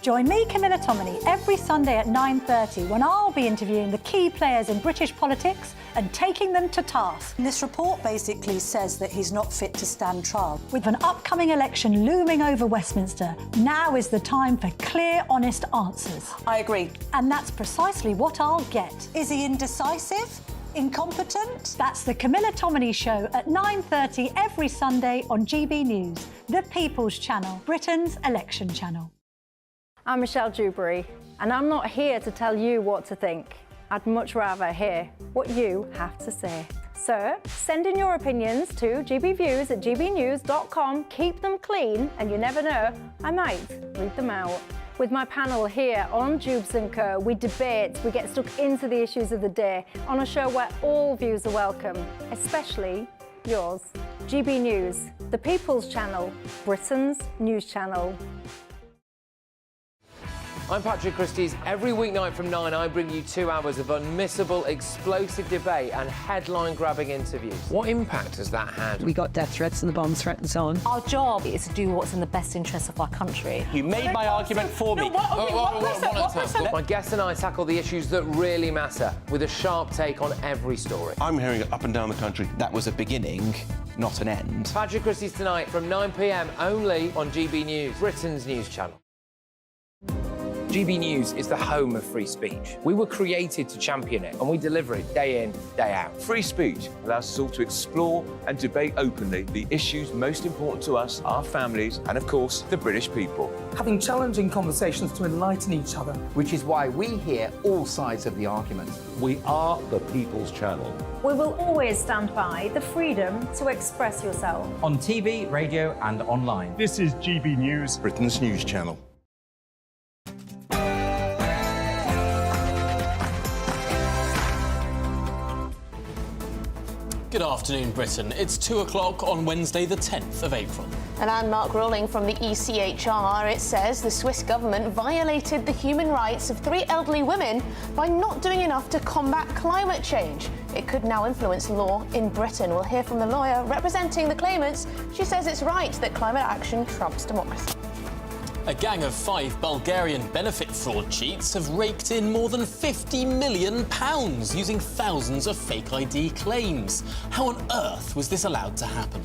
Join me, Camilla Tominey, every Sunday at 9:30 when I'll be interviewing the key players in British politics and taking them to task. This report basically says that he's not fit to stand trial. With an upcoming election looming over Westminster, now is the time for clear, honest answers. I agree. And that's precisely what I'll get. Is he indecisive? Incompetent? That's the Camilla Tominey Show at 9:30 every Sunday on GB News, the People's Channel, Britain's election channel. I'm Michelle Dewberry, and I'm not here to tell you what to think. I'd much rather hear what you have to say. So send in your opinions to gbviews@gbnews.com. Keep them clean, and you never know, I might read them out. With my panel here on Jubes & Co, we debate, we get stuck into the issues of the day on a show where all views are welcome, especially yours. GB News, the People's Channel, Britain's news channel. I'm Patrick Christie's. Every weeknight from 9, I bring you 2 hours of unmissable, explosive debate and headline-grabbing interviews. What impact has that had? We got death threats and the bomb threat and so on. Our job is to do what's in the best interest of our country. You made my argument for me. My guests and I tackle the issues that really matter, with a sharp take on every story. I'm hearing it up and down the country. That was a beginning, not an end. Patrick Christie's tonight from 9 p.m. only on GB News, Britain's news channel. GB News is the home of free speech. We were created to champion it, and we deliver it day in, day out. Free speech allows us all to explore and debate openly the issues most important to us, our families, and of course, the British people. Having challenging conversations to enlighten each other. Which is why we hear all sides of the argument. We are the People's Channel. We will always stand by the freedom to express yourself. On TV, radio and online. This is GB News, Britain's news channel. Good afternoon, Britain. It's 2 o'clock on Wednesday, the 10th of April. A landmark ruling from the ECHR, it says the Swiss government violated the human rights of 3 elderly women by not doing enough to combat climate change. It could now influence law in Britain. We'll hear from the lawyer representing the claimants. She says it's right that climate action trumps democracy. A gang of 5 Bulgarian benefit fraud cheats have raked in more than £50 million using thousands of fake ID claims. How on earth was this allowed to happen?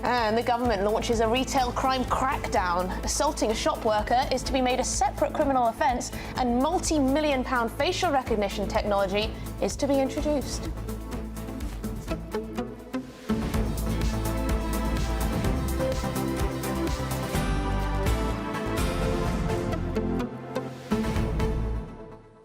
And the government launches a retail crime crackdown. Assaulting a shop worker is to be made a separate criminal offence, and multi-million-pound facial recognition technology is to be introduced.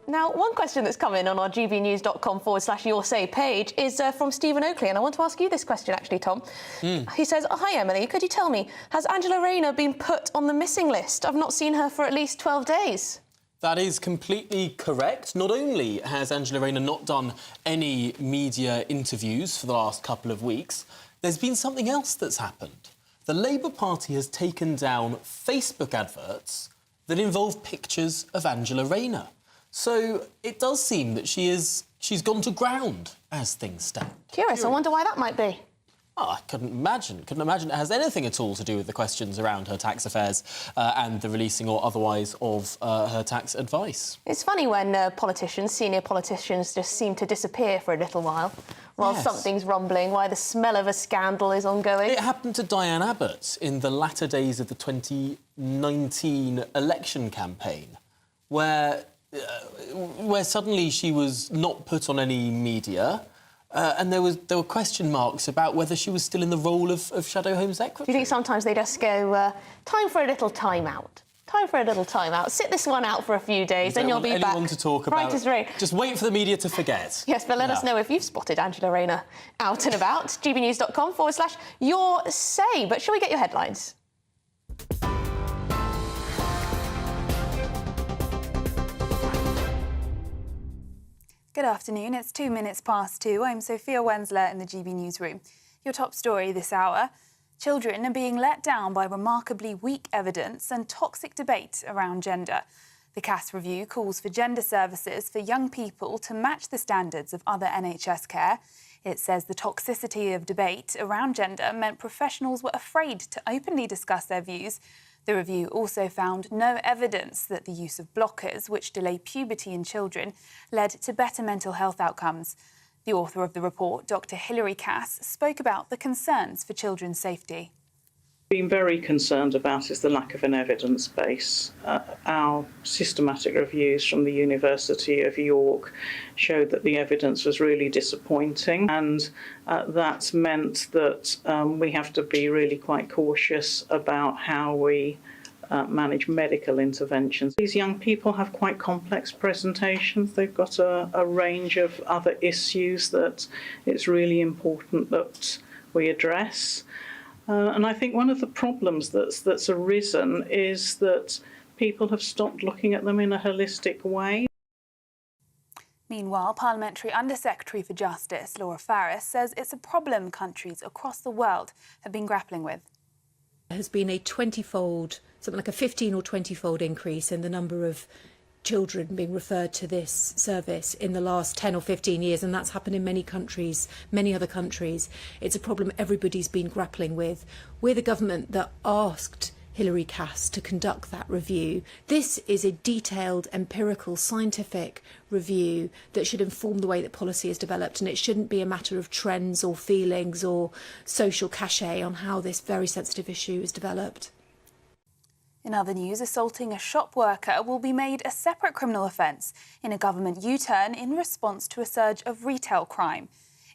Now, one question that's come in on our gbnews.com/yoursay page is from Stephen Oakley, and I want to ask you this question, actually, Tom. He says, hi, Emily, could you tell me, has Angela Rayner been put on the missing list? I've not seen her for at least 12 days. That is completely correct. Not only has Angela Rayner not done any media interviews for the last couple of weeks, there's been something else that's happened. The Labour Party has taken down Facebook adverts that involve pictures of Angela Rayner. So it does seem that she's gone to ground as things stand. Curious, I wonder why that might be. Oh, I couldn't imagine it has anything at all to do with the questions around her tax affairs and the releasing or otherwise of her tax advice. It's funny when senior politicians just seem to disappear for a little while something's rumbling, why the smell of a scandal is ongoing. It happened to Diane Abbott in the latter days of the 2019 election campaign, where suddenly she was not put on any media. And there were question marks about whether she was still in the role of Shadow Home Secretary. Do you think sometimes they just go, time for a little time out? Time for a little time out. Sit this one out for a few days, then you'll be back. Anyone to talk about. Right as rain. Just wait for the media to forget. Yes, but let us know if you've spotted Angela Rayner out and about. gbnews.com/your say. But shall we get your headlines? Good afternoon, it's 2 minutes past 2. I'm Sophia Wensler in the GB Newsroom. Your top story this hour: children are being let down by remarkably weak evidence and toxic debate around gender. The CAS review calls for gender services for young people to match the standards of other NHS care. It says the toxicity of debate around gender meant professionals were afraid to openly discuss their views. The review also found no evidence that the use of blockers, which delay puberty in children, led to better mental health outcomes. The author of the report, Dr. Hilary Cass, spoke about the concerns for children's safety. Been very concerned about is the lack of an evidence base. Our systematic reviews from the University of York showed that the evidence was really disappointing, and that's meant that we have to be really quite cautious about how we manage medical interventions. These young people have quite complex presentations. They've got a range of other issues that it's really important that we address. And I think one of the problems that's arisen is that people have stopped looking at them in a holistic way. Meanwhile, Parliamentary Under-Secretary for Justice, Laura Farris, says it's a problem countries across the world have been grappling with. There has been a 20-fold, something like a 15 or 20-fold increase in the number of children being referred to this service in the last 10 or 15 years, and that's happened in many countries, many other countries. It's a problem everybody's been grappling with. We're the government that asked Hilary Cass to conduct that review. This is a detailed, empirical, scientific review that should inform the way that policy is developed, and it shouldn't be a matter of trends or feelings or social cachet on how this very sensitive issue is developed. In other news, assaulting a shop worker will be made a separate criminal offence in a government U-turn in response to a surge of retail crime.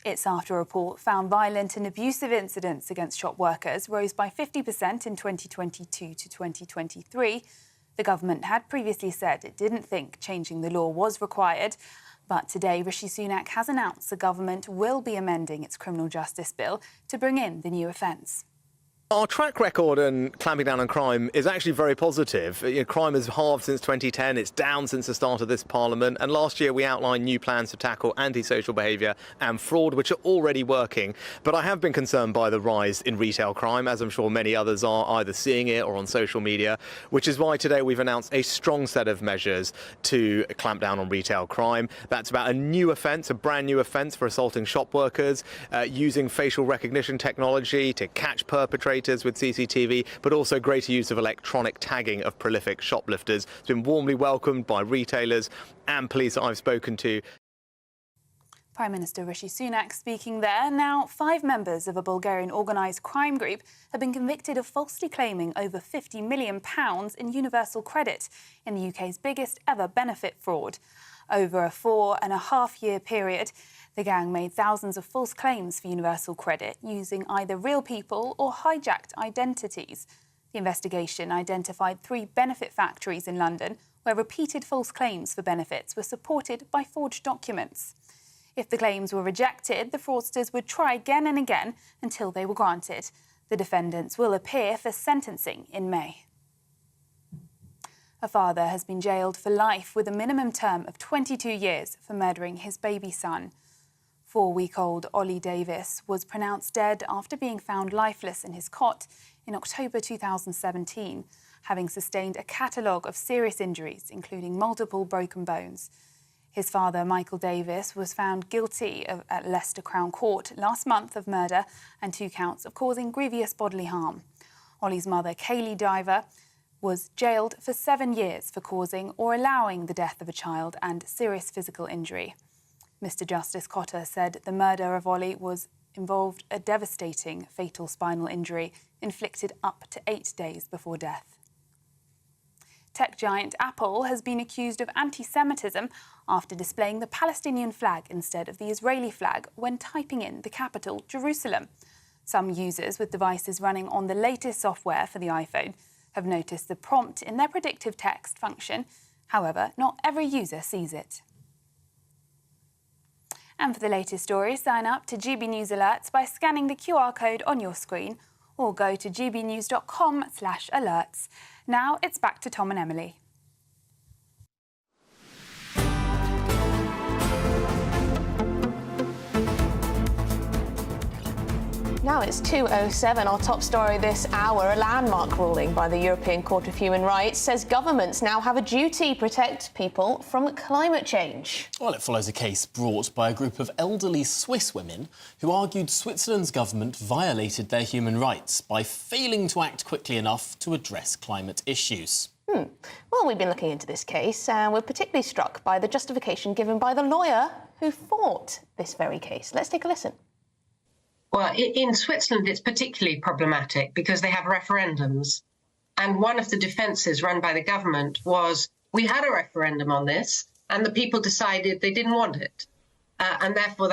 It's after a report found violent and abusive incidents against shop workers rose by 50% in 2022 to 2023. The government had previously said it didn't think changing the law was required. But today, Rishi Sunak has announced the government will be amending its criminal justice bill to bring in the new offence. Our track record in clamping down on crime is actually very positive. Crime has halved since 2010, it's down since the start of this Parliament, and last year we outlined new plans to tackle antisocial behaviour and fraud, which are already working. But I have been concerned by the rise in retail crime, as I'm sure many others are, either seeing it or on social media, which is why today we've announced a strong set of measures to clamp down on retail crime. That's about a new offence, a brand new offence for assaulting shop workers, using facial recognition technology to catch perpetrators with CCTV, but also greater use of electronic tagging of prolific shoplifters. It's been warmly welcomed by retailers and police that I've spoken to. Prime Minister Rishi Sunak speaking there. Now, 5 members of a Bulgarian organised crime group have been convicted of falsely claiming over £50 million in universal credit in the UK's biggest ever benefit fraud. Over a 4.5-year period, the gang made thousands of false claims for universal credit using either real people or hijacked identities. The investigation identified 3 benefit factories in London where repeated false claims for benefits were supported by forged documents. If the claims were rejected, the fraudsters would try again and again until they were granted. The defendants will appear for sentencing in May. A father has been jailed for life with a minimum term of 22 years for murdering his baby son. 4-week-old Ollie Davis was pronounced dead after being found lifeless in his cot in October 2017, having sustained a catalogue of serious injuries, including multiple broken bones. His father, Michael Davis, was found guilty at Leicester Crown Court last month of murder and 2 counts of causing grievous bodily harm. Ollie's mother, Kaylee Diver, was jailed for 7 years for causing or allowing the death of a child and serious physical injury. Mr Justice Cotter said the murder of Ollie involved a devastating fatal spinal injury inflicted up to 8 days before death. Tech giant Apple has been accused of anti-Semitism after displaying the Palestinian flag instead of the Israeli flag when typing in the capital, Jerusalem. Some users with devices running on the latest software for the iPhone have noticed the prompt in their predictive text function. However, not every user sees it. And for the latest stories, sign up to GB News Alerts by scanning the QR code on your screen or go to gbnews.com/alerts. Now it's back to Tom and Emily. Now it's 2:07. Our top story this hour, a landmark ruling by the European Court of Human Rights says governments now have a duty to protect people from climate change. Well, it follows a case brought by a group of elderly Swiss women who argued Switzerland's government violated their human rights by failing to act quickly enough to address climate issues. Well, we've been looking into this case and we're particularly struck by the justification given by the lawyer who fought this very case. Let's take a listen. Well, in Switzerland, it's particularly problematic because they have referendums. And one of the defences run by the government was, we had a referendum on this and the people decided they didn't want it. And therefore,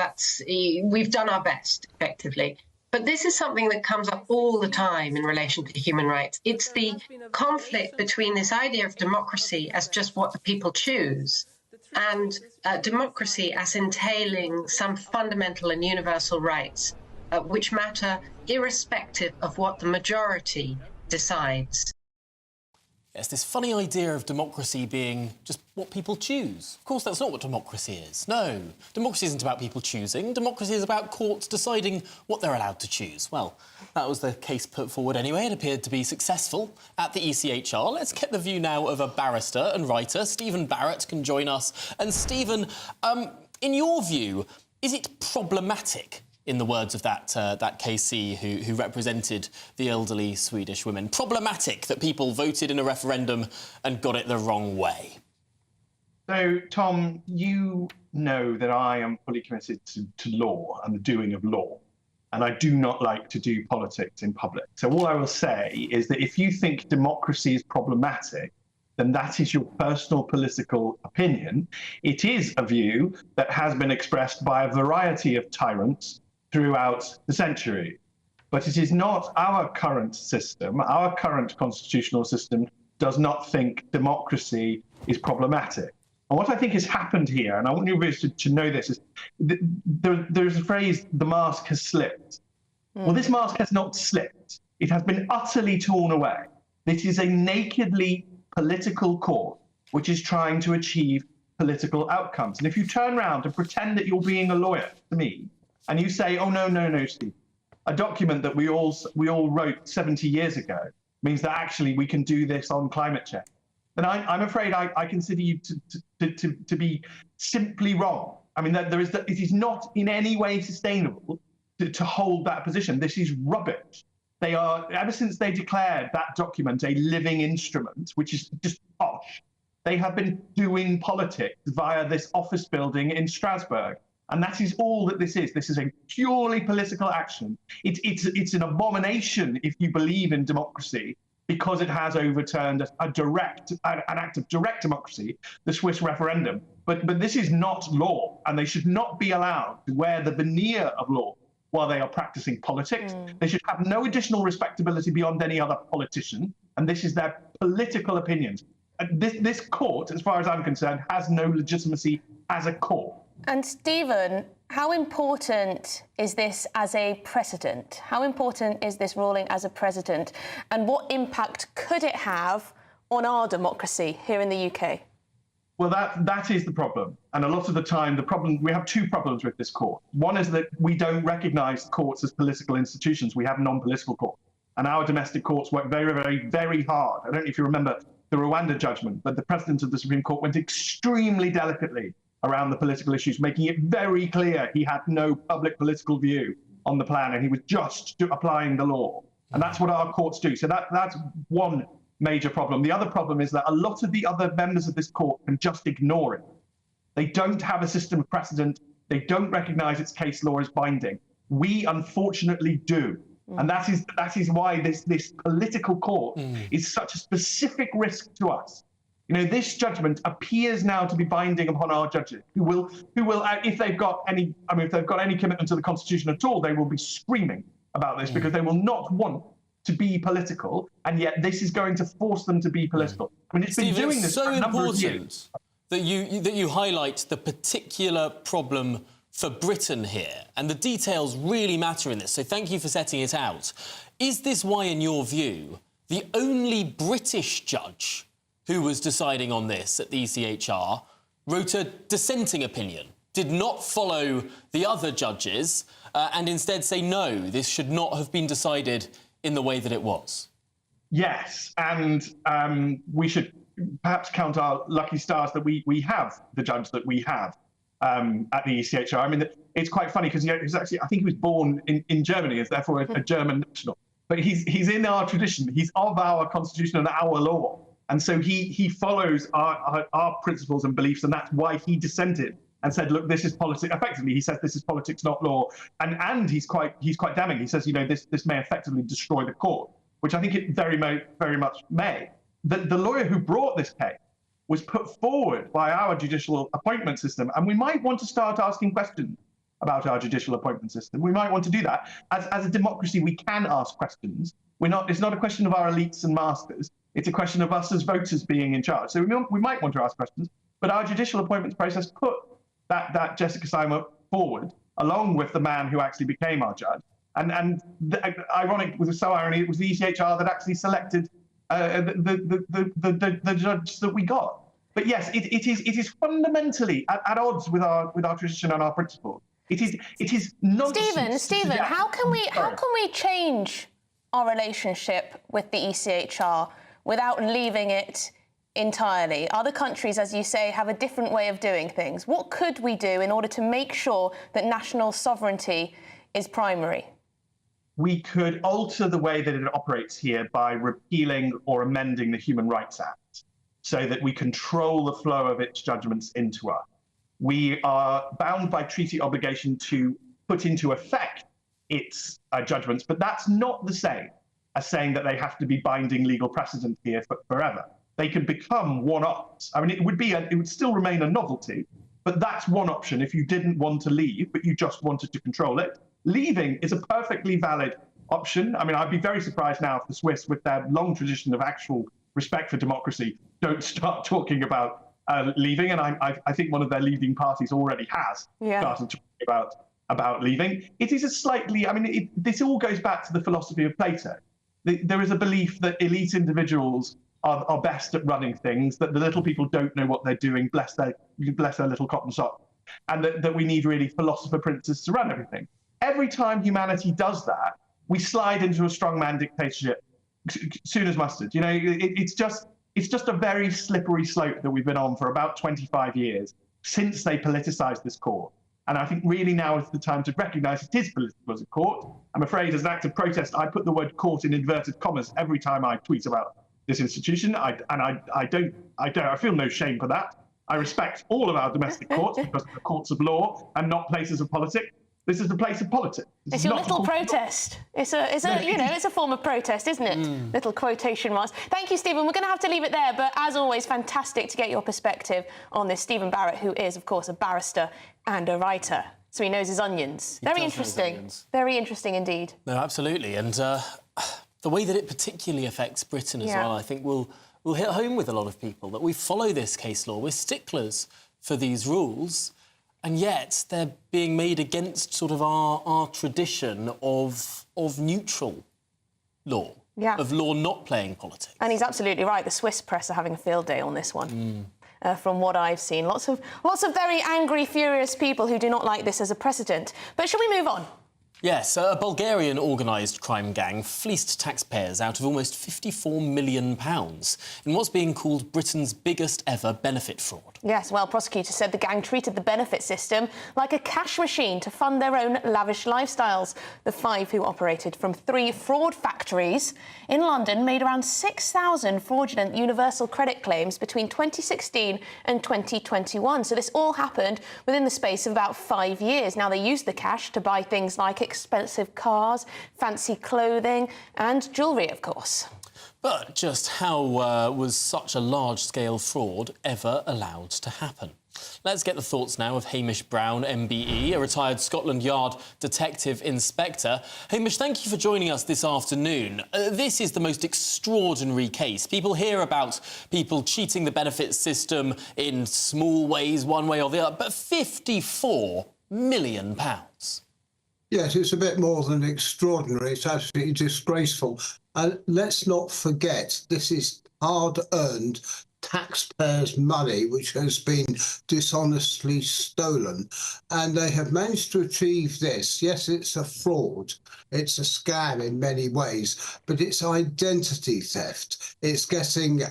we've done our best, effectively. But this is something that comes up all the time in relation to human rights. It's the conflict between this idea of democracy as just what the people choose and democracy as entailing some fundamental and universal rights which matter irrespective of what the majority decides. It's this funny idea of democracy being just what people choose. Of course, that's not what democracy is. No, democracy isn't about people choosing. Democracy is about courts deciding what they're allowed to choose. Well, that was the case put forward anyway. It appeared to be successful at the ECHR. Let's get the view now of a barrister and writer. Stephen Barrett can join us. And Stephen, in your view, is it problematic, in the words of that KC who represented the elderly Swedish women, problematic that people voted in a referendum and got it the wrong way? So, Tom, you know that I am fully committed to law and the doing of law, and I do not like to do politics in public. So all I will say is that if you think democracy is problematic, then that is your personal political opinion. It is a view that has been expressed by a variety of tyrants throughout the century. But it is not our current system. Our current constitutional system does not think democracy is problematic. And what I think has happened here, and I want you to know this, is there's a phrase, the mask has slipped. Well, this mask has not slipped. It has been utterly torn away. This is a nakedly political court which is trying to achieve political outcomes. And if you turn around and pretend that you're being a lawyer to me, and you say, oh, no, Steve, a document that we all wrote 70 years ago means that actually we can do this on climate change, then I'm afraid I consider you to be simply wrong. I mean, it is not in any way sustainable to hold that position. This is rubbish. They are, ever since they declared that document a living instrument, which is just posh, they have been doing politics via this office building in Strasbourg. And that is all that this is. This is a purely political action. It's an abomination if you believe in democracy, because it has overturned an act of direct democracy, the Swiss referendum. But this is not law, and they should not be allowed to wear the veneer of law while they are practicing politics. They should have no additional respectability beyond any other politician, and this is their political opinions. This court, as far as I'm concerned, has no legitimacy as a court. And Stephen, how important is this as a precedent? How important is this ruling as a precedent? And what impact could it have on our democracy here in the UK? Well, that is the problem. And a lot of the time, we have two problems with this court. One is that we don't recognise courts as political institutions. We have non-political courts. And our domestic courts work very, very, very hard. I don't know if you remember the Rwanda judgment, but the President of the Supreme Court went extremely delicately around the political issues, making it very clear he had no public political view on the plan and he was just applying the law. And that's what our courts do. So that's one major problem. The other problem is that a lot of the other members of this court can just ignore it. They don't have a system of precedent. They don't recognise its case law as binding. We unfortunately do. And that is why this political court is such a specific risk to us. You know, this judgment appears now to be binding upon our judges, who will, if they've got any, if they've got any commitment to the Constitution at all, they will be screaming about this because they will not want to be political, and yet this is going to force them to be political. I mean, it's been doing this for a number of years. That you highlight the particular problem for Britain here, and the details really matter in this, so thank you for setting it out. Is this why, in your view, the only British judge who was deciding on this at the ECHR wrote a dissenting opinion, did not follow the other judges, and instead say, no, this should not have been decided in the way that it was? Yes, and we should perhaps count our lucky stars that we have the judge that we have at the ECHR. I mean, it's quite funny because he's actually, I think he was born in Germany, is therefore a German national. But he's in our tradition. He's of our constitution and our law. And so he follows our principles and beliefs, and that's why he dissented and said, look, this is politics. Effectively, he says this is politics, not law. And he's quite damning. He says, you know, this may effectively destroy the court, which I think it very much may. The lawyer who brought this case was put forward by our judicial appointment system, and we might want to start asking questions about our judicial appointment system. We might want to do that. As a democracy, we can ask questions. It's not a question of our elites and masters. It's a question of us as voters being in charge. So we might want to ask questions, but our judicial appointments process put that Jessica Simon forward, along with the man who actually became our judge. And ironic, it was so irony, it was the ECHR that actually selected the judge that we got. But yes, it is fundamentally at odds with our tradition and our principles. It is nonsense. Stephen, how can we change our relationship with the ECHR without leaving it entirely? Other countries, as you say, have a different way of doing things. What could we do in order to make sure that national sovereignty is primary? We could alter the way that it operates here by repealing or amending the Human Rights Act so that we control the flow of its judgments into us. We are bound by treaty obligation to put into effect its judgments, but that's not the same as saying that they have to be binding legal precedent here forever. They can become one-offs. I mean, it would still remain a novelty, but that's one option if you didn't want to leave, but you just wanted to control it. Leaving is a perfectly valid option. I mean, I'd be very surprised now if the Swiss, with their long tradition of actual respect for democracy, don't start talking about leaving. And I think one of their leading parties already has started talking about leaving. It is a slightly, I mean, this all goes back to the philosophy of Plato. There is a belief that elite individuals are best at running things, that the little people don't know what they're doing, bless their little cotton socks, and that we need really philosopher princes to run everything. Every time humanity does that, we slide into a strongman dictatorship soon as mustard. You know, it's just a very slippery slope that we've been on for about 25 years since they politicised this court. And I think really now is the time to recognise it is political as a court. I'm afraid as an act of protest, I put the word court in inverted commas every time I tweet about this institution. I feel no shame for that. I respect all of our domestic courts because they're courts of law and not places of politics. This is the place of politics. It's your little protest. It's a form of protest, isn't it? Little quotation marks. Thank you, Stephen. We're going to have to leave it there, but as always, fantastic to get your perspective on this. Stephen Barrett, who is, of course, a barrister and a writer, so he knows his onions. Very interesting. Very interesting indeed. No, absolutely, and the way that it particularly affects Britain as well, I think will hit home with a lot of people, that we follow this case law. We're sticklers for these rules. And yet they're being made against sort of our tradition of neutral law, of law not playing politics. And he's absolutely right. The Swiss press are having a field day on this one, from what I've seen. Lots of very angry, furious people who do not like this as a precedent. But shall we move on? Yes, a Bulgarian organised crime gang fleeced taxpayers out of almost £54 million in what's being called Britain's biggest ever benefit fraud. Yes, well, prosecutors said the gang treated the benefit system like a cash machine to fund their own lavish lifestyles. The five, who operated from 3 fraud factories in London, made around 6,000 fraudulent universal credit claims between 2016 and 2021. So this all happened within the space of about 5 years. Now, they used the cash to buy things like expensive cars, fancy clothing and jewellery, of course. But just how was such a large-scale fraud ever allowed to happen? Let's get the thoughts now of Hamish Brown, MBE, a retired Scotland Yard detective inspector. Hamish, thank you for joining us this afternoon. This is the most extraordinary case. People hear about people cheating the benefit system in small ways, one way or the other, but £54 million. Yes, it's a bit more than extraordinary. It's absolutely disgraceful. And let's not forget, this is hard-earned taxpayers' money, which has been dishonestly stolen. And they have managed to achieve this. Yes, it's a fraud. It's a scam in many ways, but it's identity theft. It's getting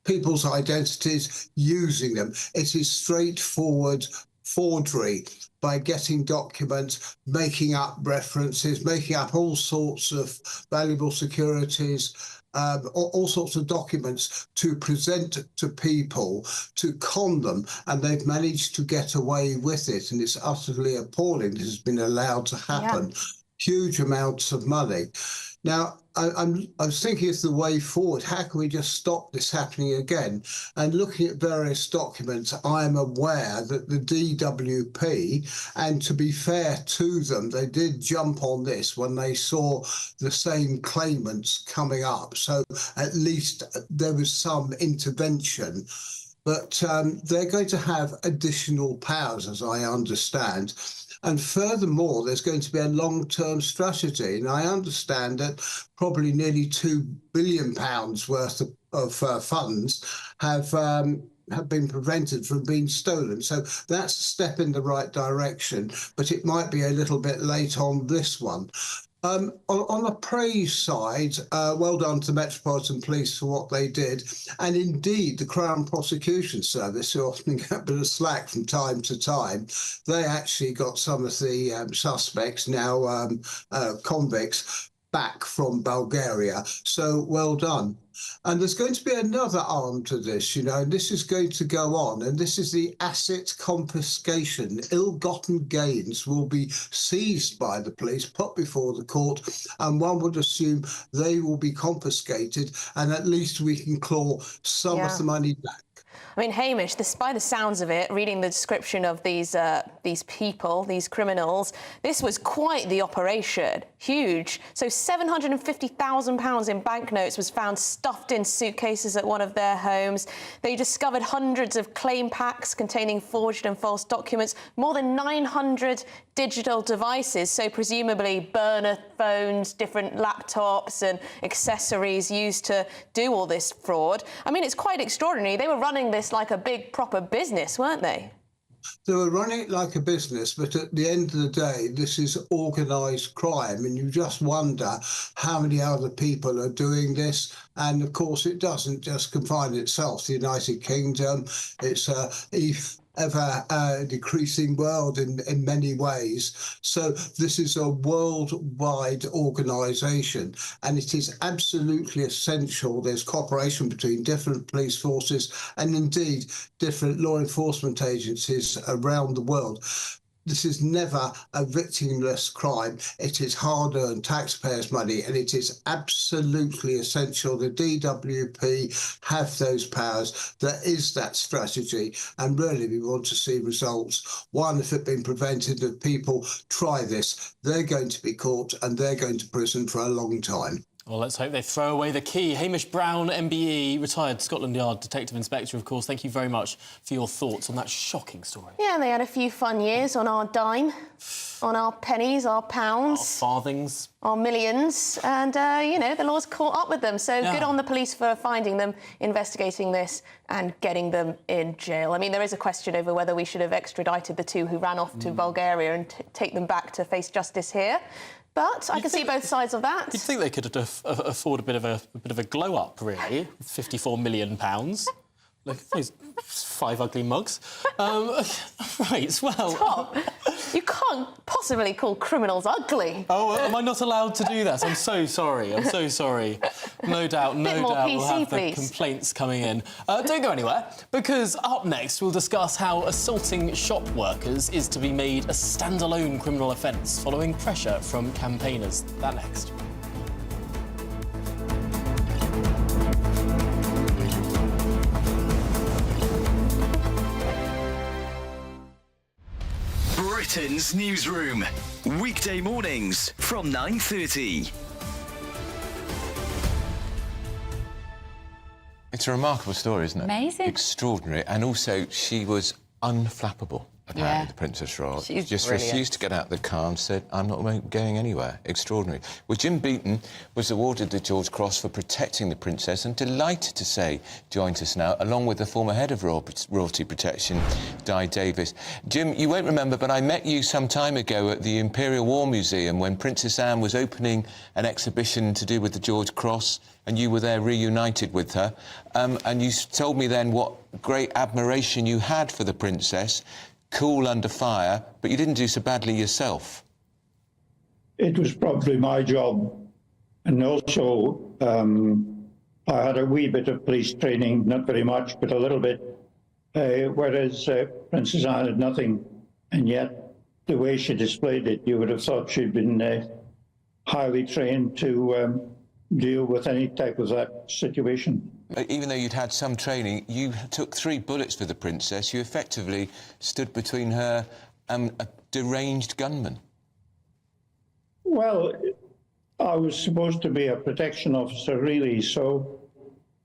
people's identities, using them. It is straightforward forgery by getting documents, making up references, making up all sorts of valuable securities, all sorts of documents to present to people, to con them, and they've managed to get away with it. And it's utterly appalling this has been allowed to happen. Yeah. Huge amounts of money. Now, I was thinking of the way forward. How can we just stop this happening again? And looking at various documents, I am aware that the DWP, and to be fair to them, they did jump on this when they saw the same claimants coming up. So at least there was some intervention. But they're going to have additional powers, as I understand. And furthermore, there's going to be a long-term strategy. And I understand that probably nearly £2 billion worth of funds have been prevented from being stolen. So that's a step in the right direction, but it might be a little bit late on this one. On the praise side, well done to Metropolitan Police for what they did. And indeed, the Crown Prosecution Service, who often get a bit of slack from time to time, they actually got some of the suspects, now convicts, back from Bulgaria. So well done. And there's going to be another arm to this, you know, and this is going to go on, and this is the asset confiscation. Ill-gotten gains will be seized by the police, put before the court, and one would assume they will be confiscated, and at least we can claw some of the money back. I mean, Hamish, by the sounds of it, reading the description of these people, these criminals, this was quite the operation. Huge. So £750,000 in banknotes was found stuffed in suitcases at one of their homes. They discovered hundreds of claim packs containing forged and false documents, more than 900 digital devices, so presumably burner phones, different laptops and accessories used to do all this fraud. I mean, it's quite extraordinary. They were running this like a big proper business, weren't they? They were running it like a business, but at the end of the day, this is organised crime, and you just wonder how many other people are doing this. And of course, it doesn't just confine itself to the United Kingdom. It's ever decreasing world in many ways. So this is a worldwide organisation, and it is absolutely essential there's cooperation between different police forces and indeed different law enforcement agencies around the world. This is never a victimless crime. It is hard-earned taxpayers' money, and it is absolutely essential the DWP have those powers. There is that strategy, and really we want to see results. One, if it's been prevented, if people try this, they're going to be caught and they're going to prison for a long time. Well, let's hope they throw away the key. Hamish Brown, MBE, retired Scotland Yard detective inspector, of course. Thank you very much for your thoughts on that shocking story. Yeah, they had a few fun years on our dime. on our pennies, our pounds, our farthings, our millions, and, you know, the law's caught up with them. So good on the police for finding them, investigating this and getting them in jail. I mean, there is a question over whether we should have extradited the two who ran off to Bulgaria and take them back to face justice here. But I can see both sides of that. You'd think they could afford a bit of a glow up, really. £54 million. Look at those 5 ugly mugs. Right, well... Tom, you can't possibly call criminals ugly. Oh, am I not allowed to do that? I'm so sorry. I'm so sorry. No doubt we'll have the complaints coming in. Don't go anywhere, because up next we'll discuss how assaulting shop workers is to be made a standalone criminal offence following pressure from campaigners. That next. Britain's newsroom, weekday mornings from 9:30. It's a remarkable story, isn't it? Amazing. Extraordinary. And also, she was unflappable, apparently, the Princess Royal. She's just brilliant. refused to get out of the car and said, I'm not going anywhere. Extraordinary. Well, Jim Beaton was awarded the George Cross for protecting the Princess, and delighted to say joins us now, along with the former head of Royalty Protection, Di Davis. Jim, you won't remember, but I met you some time ago at the Imperial War Museum when Princess Anne was opening an exhibition to do with the George Cross, and you were there reunited with her. And you told me then what great admiration you had for the Princess, cool under fire, but you didn't do so badly yourself. It was probably my job. And also, I had a wee bit of police training, not very much, but a little bit, whereas Princess Anne had nothing. And yet, the way she displayed it, you would have thought she'd been highly trained to deal with any type of that situation. Even though you'd had some training, you took 3 bullets for the Princess. You effectively stood between her and a deranged gunman. Well, I was supposed to be a protection officer, really, so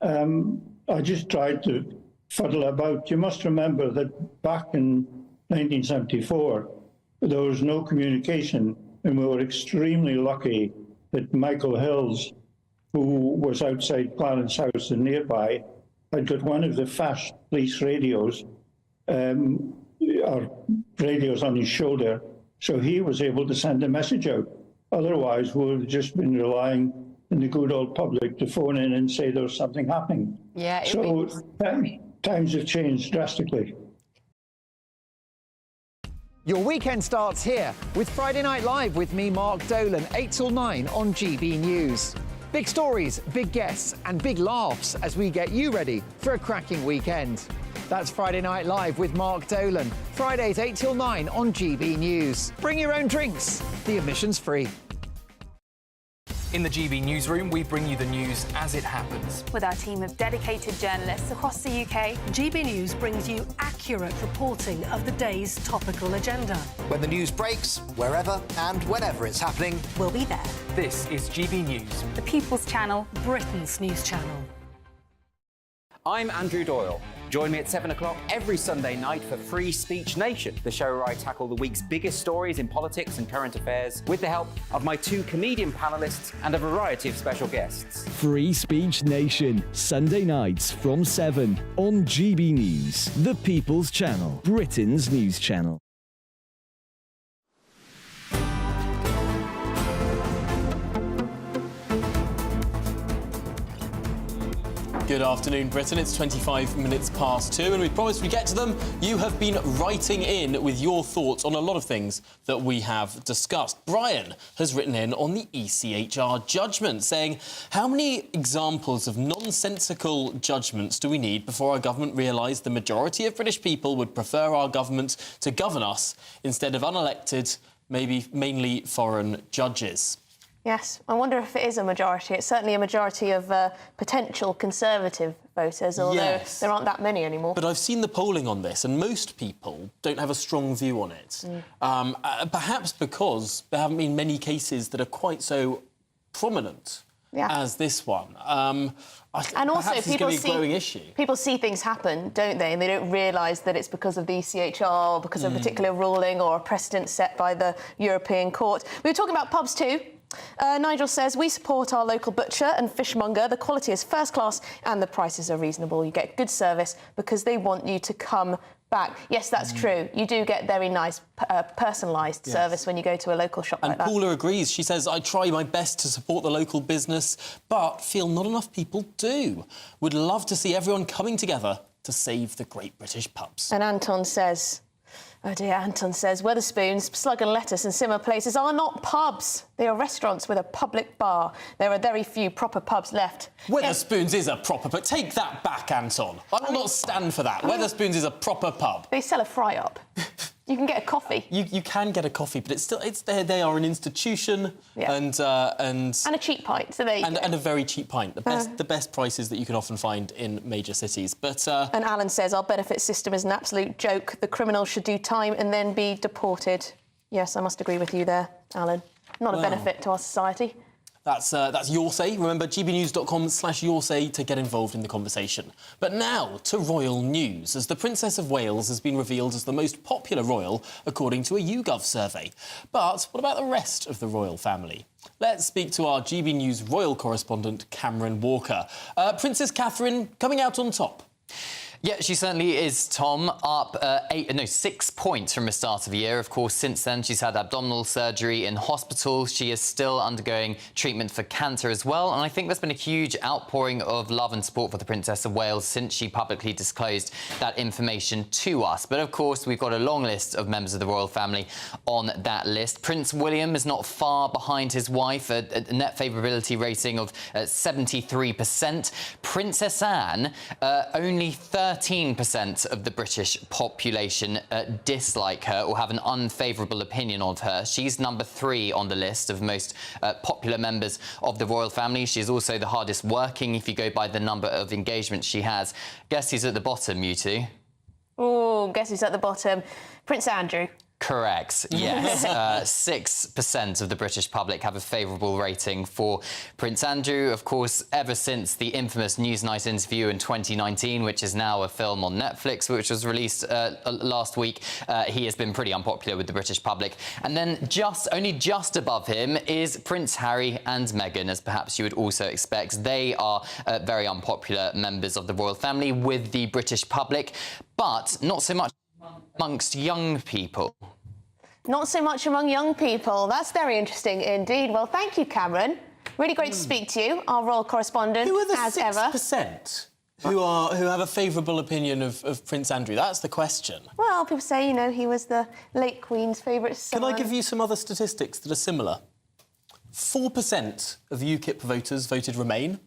I just tried to fuddle about. You must remember that back in 1974, there was no communication, and we were extremely lucky that Michael Hills, who was outside Clarence House and nearby, had got one of the fast police radios, or radios on his shoulder, so he was able to send a message out. Otherwise, we would have just been relying on the good old public to phone in and say there was something happening. Yeah. So times have changed drastically. Your weekend starts here with Friday Night Live with me, Mark Dolan, 8 till 9 on GB News. Big stories, big guests and big laughs as we get you ready for a cracking weekend. That's Friday Night Live with Mark Dolan. Fridays 8 till 9 on GB News. Bring your own drinks. The admission's free. In the GB newsroom, we bring you the news as it happens. With our team of dedicated journalists across the UK, GB News brings you accurate reporting of the day's topical agenda. When the news breaks, wherever and whenever it's happening, we'll be there. This is GB News, the People's Channel, Britain's news channel. I'm Andrew Doyle. Join me at 7 o'clock every Sunday night for Free Speech Nation, the show where I tackle the week's biggest stories in politics and current affairs with the help of my 2 comedian panellists and a variety of special guests. Free Speech Nation, Sunday nights from 7 on GB News, the People's Channel, Britain's news channel. Good afternoon, Britain. It's 25 minutes past 2, and we promised we'd get to them. You have been writing in with your thoughts on a lot of things that we have discussed. Brian has written in on the ECHR judgment, saying, how many examples of nonsensical judgments do we need before our government realised the majority of British people would prefer our government to govern us instead of unelected, maybe mainly foreign judges? Yes, I wonder if it is a majority. It's certainly a majority of potential Conservative voters, although there aren't that many anymore. But I've seen the polling on this, and most people don't have a strong view on it. Perhaps because there haven't been many cases that are quite so prominent. as this one. And also, people see things happen, don't they? And they don't realise that it's because of the ECHR or because of a particular ruling or a precedent set by the European Court. We were talking about pubs too. Nigel says, we support our local butcher and fishmonger. The quality is first class and the prices are reasonable. You get good service because they want you to come back. Yes, that's true. You do get very nice personalised service when you go to a local shop like that. And Paula agrees. She says, I try my best to support the local business, but feel not enough people do. Would love to see everyone coming together to save the great British pubs. And Anton says, oh dear, Anton says, Wetherspoons, Slug and Lettuce and similar places are not pubs. They are restaurants with a public bar. There are very few proper pubs left. Wetherspoons is a proper pub. Take that back, Anton. I will not stand for that. Wetherspoons is a proper pub. They sell a fry-up. You can get a coffee. You can get a coffee, but they are an institution and a cheap pint. So there you go. And a very cheap pint. The best prices that you can often find in major cities. But and Alan says our benefit system is an absolute joke. The criminals should do time and then be deported. Yes, I must agree with you there, Alan. Not a benefit to our society. That's your say. Remember, gbnews.com/yoursay to get involved in the conversation. But now to royal news, as the Princess of Wales has been revealed as the most popular royal, according to a YouGov survey. But what about the rest of the royal family? Let's speak to our GB News royal correspondent, Cameron Walker. Princess Catherine coming out on top. Yeah, she certainly is, Tom, up 6 points from the start of the year. Of course, since then, she's had abdominal surgery in hospital. She is still undergoing treatment for cancer as well. And I think there's been a huge outpouring of love and support for the Princess of Wales since she publicly disclosed that information to us. But of course, we've got a long list of members of the royal family on that list. Prince William is not far behind his wife, a net favourability rating of 73%. Princess Anne, only 13% of the British population dislike her or have an unfavourable opinion of her. She's number 3 on the list of most popular members of the royal family. She's also the hardest working if you go by the number of engagements she has. Guess who's at the bottom, you two? Oh, guess who's at the bottom? Prince Andrew. Correct, yes. 6% of the British public have a favourable rating for Prince Andrew. Of course, ever since the infamous Newsnight interview in 2019, which is now a film on Netflix, which was released last week, he has been pretty unpopular with the British public. And then only just above him is Prince Harry and Meghan, as perhaps you would also expect. They are very unpopular members of the royal family with the British public, but not so much amongst young people. Not so much among young people. That's very interesting indeed. Well, thank you, Cameron. Really great to speak to you, our royal correspondent, who are the as 6% who have a favourable opinion of Prince Andrew? That's the question. Well, people say, you know, he was the late Queen's favourite son. Can I give you some other statistics that are similar? 4% of UKIP voters voted Remain.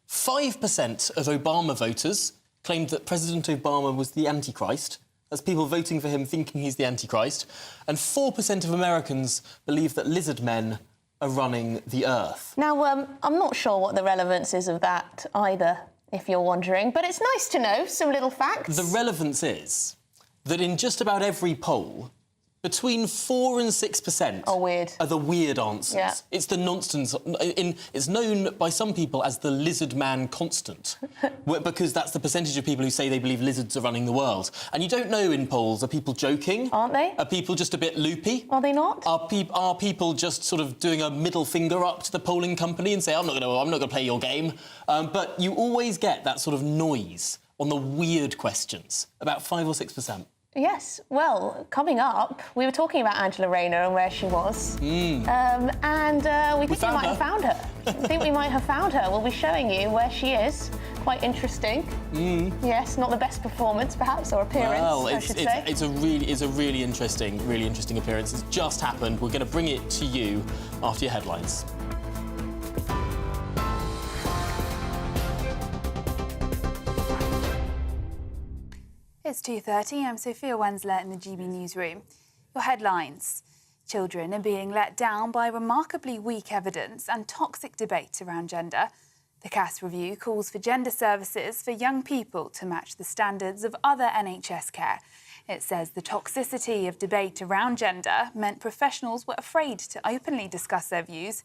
5% of Obama voters claimed that President Obama was the Antichrist. That's people voting for him thinking he's the Antichrist. And 4% of Americans believe that lizard men are running the earth. Now, I'm not sure what the relevance is of that either, if you're wondering, but it's nice to know some little facts. The relevance is that in just about every poll, between 4 and 6% are the weird answers. Yeah. It's the nonsense. It's known by some people as the lizard man constant, because that's the percentage of people who say they believe lizards are running the world. And you don't know in polls, are people joking? Aren't they? Are people just a bit loopy? Are they not? Are people just sort of doing a middle finger up to the polling company and say, I'm not going to play your game? But you always get that sort of noise on the weird questions, about 5 or 6%. Yes, well, coming up, we were talking about Angela Rayner and where she was. And we think we might have found her. I think we might have found her. We'll be showing you where she is. Quite interesting. Yes, not the best performance, perhaps, or appearance, I should say. It's a really interesting appearance. It's just happened. We're going to bring it to you after your headlines. It's 2:30. I'm Sophia Wensler in the GB Newsroom. Your headlines. Children are being let down by remarkably weak evidence and toxic debate around gender. The Cass Review calls for gender services for young people to match the standards of other NHS care. It says the toxicity of debate around gender meant professionals were afraid to openly discuss their views.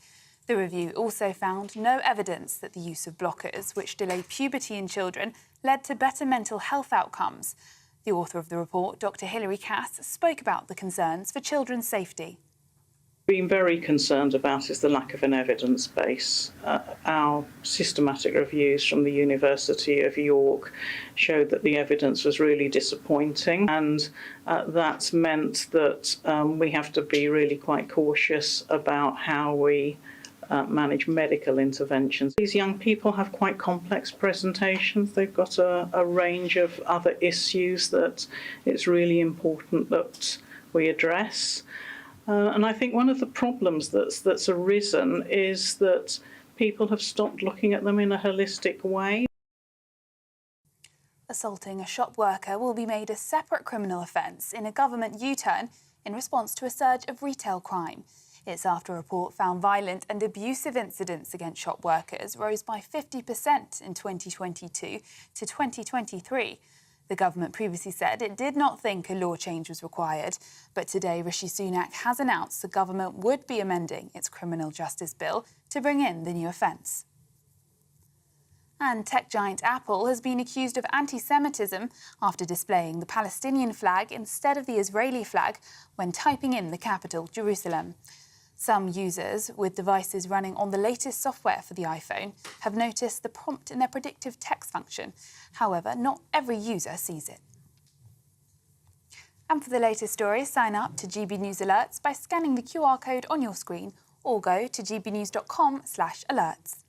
The review also found no evidence that the use of blockers, which delay puberty in children, led to better mental health outcomes. The author of the report, Dr. Hilary Cass, spoke about the concerns for children's safety. Been very concerned about is the lack of an evidence base. Our systematic reviews from the University of York showed that the evidence was really disappointing, and that's meant that we have to be really quite cautious about how we manage medical interventions. These young people have quite complex presentations. They've got a range of other issues that it's really important that we address. And I think one of the problems that's arisen is that people have stopped looking at them in a holistic way. Assaulting a shop worker will be made a separate criminal offence in a government U-turn in response to a surge of retail crime. It's after a report found violent and abusive incidents against shop workers rose by 50% in 2022 to 2023. The government previously said it did not think a law change was required, but today Rishi Sunak has announced the government would be amending its criminal justice bill to bring in the new offence. And tech giant Apple has been accused of anti-Semitism after displaying the Palestinian flag instead of the Israeli flag when typing in the capital, Jerusalem. Some users with devices running on the latest software for the iPhone have noticed the prompt in their predictive text function. However, not every user sees it. And for the latest stories, sign up to GB News Alerts by scanning the QR code on your screen or go to gbnews.com/alerts.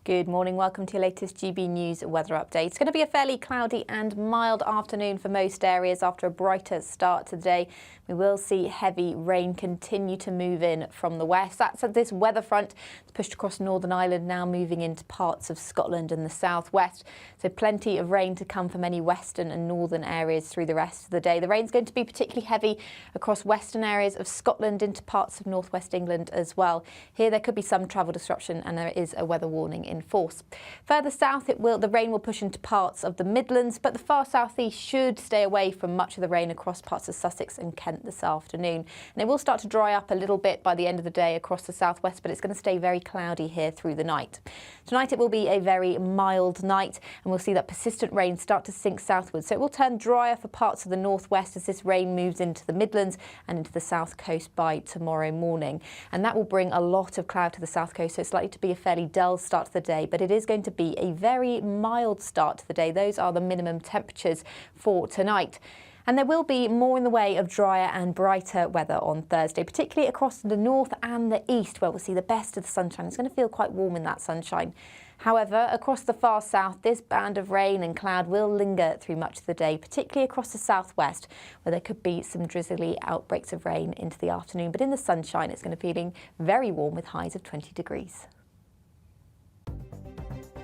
Good morning, welcome to your latest GB News weather update. It's going to be a fairly cloudy and mild afternoon for most areas after a brighter start to the day. We will see heavy rain continue to move in from the west. That's this weather front that's pushed across Northern Ireland, now moving into parts of Scotland and the southwest. So plenty of rain to come for many western and northern areas through the rest of the day. The rain's going to be particularly heavy across western areas of Scotland into parts of northwest England as well. Here there could be some travel disruption and there is a weather warning in force. Further south, the rain will push into parts of the Midlands, but the far southeast should stay away from much of the rain across parts of Sussex and Kent this afternoon. And it will start to dry up a little bit by the end of the day across the southwest, but it's going to stay very cloudy here through the night. Tonight it will be a very mild night, and we'll see that persistent rain start to sink southwards. So it will turn drier for parts of the northwest as this rain moves into the Midlands and into the south coast by tomorrow morning. And that will bring a lot of cloud to the south coast, so it's likely to be a fairly dull start to the day, but it is going to be a very mild start to the day. Those are the minimum temperatures for tonight. And there will be more in the way of drier and brighter weather on Thursday, particularly across the north and the east, where we'll see the best of the sunshine. It's going to feel quite warm in that sunshine. However, across the far south, this band of rain and cloud will linger through much of the day, particularly across the southwest, where there could be some drizzly outbreaks of rain into the afternoon. But in the sunshine, it's going to be feeling very warm with highs of 20 degrees.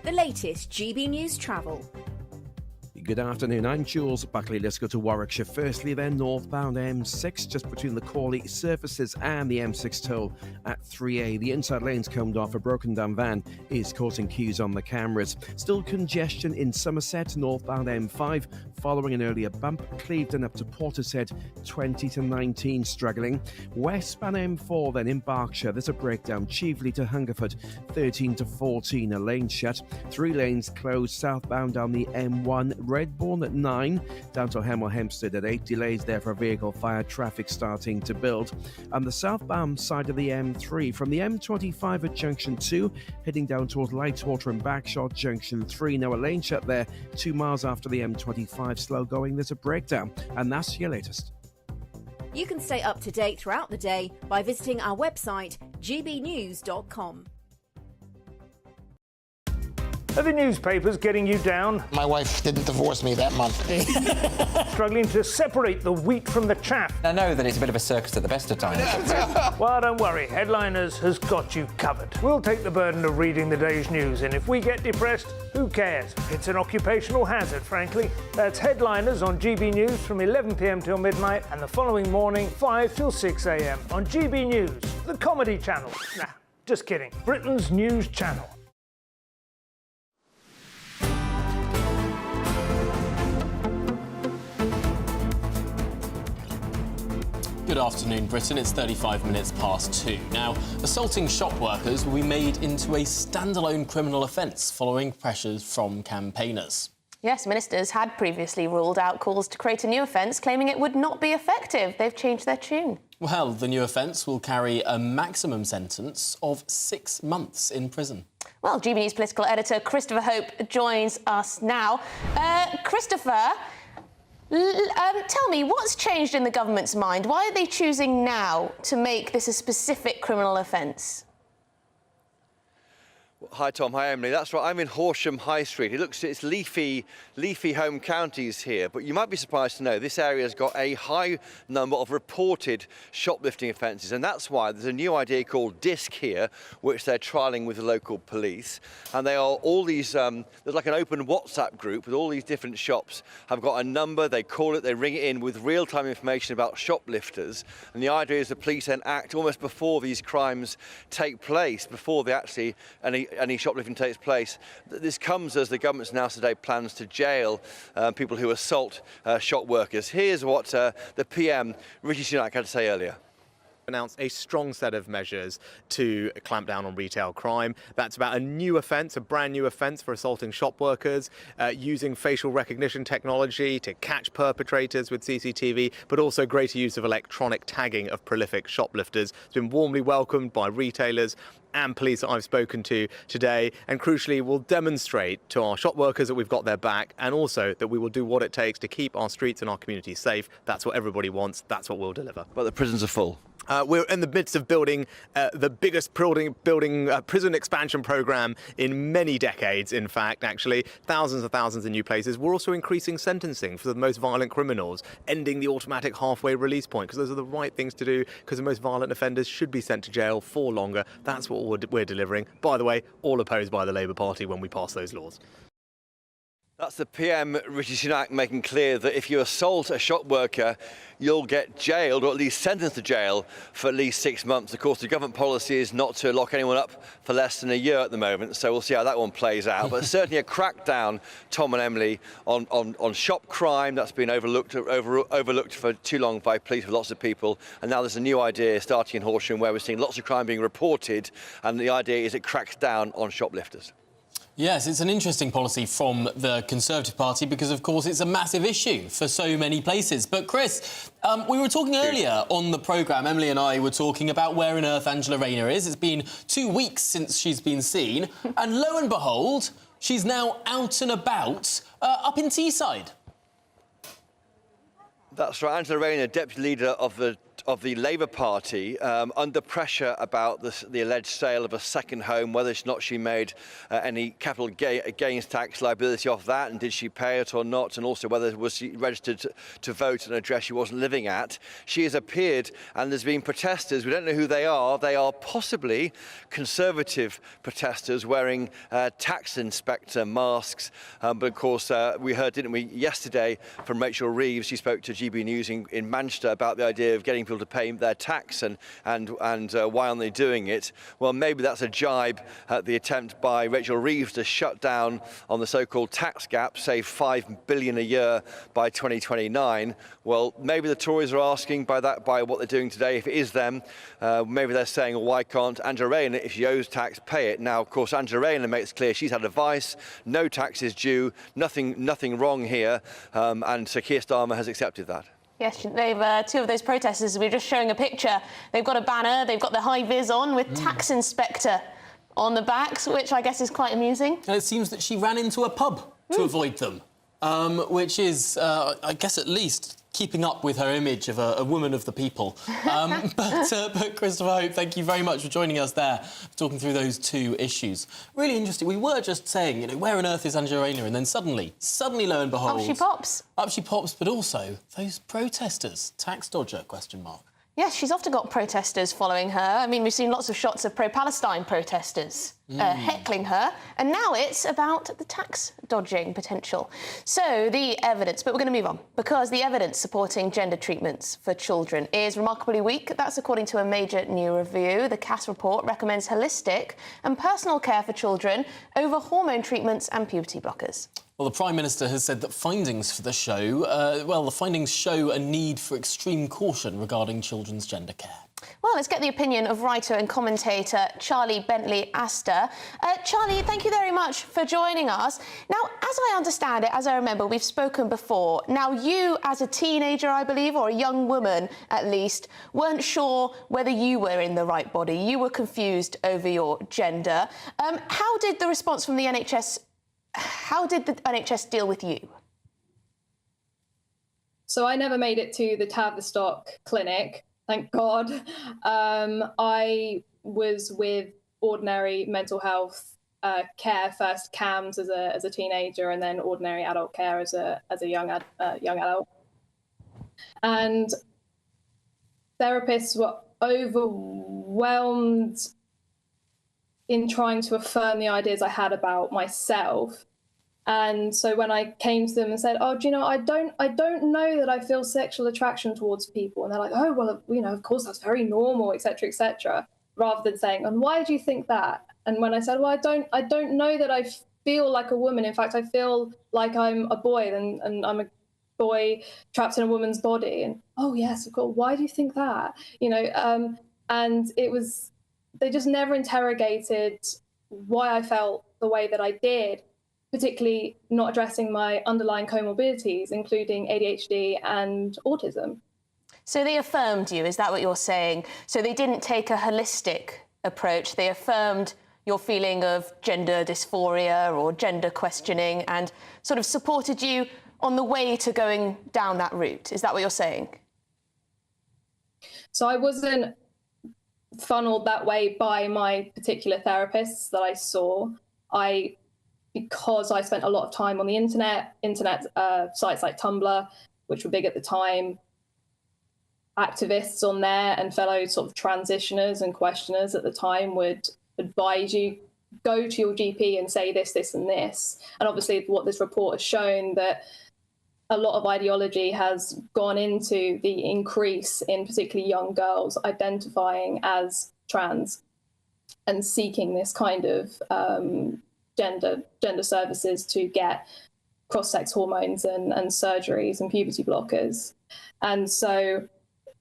The latest GB News travel. Good afternoon, I'm Jules Buckley. Let's go to Warwickshire. Firstly, then, northbound M6, just between the Cawley surfaces and the M6 toll at 3A. The inside lane's combed off. A broken down van is causing queues on the cameras. Still congestion in Somerset, northbound M5, following an earlier bump. Clevedon up to Portishead, 20 to 19, struggling. Westbound M4, then in Berkshire, there's a breakdown. Chieveley to Hungerford, 13 to 14, a lane shut. 3 lanes closed southbound down the M1. Redbourne at 9, down to Hemel Hempstead at 8. Delays there for vehicle fire traffic starting to build. And the southbound side of the M3 from the M25 at Junction 2, heading down towards Lightwater and Backshot Junction 3. Now a lane shut there, 2 miles after the M25, slow going. There's a breakdown. And that's your latest. You can stay up to date throughout the day by visiting our website, gbnews.com. Are the newspapers getting you down? My wife didn't divorce me that month. Struggling to separate the wheat from the chaff? I know that it's a bit of a circus at the best of times. Well, don't worry. Headliners has got you covered. We'll take the burden of reading the day's news, and if we get depressed, who cares? It's an occupational hazard, frankly. That's Headliners on GB News from 11 p.m. till midnight, and the following morning, 5 till 6 a.m. on GB News, the comedy channel. Nah, just kidding. Britain's news channel. Good afternoon, Britain. It's 35 minutes past 2. Now, assaulting shop workers will be made into a standalone criminal offence following pressures from campaigners. Yes, ministers had previously ruled out calls to create a new offence, claiming it would not be effective. They've changed their tune. Well, the new offence will carry a maximum sentence of 6 months in prison. Well, GB News political editor Christopher Hope joins us now. Christopher, tell me, what's changed in the government's mind? Why are they choosing now to make this a specific criminal offence? Hi, Tom. Hi, Emily. That's right. I'm in Horsham High Street. It's leafy home counties here, but you might be surprised to know this area has got a high number of reported shoplifting offences, and that's why there's a new idea called DISC here, which they're trialling with the local police. And they are all these, there's like an open WhatsApp group with all these different shops have got a number, they call it, they ring it in with real-time information about shoplifters. And the idea is the police then act almost before these crimes take place, before they actually, any shoplifting takes place. This comes as the government's announced today plans to jail people who assault shop workers. Here's what the PM, Rishi Sunak, had to say earlier. Announced a strong set of measures to clamp down on retail crime. That's about a new offence, a brand new offence for assaulting shop workers, using facial recognition technology to catch perpetrators with CCTV, but also greater use of electronic tagging of prolific shoplifters. It's been warmly welcomed by retailers and police that I've spoken to today, and crucially will demonstrate to our shop workers that we've got their back, and also that we will do what it takes to keep our streets and our communities safe. That's what everybody wants. That's what we'll deliver. But the prisons are full. We're in the midst of building the biggest prison expansion programme in many decades, in fact, actually. Thousands and thousands of new places. We're also increasing sentencing for the most violent criminals, ending the automatic halfway release point, because those are the right things to do, because the most violent offenders should be sent to jail for longer. That's what we're delivering. By the way, all opposed by the Labour Party when we pass those laws. That's the PM, Rishi Sunak, making clear that if you assault a shop worker, you'll get jailed, or at least sentenced to jail, for at least 6 months. Of course, the government policy is not to lock anyone up for less than a year at the moment, so we'll see how that one plays out. But certainly a crackdown, Tom and Emily, on shop crime that's been overlooked for too long by police with lots of people. And now there's a new idea starting in Horsham where we're seeing lots of crime being reported, and the idea is it cracks down on shoplifters. Yes, it's an interesting policy from the Conservative Party because, of course, it's a massive issue for so many places. But, Chris, we were talking earlier on the programme, Emily and I were talking about where on earth Angela Rayner is. It's been 2 weeks since she's been seen. And lo and behold, she's now out and about up in Teesside. That's right. Angela Rayner, deputy leader of the Labour Party, under pressure about the alleged sale of a second home, whether or not she made any capital gains tax liability off that, and did she pay it or not, and also whether was she registered to vote at an address she wasn't living at. She has appeared, and there's been protesters. We don't know who they are. They are possibly Conservative protesters wearing tax inspector masks. But of course, we heard, didn't we, yesterday from Rachel Reeves. She spoke to GB News in Manchester about the idea of getting people to pay their tax and why aren't they doing it? Well, maybe that's a jibe at the attempt by Rachel Reeves to shut down on the so-called tax gap, save $5 billion a year by 2029. Well, maybe the Tories are asking by what they're doing today, if it is them, maybe they're saying, well, why can't Angela Rayner, if she owes tax, pay it? Now, of course, Angela Rayner makes clear she's had advice, no tax is due, nothing wrong here, and Sir Keir Starmer has accepted that. Yes, they've two of those protesters, we were just showing a picture. They've got a banner, they've got the high-vis on with tax inspector on the backs, which I guess is quite amusing. And it seems that she ran into a pub to avoid them, which is, I guess, at least keeping up with her image of a woman of the people. But Christopher Hope, thank you very much for joining us there, talking through those two issues. Really interesting. We were just saying, you know, where on earth is Angela Rayner? And then suddenly, lo and behold... Up she pops. Up she pops, but also those protesters. Tax dodger, question mark. Yes, she's often got protesters following her. I mean, we've seen lots of shots of pro-Palestine protesters heckling her, and now it's about the tax dodging potential. So the evidence, but we're going to move on, because the evidence supporting gender treatments for children is remarkably weak. That's according to a major new review. The Cass report recommends holistic and personal care for children over hormone treatments and puberty blockers. Well, the Prime Minister has said that findings for the show, the findings show a need for extreme caution regarding children's gender care. Well, let's get the opinion of writer and commentator Charlie Bentley-Astor. Charlie, thank you very much for joining us. Now, as I understand it, as I remember, we've spoken before. Now, you, as a teenager, I believe, or a young woman at least, weren't sure whether you were in the right body. You were confused over your gender. How did the response from the NHS... How did the NHS deal with you? So I never made it to the Tavistock clinic, thank God. I was with ordinary mental health care, first CAMS as a teenager, and then ordinary adult care as a young adult. And therapists were overwhelmed in trying to affirm the ideas I had about myself. And so when I came to them and said, oh, do you know, I don't know that I feel sexual attraction towards people. And they're like, oh, well, you know, of course, that's very normal, et cetera, rather than saying, and why do you think that? And when I said, well, I don't know that I feel like a woman. In fact, I feel like I'm a boy and I'm a boy trapped in a woman's body. And, oh, yes, of course, why do you think that? You know, and it was, they just never interrogated why I felt the way that I did, particularly not addressing my underlying comorbidities, including ADHD and autism. So they affirmed you, is that what you're saying? So they didn't take a holistic approach, they affirmed your feeling of gender dysphoria or gender questioning and sort of supported you on the way to going down that route. Is that what you're saying? So I wasn't funneled that way by my particular therapists that I saw. Because I spent a lot of time on the internet sites like Tumblr, which were big at the time, activists on there and fellow sort of transitioners and questioners at the time would advise you, go to your GP and say this, this and this. And obviously what this report has shown that a lot of ideology has gone into the increase in particularly young girls identifying as trans and seeking this kind of gender services to get cross-sex hormones and surgeries and puberty blockers. And so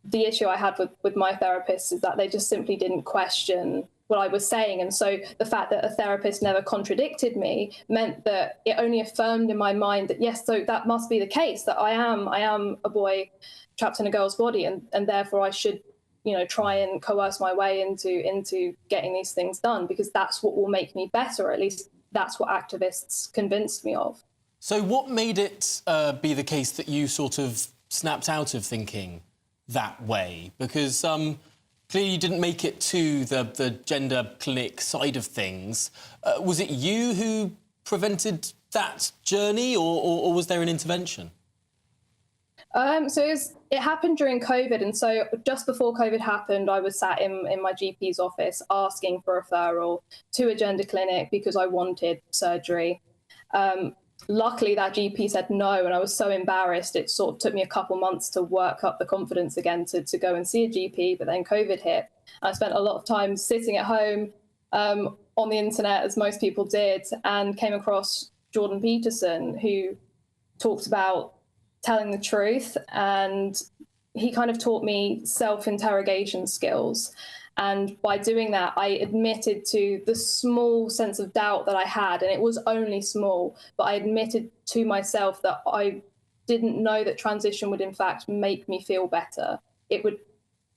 the issue I had with my therapist is that they just simply didn't question what I was saying. And so the fact that a therapist never contradicted me meant that it only affirmed in my mind that, yes, so that must be the case, that I am a boy trapped in a girl's body, and therefore I should, you know, try and coerce my way into getting these things done, because that's what will make me better, or at least that's what activists convinced me of. So what made it be the case that you sort of snapped out of thinking that way? Because clearly you didn't make it to the gender clinic side of things. Was it you who prevented that journey, or was there an intervention? So it happened during COVID. And so just before COVID happened, I was sat in my GP's office asking for a referral to a gender clinic because I wanted surgery. Luckily, that GP said no, and I was so embarrassed. It sort of took me a couple months to work up the confidence again to go and see a GP, but then COVID hit. I spent a lot of time sitting at home on the internet, as most people did, and came across Jordan Peterson, who talked about telling the truth, and he kind of taught me self-interrogation skills. And by doing that, I admitted to the small sense of doubt that I had, and it was only small, but I admitted to myself that I didn't know that transition would in fact make me feel better. It would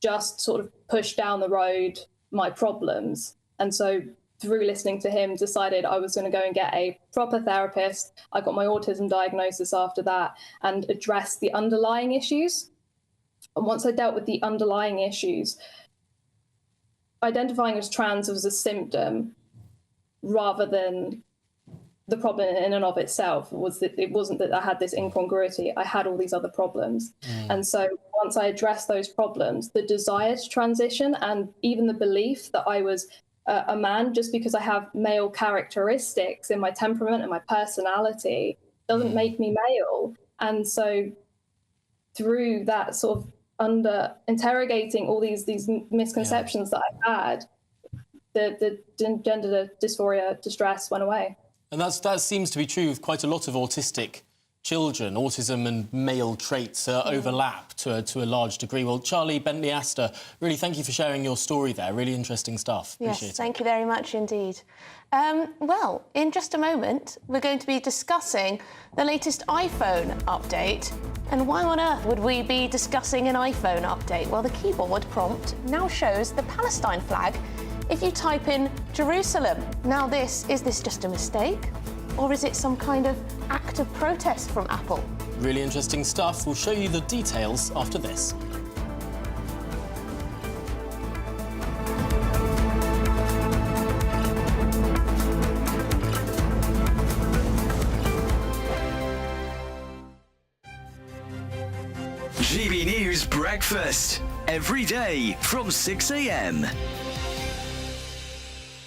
just sort of push down the road my problems. And so through listening to him, decided I was going to go and get a proper therapist. I got my autism diagnosis after that and addressed the underlying issues. And once I dealt with the underlying issues, identifying as trans was a symptom rather than the problem in and of itself. It wasn't that I had this incongruity, I had all these other problems. And so once I addressed those problems, the desire to transition and even the belief that I was a man just because I have male characteristics in my temperament and my personality doesn't make me male. And so through that sort of under interrogating all these misconceptions that I had, the gender dysphoria distress went away. And that seems to be true of quite a lot of autistic children. Autism and male traits overlap to a large degree. Well, Charlie Bentley-Astor, really thank you for sharing your story there. Really interesting stuff. Appreciate Yes, thank you very much indeed. Well, in just a moment, we're going to be discussing the latest iPhone update. And why on earth would we be discussing an iPhone update? Well, the keyboard prompt now shows the Palestine flag if you type in Jerusalem. Now, is this just a mistake? Or is it some kind of act of protest from Apple? Really interesting stuff. We'll show you the details after this. GB News Breakfast. Every day from 6 a.m.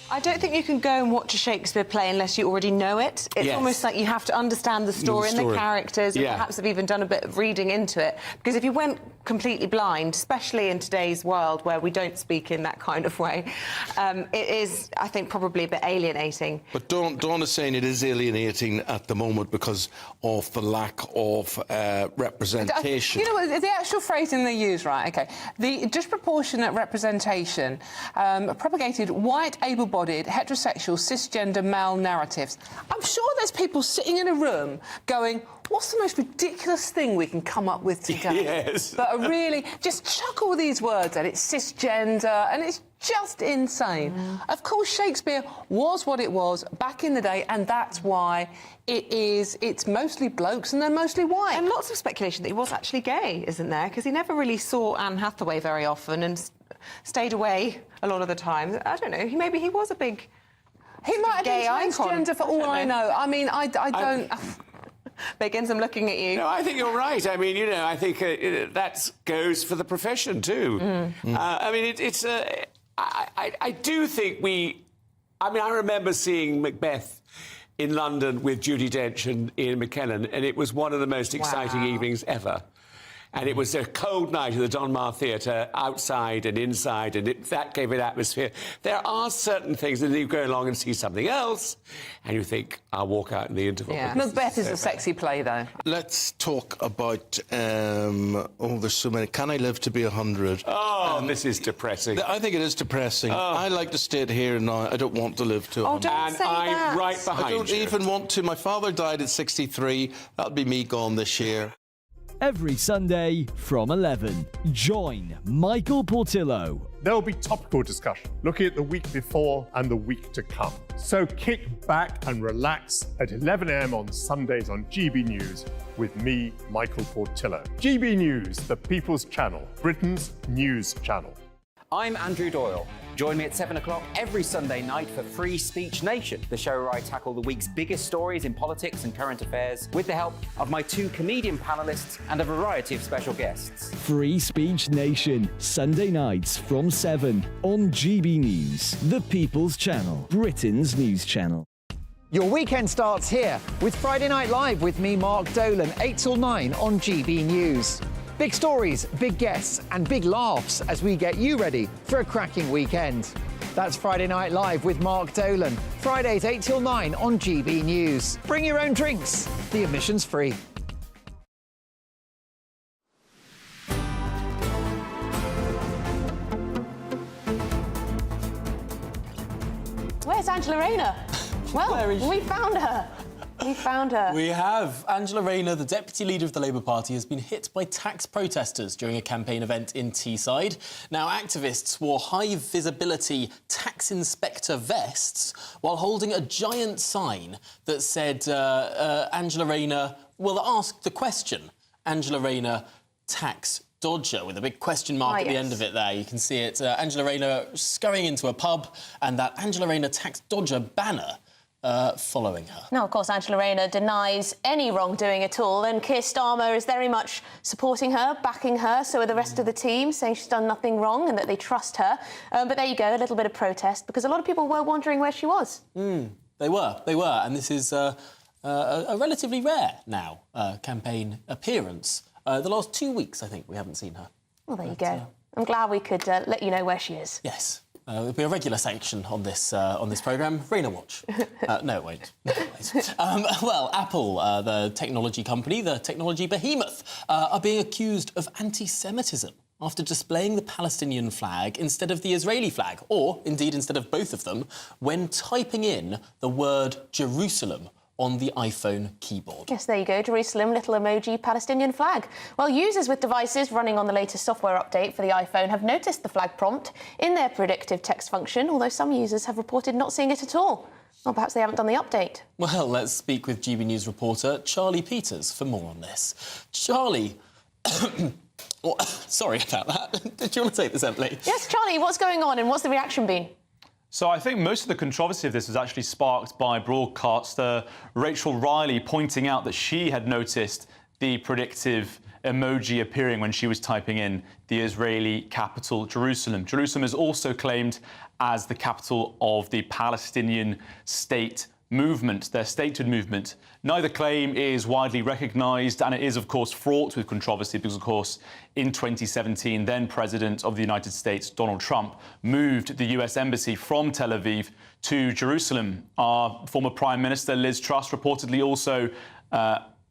I don't think you can go and watch a Shakespeare play unless you already know it. It's almost like you have to understand the story and the characters and perhaps have even done a bit of reading into it. Because if you went completely blind, especially in today's world where we don't speak in that kind of way, it is, I think, probably a bit alienating. But Dawn is saying it is alienating at the moment because of the lack of representation. You know, the actual phrasing they use, right, OK, the disproportionate representation propagated white, able-bodied, heterosexual, cisgender male narratives. I'm sure there's people sitting in a room going, what's the most ridiculous thing we can come up with today? Yes. But are really just chuck all these words at it, cisgender, and it's just insane. Of course, Shakespeare was what it was back in the day, and that's why it's mostly blokes and they're mostly white. And lots of speculation that he was actually gay, isn't there? Because he never really saw Anne Hathaway very often and stayed away a lot of the time. I don't know, maybe he was a big He might have gay been icon. transgender for all I know. I mean, I don't... Biggins, I'm looking at you. No, I think you're right. I mean, you know, I think that goes for the profession too. I mean, I do think I mean, I remember seeing Macbeth in London with Judi Dench and Ian McKellen, and it was one of the most exciting evenings ever. And it was a cold night at the Donmar Theatre, outside and inside, and that gave it atmosphere. There are certain things that you go along and see something else, and you think, I'll walk out in the interval. Yeah. Macbeth is a sexy play, though. Let's talk about, there's so many. Can I live to be 100? Oh, this is depressing. I think it is depressing. I like to stay here now. I don't want to live to 100. don't say I'm that. right behind you. I don't even want to. My father died at 63. That'll be me gone this year. Every Sunday from 11. Join Michael Portillo. There'll be topical discussion, looking at the week before and the week to come. So kick back and relax at 11 a.m. on Sundays on GB News with me, Michael Portillo. GB News, the People's Channel, Britain's news channel. I'm Andrew Doyle. Join me at 7 o'clock every Sunday night for Free Speech Nation, the show where I tackle the week's biggest stories in politics and current affairs with the help of my two comedian panellists and a variety of special guests. Free Speech Nation, Sunday nights from 7 on GB News, the People's Channel, Britain's news channel. Your weekend starts here with Friday Night Live with me, Mark Dolan, 8 till 9 on GB News. Big stories, big guests and big laughs as we get you ready for a cracking weekend. That's Friday Night Live with Mark Dolan. Fridays 8 till 9 on GB News. Bring your own drinks. The admission's free. Where's Angela Rayner? Well, we found her. We found her. We have. Angela Rayner, the deputy leader of the Labour Party, has been hit by tax protesters during a campaign event in Teesside. Now, activists wore high-visibility tax inspector vests while holding a giant sign that said, Angela Rayner, well, asked the question, Angela Rayner, tax dodger, with a big question mark at the end of it there. You can see it. Angela Rayner scurrying into a pub and that Angela Rayner tax dodger banner following her. Now, of course, Angela Rayner denies any wrongdoing at all, and Keir Starmer is very much supporting her, backing her, so are the rest of the team, saying she's done nothing wrong and that they trust her. But there you go, a little bit of protest, because a lot of people were wondering where she was. They were, and this is a relatively rare now campaign appearance. The last 2 weeks, I think, we haven't seen her. Well, there you go. I'm glad we could let you know where she is. Yes. There'll be a regular section on this programme. Rayner Watch. No, it won't. Well, Apple, the technology company, the technology behemoth, are being accused of anti-Semitism after displaying the Palestinian flag instead of the Israeli flag, or, indeed, instead of both of them, when typing in the word Jerusalem on the iPhone keyboard. Yes, there you go, Jerusalem, little emoji, Palestinian flag. Well, users with devices running on the latest software update for the iPhone have noticed the flag prompt in their predictive text function, although some users have reported not seeing it at all. Well, perhaps they haven't done the update. Well, let's speak with GB News reporter Charlie Peters for more on this. Charlie... Oh, sorry about that. Did you want to take this, Emily? Yes, Charlie, what's going on and what's the reaction been? So I think most of the controversy of this was actually sparked by broadcaster Rachel Riley pointing out that she had noticed the predictive emoji appearing when she was typing in the Israeli capital, Jerusalem. Jerusalem is also claimed as the capital of the Palestinian state movement, their statehood movement. Neither claim is widely recognised, and it is, of course, fraught with controversy because, of course, in 2017, then President of the United States, Donald Trump, moved the US Embassy from Tel Aviv to Jerusalem. Our former Prime Minister, Liz Truss, reportedly also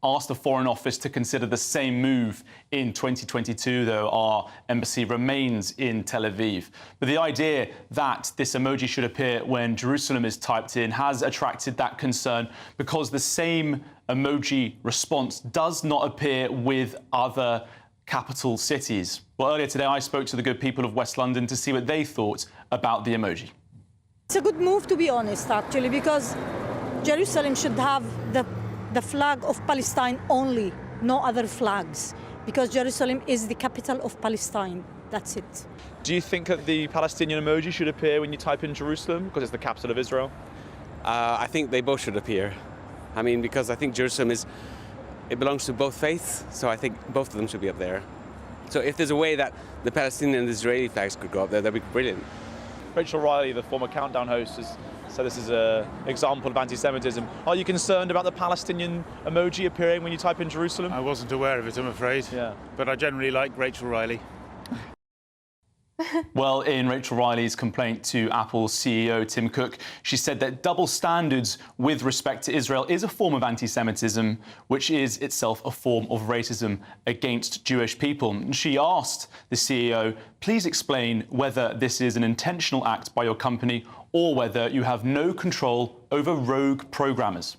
asked the Foreign Office to consider the same move in 2022, though our embassy remains in Tel Aviv. But the idea that this emoji should appear when Jerusalem is typed in has attracted that concern because the same emoji response does not appear with other capital cities. Well, earlier today, I spoke to the good people of West London to see what they thought about the emoji. It's a good move, to be honest, actually, because Jerusalem should have the flag of Palestine only, no other flags, because Jerusalem is the capital of Palestine. That's it. Do you think that the Palestinian emoji should appear when you type in Jerusalem because it's the capital of Israel? I think they both should appear. I mean, because I think Jerusalem it belongs to both faiths, so I think both of them should be up there. So if there's a way that the Palestinian and the Israeli flags could go up there, that'd be brilliant. Rachel Riley, the former Countdown host, has said this is an example of anti-Semitism. Are you concerned about the Palestinian emoji appearing when you type in Jerusalem? I wasn't aware of it, I'm afraid. Yeah. But I generally like Rachel Riley. Well, in Rachel Riley's complaint to Apple's CEO, Tim Cook, she said that double standards with respect to Israel is a form of anti-Semitism, which is itself a form of racism against Jewish people. And she asked the CEO, please explain whether this is an intentional act by your company or whether you have no control over rogue programmers.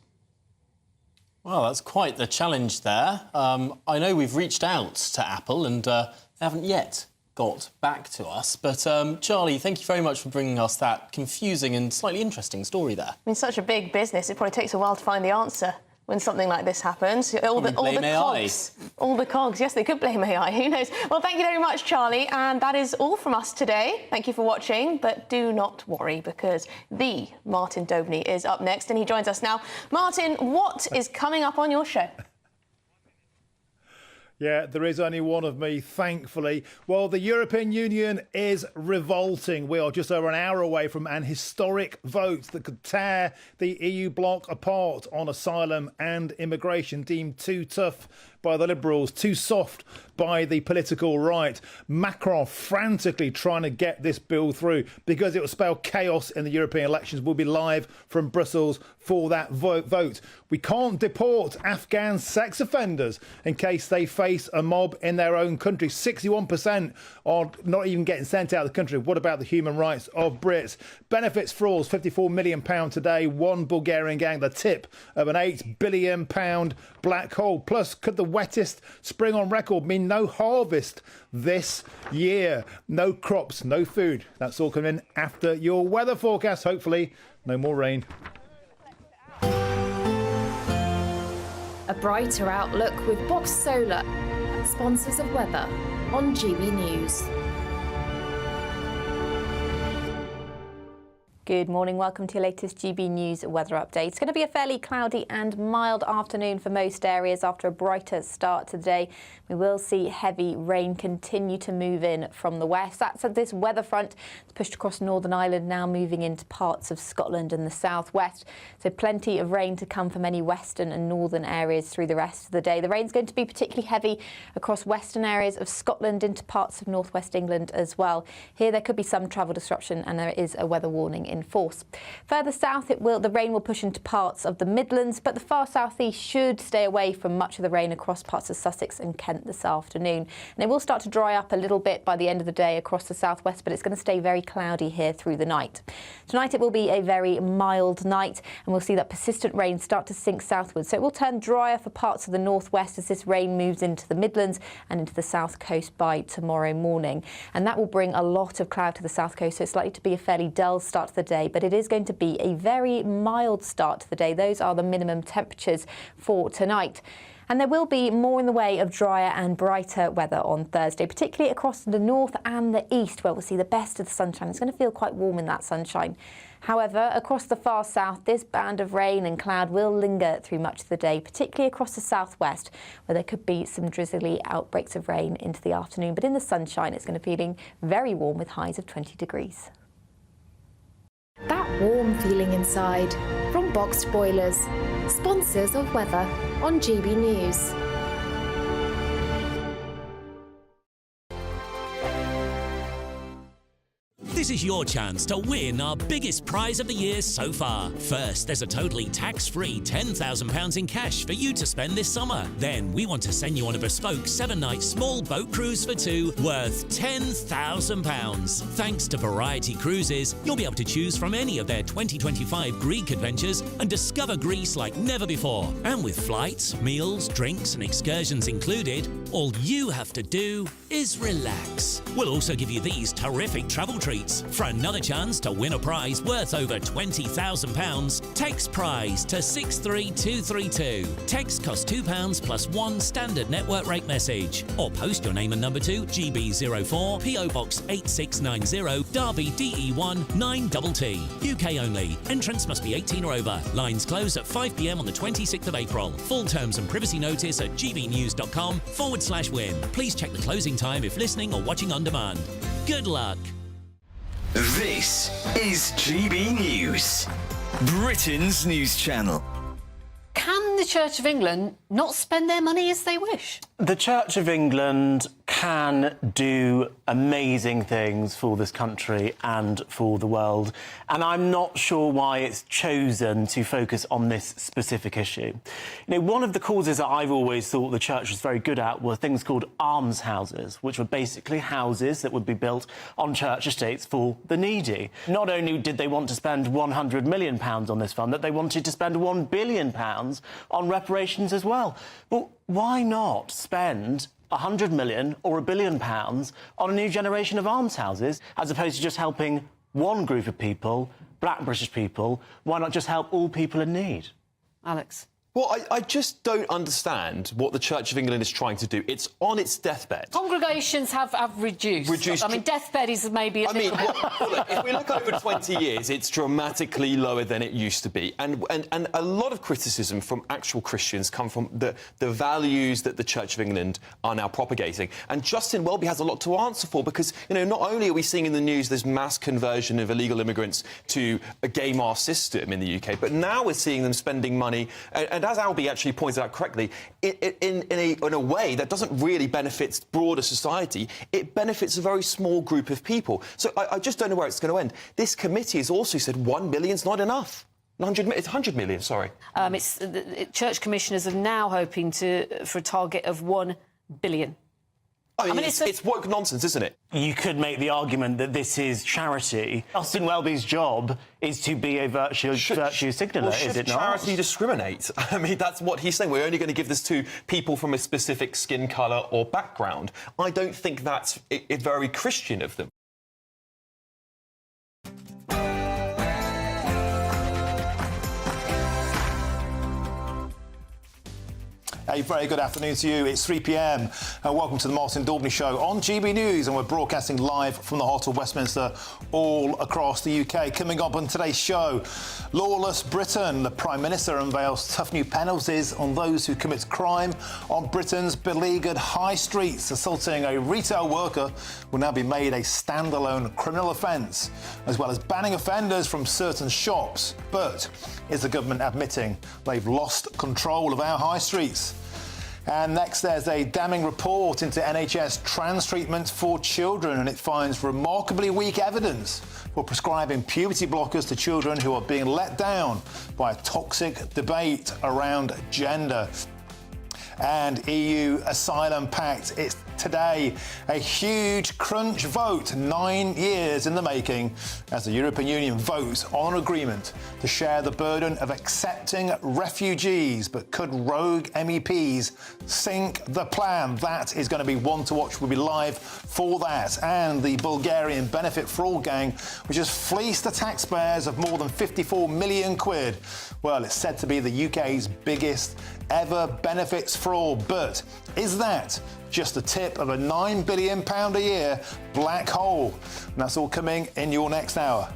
Well, that's quite the challenge there. I know we've reached out to Apple and they haven't yet got back to us. But, Charlie, thank you very much for bringing us that confusing and slightly interesting story there. I mean, such a big business, it probably takes a while to find the answer when something like this happens. All the cogs. Yes, they could blame AI. Who knows? Well, thank you very much, Charlie. And that is all from us today. Thank you for watching. But do not worry, because the Martin Dobney is up next and he joins us now. Martin, what is coming up on your show? Yeah, there is only one of me, thankfully. Well, the European Union is revolting. We are just over an hour away from an historic vote that could tear the EU bloc apart on asylum and immigration, deemed too tough by the Liberals, too soft by the political right. Macron frantically trying to get this bill through because it will spell chaos in the European elections. We'll be live from Brussels for that vote. We can't deport Afghan sex offenders in case they face a mob in their own country. 61% are not even getting sent out of the country. What about the human rights of Brits? Benefits frauds, £54 million today. One Bulgarian gang, the tip of an £8 billion black hole. Plus, could the wettest spring on record mean no harvest this year? No crops, no food. That's all coming in after your weather forecast. Hopefully, no more rain. A brighter outlook with Box Solar, sponsors of weather on GB News. Good morning. Welcome to your latest GB News weather update. It's going to be a fairly cloudy and mild afternoon for most areas after a brighter start to the day. We will see heavy rain continue to move in from the west. That's at this weather front. It's pushed across Northern Ireland, now moving into parts of Scotland and the southwest. So plenty of rain to come for many western and northern areas through the rest of the day. The rain's going to be particularly heavy across western areas of Scotland into parts of northwest England as well. Here there could be some travel disruption and there is a weather warning in force. Further south, the rain will push into parts of the Midlands, but the far southeast should stay away from much of the rain across parts of Sussex and Kent this afternoon. And it will start to dry up a little bit by the end of the day across the southwest, but it's going to stay very cloudy here through the night. Tonight it will be a very mild night, and we'll see that persistent rain start to sink southwards. So it will turn drier for parts of the northwest as this rain moves into the Midlands and into the south coast by tomorrow morning. And that will bring a lot of cloud to the south coast, so it's likely to be a fairly dull start to the day, but it is going to be a very mild start to the day. Those are the minimum temperatures for tonight. And there will be more in the way of drier and brighter weather on Thursday, particularly across the north and the east, where we'll see the best of the sunshine. It's going to feel quite warm in that sunshine. However, across the far south, this band of rain and cloud will linger through much of the day, particularly across the southwest, where there could be some drizzly outbreaks of rain into the afternoon. But in the sunshine, it's going to be feeling very warm with highs of 20 degrees. That warm feeling inside from Boxed Boilers, sponsors of weather on GB News. This is your chance to win our biggest prize of the year so far. First, there's a totally tax-free £10,000 in cash for you to spend this summer. Then, we want to send you on a bespoke 7-night small boat cruise for two worth £10,000. Thanks to Variety Cruises, you'll be able to choose from any of their 2025 Greek adventures and discover Greece like never before. And with flights, meals, drinks and excursions included, all you have to do is relax. We'll also give you these terrific travel treats. For another chance to win a prize worth over £20,000, text prize to 63232. Text costs £2 plus one standard network rate message. Or post your name and number to GB04 PO Box 8690 Derby DE1 9TT. UK only. Entrance must be 18 or over. Lines close at 5 p.m. on the 26th of April. Full terms and privacy notice at gbnews.com/win. Please check the closing time if listening or watching on demand. Good luck. This is GB News, Britain's news channel. Can the Church of England not spend their money as they wish? The Church of England can do amazing things for this country and for the world, and I'm not sure why it's chosen to focus on this specific issue. You know, one of the causes that I've always thought the Church was very good at were things called almshouses, which were basically houses that would be built on church estates for the needy. Not only did they want to spend £100 million on this fund, that they wanted to spend £1 billion on reparations as well. But why not spend 100 million or £1 billion on a new generation of almshouses, as opposed to just helping one group of people, black British people? Why not just help all people in need? Alex? Well, I just don't understand what the Church of England is trying to do. It's on its deathbed. Congregations have reduced. I mean, deathbed is maybe a little bit... Well, look, if we look over 20 years, it's dramatically lower than it used to be. And a lot of criticism from actual Christians come from the values that the Church of England are now propagating. And Justin Welby has a lot to answer for, because, you know, not only are we seeing in the news there's mass conversion of illegal immigrants to a gay mass system in the UK, but now we're seeing them spending money... And as Albie actually pointed out correctly, in a way that doesn't really benefit broader society, it benefits a very small group of people. So I just don't know where it's going to end. This committee has also said £1 million's not enough. It's 100 million, sorry. Church commissioners are now hoping for a target of £1 billion. I mean, it's woke nonsense, isn't it? You could make the argument that this is charity. Justin Welby's job is to be a virtue signaller, is it not? Should charity discriminate? I mean, that's what he's saying. We're only going to give this to people from a specific skin colour or background. I don't think that's very Christian of them. A very good afternoon to you. It's 3 p.m. and welcome to the Martin Daubney Show on GB News, and we're broadcasting live from the heart of Westminster all across the UK. Coming up on today's show, lawless Britain. The Prime Minister unveils tough new penalties on those who commit crime on Britain's beleaguered high streets. Assaulting a retail worker will now be made a standalone criminal offence, as well as banning offenders from certain shops. But is the government admitting they've lost control of our high streets? And next, there's a damning report into NHS trans treatment for children, and it finds remarkably weak evidence for prescribing puberty blockers to children who are being let down by a toxic debate around gender. And EU Asylum Pact. It's today a huge crunch vote, 9 years in the making, as the European Union votes on an agreement to share the burden of accepting refugees. But could rogue MEPs sink the plan? That is going to be one to watch. We'll be live for that. And the Bulgarian benefit fraud gang, which has fleeced the taxpayers of more than 54 million quid. Well, it's said to be the UK's biggest ever benefits fraud. But is that just the tip of a £9 billion a year black hole? And that's all coming in your next hour.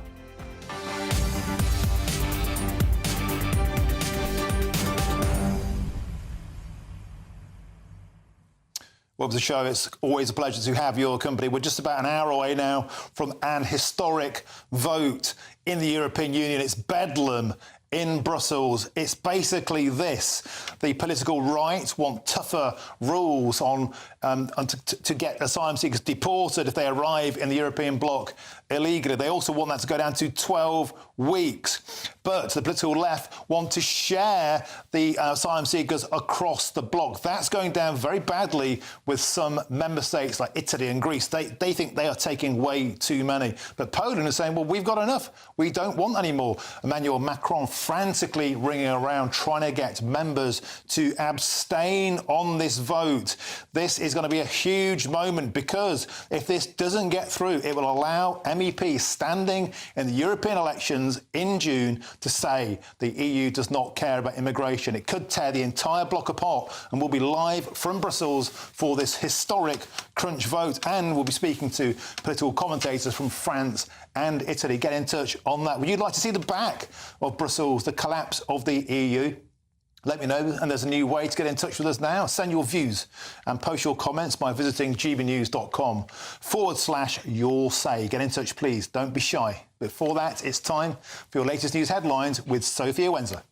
Welcome to the show. It's always a pleasure to have your company. We're just about an hour away now from an historic vote in the European Union. It's bedlam in Brussels. It's basically this. The political right want tougher rules on to get asylum seekers deported if they arrive in the European bloc illegally. They also want that to go down to 12 weeks. But the political left want to share the asylum seekers across the bloc. That's going down very badly with some member states like Italy and Greece. They think they are taking way too many. But Poland is saying, well, we've got enough. We don't want any more. Emmanuel Macron frantically ringing around trying to get members to abstain on this vote. This is going to be a huge moment, because if this doesn't get through, it will allow MEPs standing in the European elections in June to say the EU does not care about immigration. It could tear the entire bloc apart, and we'll be live from Brussels for this historic crunch vote, and we'll be speaking to political commentators from France and Italy. Get in touch on that. Would you like to see the back of Brussels, the collapse of the EU? Let me know, and there's a new way to get in touch with us now. Send your views and post your comments by visiting gbnews.com/your say. Get in touch, please. Don't be shy. Before that, it's time for your latest news headlines with Sophia Wensler.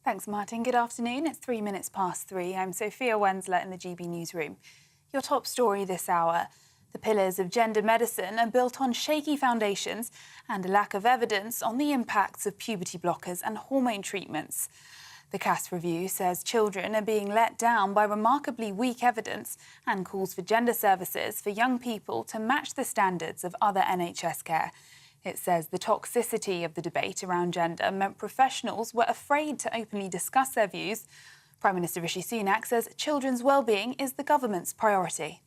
Thanks, Martin. Good afternoon. It's 3 minutes past 3. I'm Sophia Wensler in the GB Newsroom. Your top story this hour. The pillars of gender medicine are built on shaky foundations and a lack of evidence on the impacts of puberty blockers and hormone treatments. The CAS review says children are being let down by remarkably weak evidence and calls for gender services for young people to match the standards of other NHS care. It says the toxicity of the debate around gender meant professionals were afraid to openly discuss their views. Prime Minister Rishi Sunak says children's well-being is the government's priority.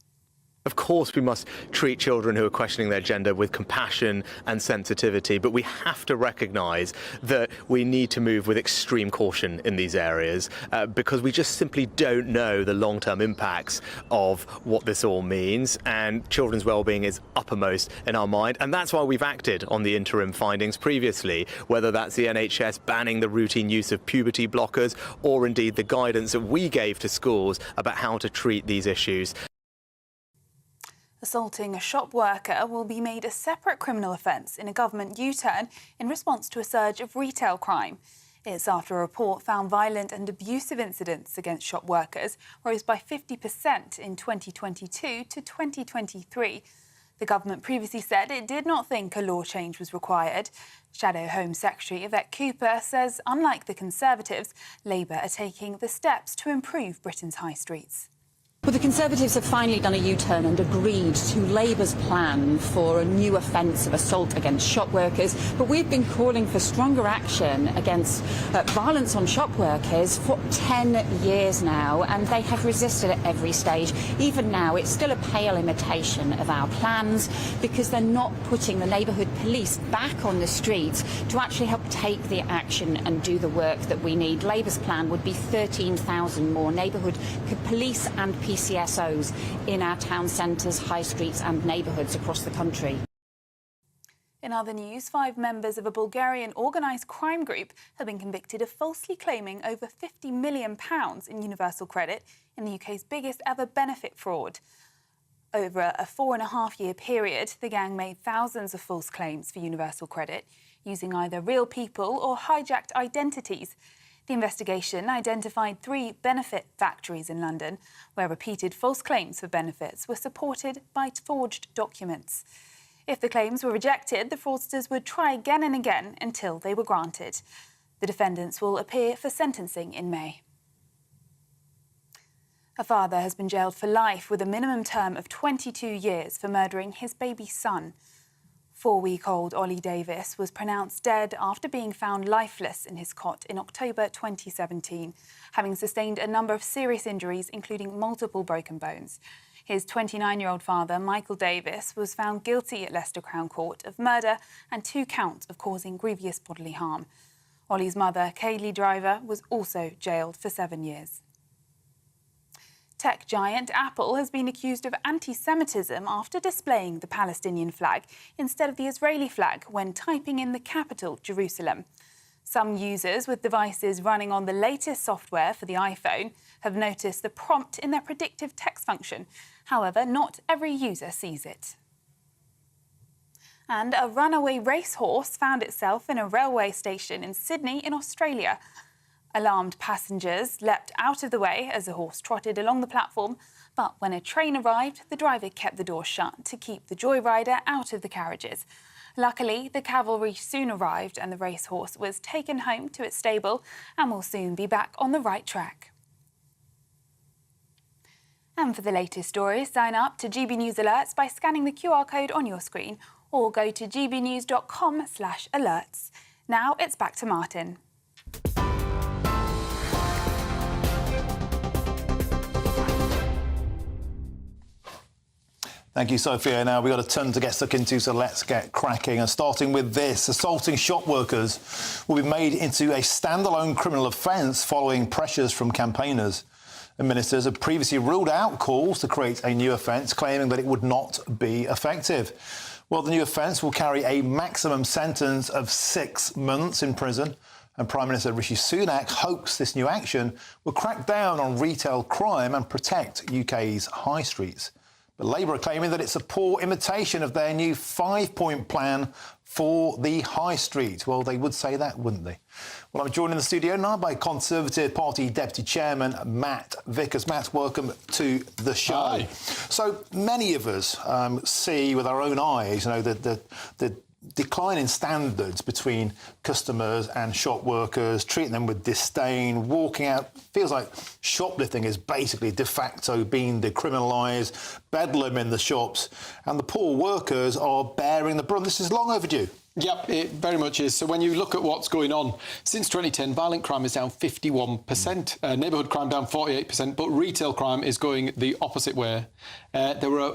Of course, we must treat children who are questioning their gender with compassion and sensitivity, but we have to recognise that we need to move with extreme caution in these areas because we just simply don't know the long-term impacts of what this all means, and children's well-being is uppermost in our mind, and that's why we've acted on the interim findings previously, whether that's the NHS banning the routine use of puberty blockers or indeed the guidance that we gave to schools about how to treat these issues. Assaulting a shop worker will be made a separate criminal offence in a government U-turn in response to a surge of retail crime. It's after a report found violent and abusive incidents against shop workers rose by 50% in 2022 to 2023. The government previously said it did not think a law change was required. Shadow Home Secretary Yvette Cooper says, unlike the Conservatives, Labour are taking the steps to improve Britain's high streets. Well, the Conservatives have finally done a U-turn and agreed to Labour's plan for a new offence of assault against shop workers. But we've been calling for stronger action against violence on shop workers for 10 years now, and they have resisted at every stage. Even now, it's still a pale imitation of our plans because they're not putting the neighbourhood police back on the streets to actually help take the action and do the work that we need. Labour's plan would be 13,000 more neighbourhood police and PCSOs in our town centres, high streets and neighbourhoods across the country. In other news, 5 members of a Bulgarian organised crime group have been convicted of falsely claiming over £50 million in universal credit in the UK's biggest ever benefit fraud. Over a 4.5-year period, the gang made thousands of false claims for universal credit using either real people or hijacked identities. The investigation identified 3 benefit factories in London where repeated false claims for benefits were supported by forged documents. If the claims were rejected, the fraudsters would try again and again until they were granted. The defendants will appear for sentencing in May. A father has been jailed for life with a minimum term of 22 years for murdering his baby son. 4-week-old Ollie Davis was pronounced dead after being found lifeless in his cot in October 2017, having sustained a number of serious injuries, including multiple broken bones. His 29-year-old father, Michael Davis, was found guilty at Leicester Crown Court of murder and 2 counts of causing grievous bodily harm. Ollie's mother, Kaylee Driver, was also jailed for 7 years. Tech giant Apple has been accused of anti-Semitism after displaying the Palestinian flag instead of the Israeli flag when typing in the capital, Jerusalem. Some users with devices running on the latest software for the iPhone have noticed the prompt in their predictive text function. However, not every user sees it. And a runaway racehorse found itself in a railway station in Sydney in Australia. Alarmed passengers leapt out of the way as the horse trotted along the platform, but when a train arrived, the driver kept the door shut to keep the joyrider out of the carriages. Luckily, the cavalry soon arrived and the racehorse was taken home to its stable and will soon be back on the right track. And for the latest stories, sign up to GB News Alerts by scanning the QR code on your screen or go to gbnews.com/alerts. Now it's back to Martin. Thank you, Sophia. Now we've got a ton to get stuck into, so let's get cracking. And starting with this, assaulting shop workers will be made into a standalone criminal offence following pressures from campaigners. And ministers have previously ruled out calls to create a new offence, claiming that it would not be effective. Well, the new offence will carry a maximum sentence of 6 months in prison. And Prime Minister Rishi Sunak hopes this new action will crack down on retail crime and protect UK's high streets. But Labour are claiming that it's a poor imitation of their new 5-point plan for the high street. Well, they would say that, wouldn't they? Well, I'm joined in the studio now by Conservative Party Deputy Chairman Matt Vickers. Matt, welcome to the show. Hi. So many of us see with our own eyes, you know, the decline in standards between customers and shop workers, treating them with disdain, walking out. Feels like shoplifting is basically de facto being decriminalised, bedlam in the shops, and the poor workers are bearing the brunt. This is long overdue. Yep, it very much is. So when you look at what's going on, since 2010, violent crime is down 51%, neighbourhood crime down 48%, but retail crime is going the opposite way. There were